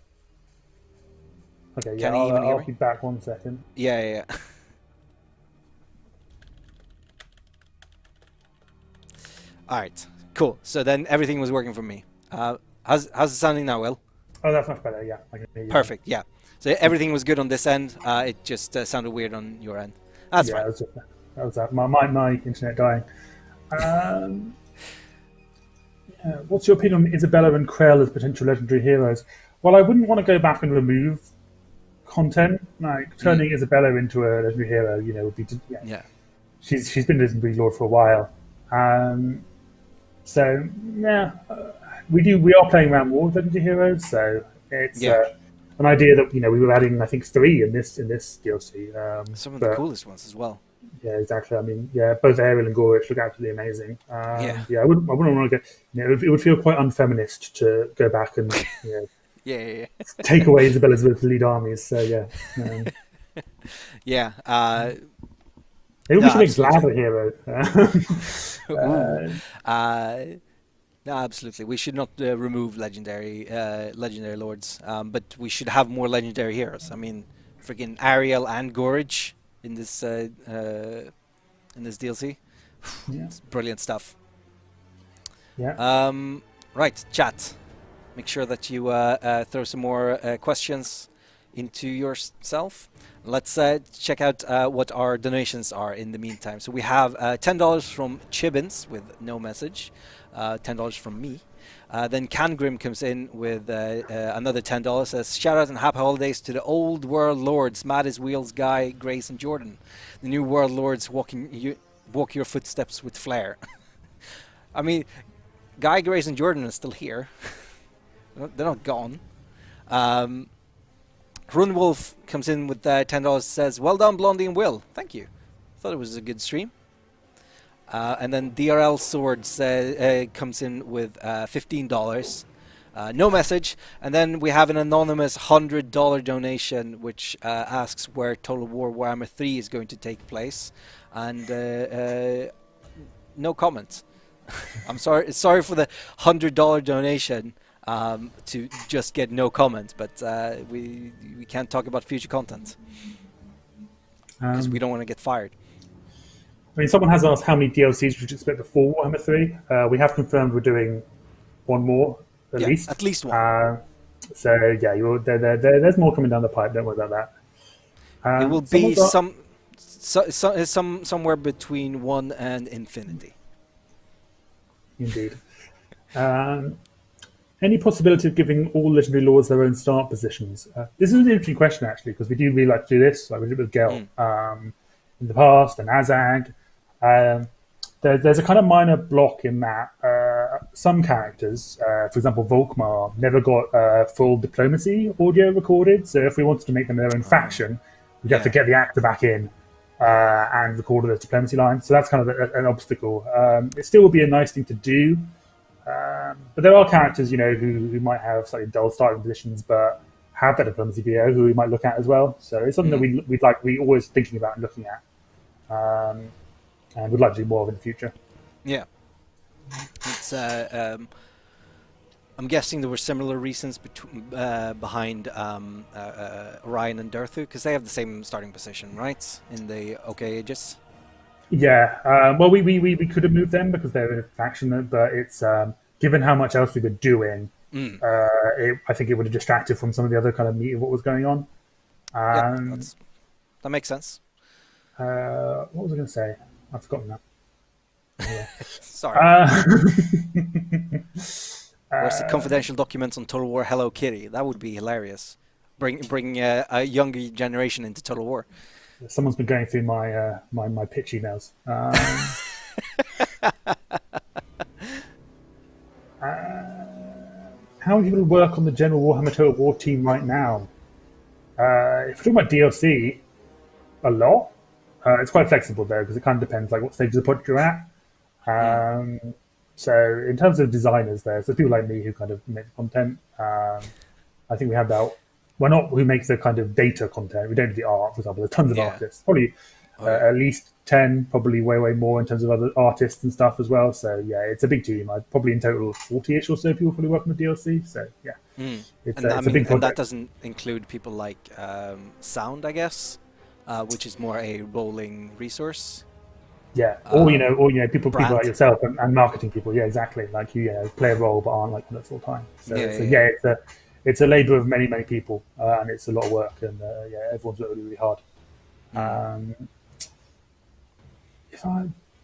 Speaker 3: Okay. Yeah. I'll be back 1 second.
Speaker 2: Yeah. All right, cool. So then everything was working for me. How's it sounding now, Will?
Speaker 3: Oh, that's much better. Yeah, I can hear you.
Speaker 2: Perfect. Yeah. So everything was good on this end. It just sounded weird on your end. That's fine.
Speaker 3: That was that. My internet dying. What's your opinion on Isabella and Krell as potential legendary heroes? Well, I wouldn't want to go back and remove content. Like turning Isabella into a legendary hero, would be She's been a legendary lord for a while. So yeah, we are playing around more with legendary heroes. So it's an idea that we were adding, I think, 3 in this DLC.
Speaker 2: Some of the coolest ones as well.
Speaker 3: Yeah, exactly. I mean, both Ariel and Gorich look absolutely amazing. I wouldn't want to go. It would feel quite unfeminist to go back and take away Isabella's ability to lead armies. So maybe we should make Vlad a hero.
Speaker 2: No, absolutely. We should not remove legendary lords, but we should have more legendary heroes. I mean, freaking Ariel and Gorich in this DLC. It's brilliant stuff.
Speaker 3: Yeah.
Speaker 2: Right, chat. Make sure that you throw some more questions into yourself. Let's check out what our donations are in the meantime. So we have $10 from Chibbins with no message, $10 from me. Then Cangrim comes in with another $10. Says, shout out and happy holidays to the old world lords, Mad as Wheels, Guy, Grace, and Jordan. The new world lords walk your footsteps with flair. I mean, Guy, Grace, and Jordan are still here. They're not gone. Runwolf comes in with $10, says, well done, Blondie and Will. Thank you. Thought it was a good stream. And then DRL Swords comes in with $15. No message. And then we have an anonymous $100 donation, which asks where Total War Warhammer 3 is going to take place. And no comment. I'm sorry for the $100 donation. To just get no comment, but we can't talk about future content because we don't want to get fired.
Speaker 3: I mean, someone has asked how many DLCs we should expect before Warhammer 3. We have confirmed we're doing one more, at least.
Speaker 2: At least one.
Speaker 3: So yeah, there's more coming down the pipe. Don't worry about that.
Speaker 2: It will be somewhere between 1 and infinity.
Speaker 3: Indeed. Any possibility of giving all legendary lords their own start positions? This is an interesting question, actually, because we do really like to do this. Like we did with Gel in the past, and Azag. There's a kind of minor block in that some characters, for example, Volkmar, never got full diplomacy audio recorded. So if we wanted to make them their own faction, we'd have to get the actor back in and record those diplomacy lines. So that's kind of an obstacle. It still would be a nice thing to do. But there are characters, who might have slightly dull starting positions, but have that diplomacy video who we might look at as well. So it's something that we're always thinking about and looking at, and would like to do more of in the future.
Speaker 2: Yeah, it's. I'm guessing there were similar reasons behind Orion and Daith, because they have the same starting position, right? In the OK Aegis.
Speaker 3: Yeah, well, we could have moved them because they're in a faction, but it's given how much else we were doing, I think it would have distracted from some of the other kind of meat of what was going on.
Speaker 2: That makes sense.
Speaker 3: What was I going to say? I've forgotten that. Yeah.
Speaker 2: Sorry. Where's the confidential documents on Total War Hello Kitty? That would be hilarious. Bring a younger generation into Total War.
Speaker 3: Someone's been going through my my pitch emails. How many people work on the general Warhammer Total War team right now? If we're talking about DLC, a lot. It's quite flexible though, because it kind of depends like what stage of the project you're at. So in terms of designers, there's people like me who kind of make the content. I think we have that. We're not who makes the kind of data content. We don't do the art, for example. There's tons of artists. Probably at least 10, probably way more in terms of other artists and stuff as well. So yeah, it's a big team. I'd probably in total 40-ish or so people probably work on the DLC. So yeah, it's a big project.
Speaker 2: And that doesn't include people like sound, I guess, which is more a rolling resource.
Speaker 3: Yeah, or people like yourself and marketing people. Yeah, exactly. Like you play a role but aren't like on it full time. So it's a labour of many people, and it's a lot of work, and everyone's worked really hard.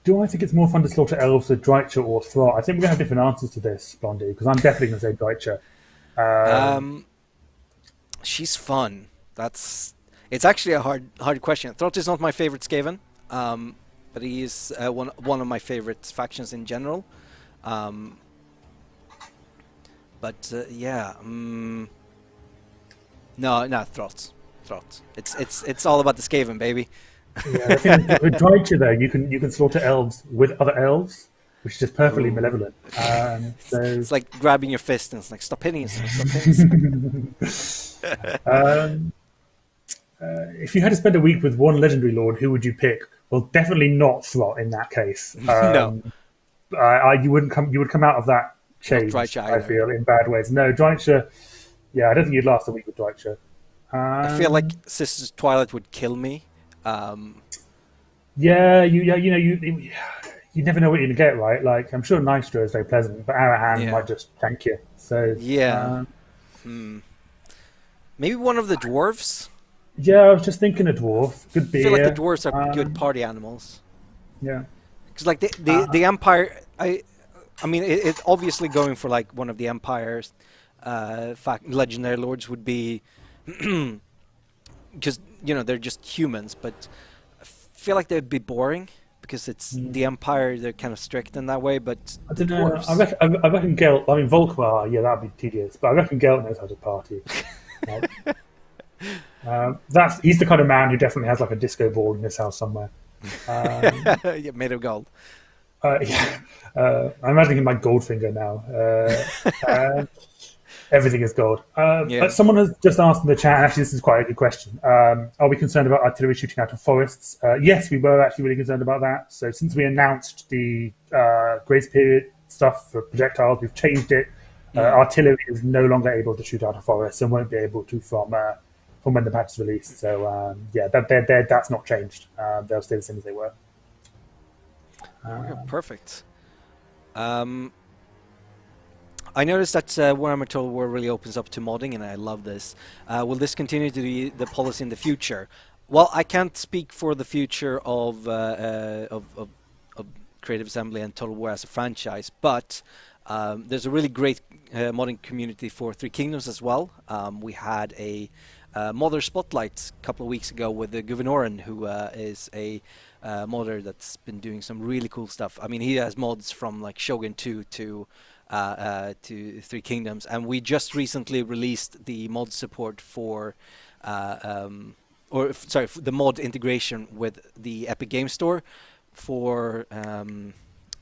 Speaker 3: Do I think it's more fun to slaughter elves with Dreicher or Throt? I think we're going to have different answers to this, Blondie, because I'm definitely going to say Dreicher.
Speaker 2: She's fun. It's actually a hard question. Throt is not my favourite Skaven, but he is one of my favourite factions in general. But no, Throt. It's all about the Skaven, baby.
Speaker 3: Yeah, I think with Dreicher though, you can slaughter elves with other elves, which is just perfectly malevolent. So
Speaker 2: it's like grabbing your fist and it's like stop hitting us.
Speaker 3: If you had to spend a week with one legendary lord, who would you pick? Well, definitely not Throt in that case.
Speaker 2: No,
Speaker 3: you would come out of that changed, I feel, in bad ways. No, Dreicher. Yeah, I don't think you'd last a week with Dreicher.
Speaker 2: I feel like Sisters Twilight would kill me.
Speaker 3: You never know what you're gonna get, right? Like I'm sure Nystra is very pleasant, but Arahan might just tank you. So
Speaker 2: maybe one of the dwarves.
Speaker 3: Yeah, I was just thinking a dwarf. Good beer.
Speaker 2: I feel like the dwarves are good party animals.
Speaker 3: Yeah,
Speaker 2: because like the Empire, I mean, it's obviously going for like one of the Empire's legendary lords would be, because they're just humans, but I feel like they'd be boring because it's the Empire. They're kind of strict in that way, but
Speaker 3: I don't know. I reckon Gelt. I mean, Volkmar. Yeah, that'd be tedious, but I reckon Gelt knows how to party. He's the kind of man who definitely has like a disco ball in his house somewhere.
Speaker 2: Made of gold.
Speaker 3: I'm imagining him like Goldfinger now. Everything is gold. But someone has just asked in the chat, and actually this is quite a good question. Are we concerned about artillery shooting out of forests? Yes, we were actually really concerned about that. So since we announced the grace period stuff for projectiles, we've changed it. Artillery is no longer able to shoot out of forests and won't be able to from when the patch is released. So that's not changed. They'll stay the same as they were.
Speaker 2: Perfect. I noticed that Warhammer Total War really opens up to modding, and I love this. Will this continue to be the policy in the future? Well, I can't speak for the future of Creative Assembly and Total War as a franchise, but there's a really great modding community for Three Kingdoms as well. We had a modder spotlight a couple of weeks ago with the Guvenoran, who is a modder that's been doing some really cool stuff. I mean, he has mods from like Shogun 2 to Three Kingdoms, and we just recently released the mod support for the mod integration with the Epic Game Store for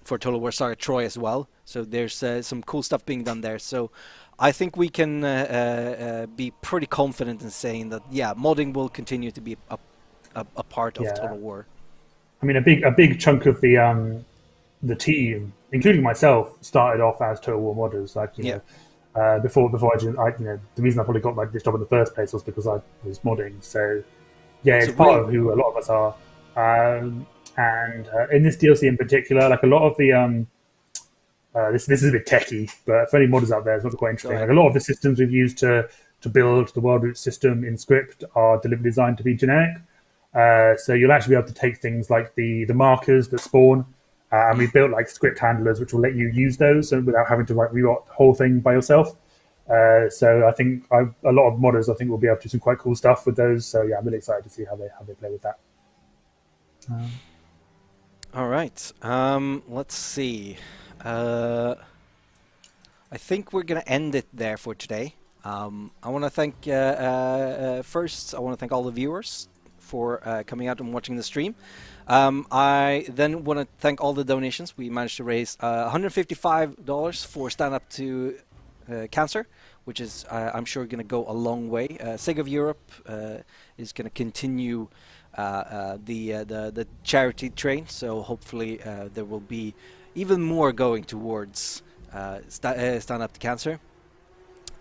Speaker 2: Total War Saga Troy as well. So there's some cool stuff being done there. So I think we can be pretty confident in saying that, yeah, modding will continue to be a part of Total War.
Speaker 3: I mean, a big chunk of the team, including myself, started off as Total War modders. Like, you know, before the reason I probably got like this job in the first place was because I was modding. So yeah, it's part of who a lot of us are. And in this DLC in particular, like a lot of the this is a bit techie, but for any modders out there, it's not quite interesting. Like a lot of the systems we've used to build the world root system in script are deliberately designed to be generic. So you'll actually be able to take things like the markers that spawn, and we built like script handlers which will let you use those without having to like rewrite the whole thing by yourself. So I think a lot of modders I think will be able to do some quite cool stuff with those. So yeah, I'm really excited to see how they play with that.
Speaker 2: All right. Let's see. I think we're gonna end it there for today. I want to thank first. I want to thank all the viewers for coming out and watching the stream. I then want to thank all the donations. We managed to raise $155 for Stand Up to Cancer, which is I'm sure going to go a long way. Sega of Europe is going to continue the charity train, so hopefully there will be even more going towards Stand Up to Cancer.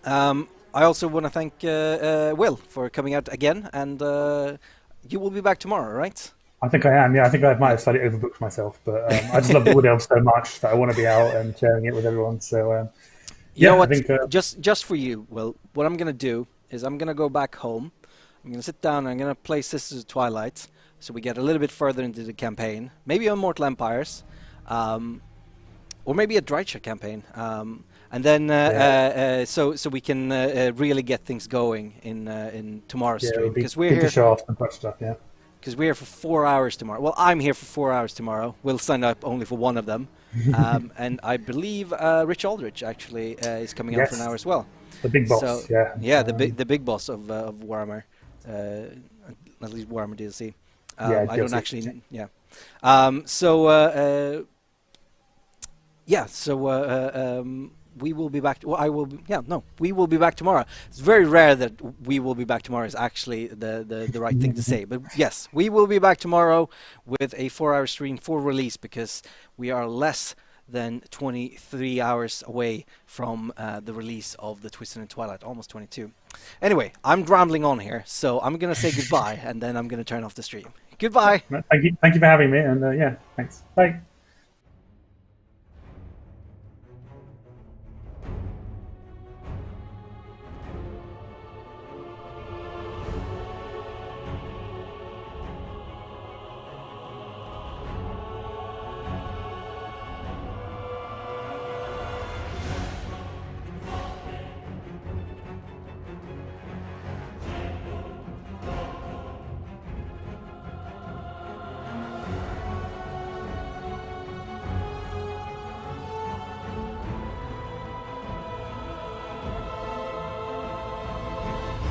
Speaker 2: I also want to thank Will for coming out again, and you will be back tomorrow, right?
Speaker 3: I think I am, yeah. I think I might have slightly overbooked myself, but I just love the Wood Elf so much that I want to be out and sharing it with everyone. So,
Speaker 2: you know what?
Speaker 3: I think,
Speaker 2: just for you, Will, what I'm going to do is I'm going to go back home. I'm going to sit down and I'm going to play Sisters of Twilight, so we get a little bit further into the campaign. Maybe on Mortal Empires, or maybe a Drycha campaign. And then, so we can really get things going in tomorrow's stream, because we're here
Speaker 3: to show off some fun stuff, yeah.
Speaker 2: Because we're here for 4 hours tomorrow. Well, I'm here for 4 hours tomorrow. We'll sign up only for one of them, and I believe Rich Aldrich actually is coming out for an hour as well.
Speaker 3: The big boss,
Speaker 2: so, yeah, the big boss of Warhammer, at least Warhammer DLC. I don't actually, yeah. We will be back. Well, I will. We will be back tomorrow. It's very rare that we will be back tomorrow is actually the right thing to say. But yes, we will be back tomorrow with a 4-hour stream for release, because we are less than 23 hours away from the release of the Twisted and Twilight, almost 22. Anyway, I'm rambling on here, so I'm gonna say goodbye, and then I'm gonna turn off the stream. Goodbye.
Speaker 3: Thank you for having me, and yeah, thanks. Bye.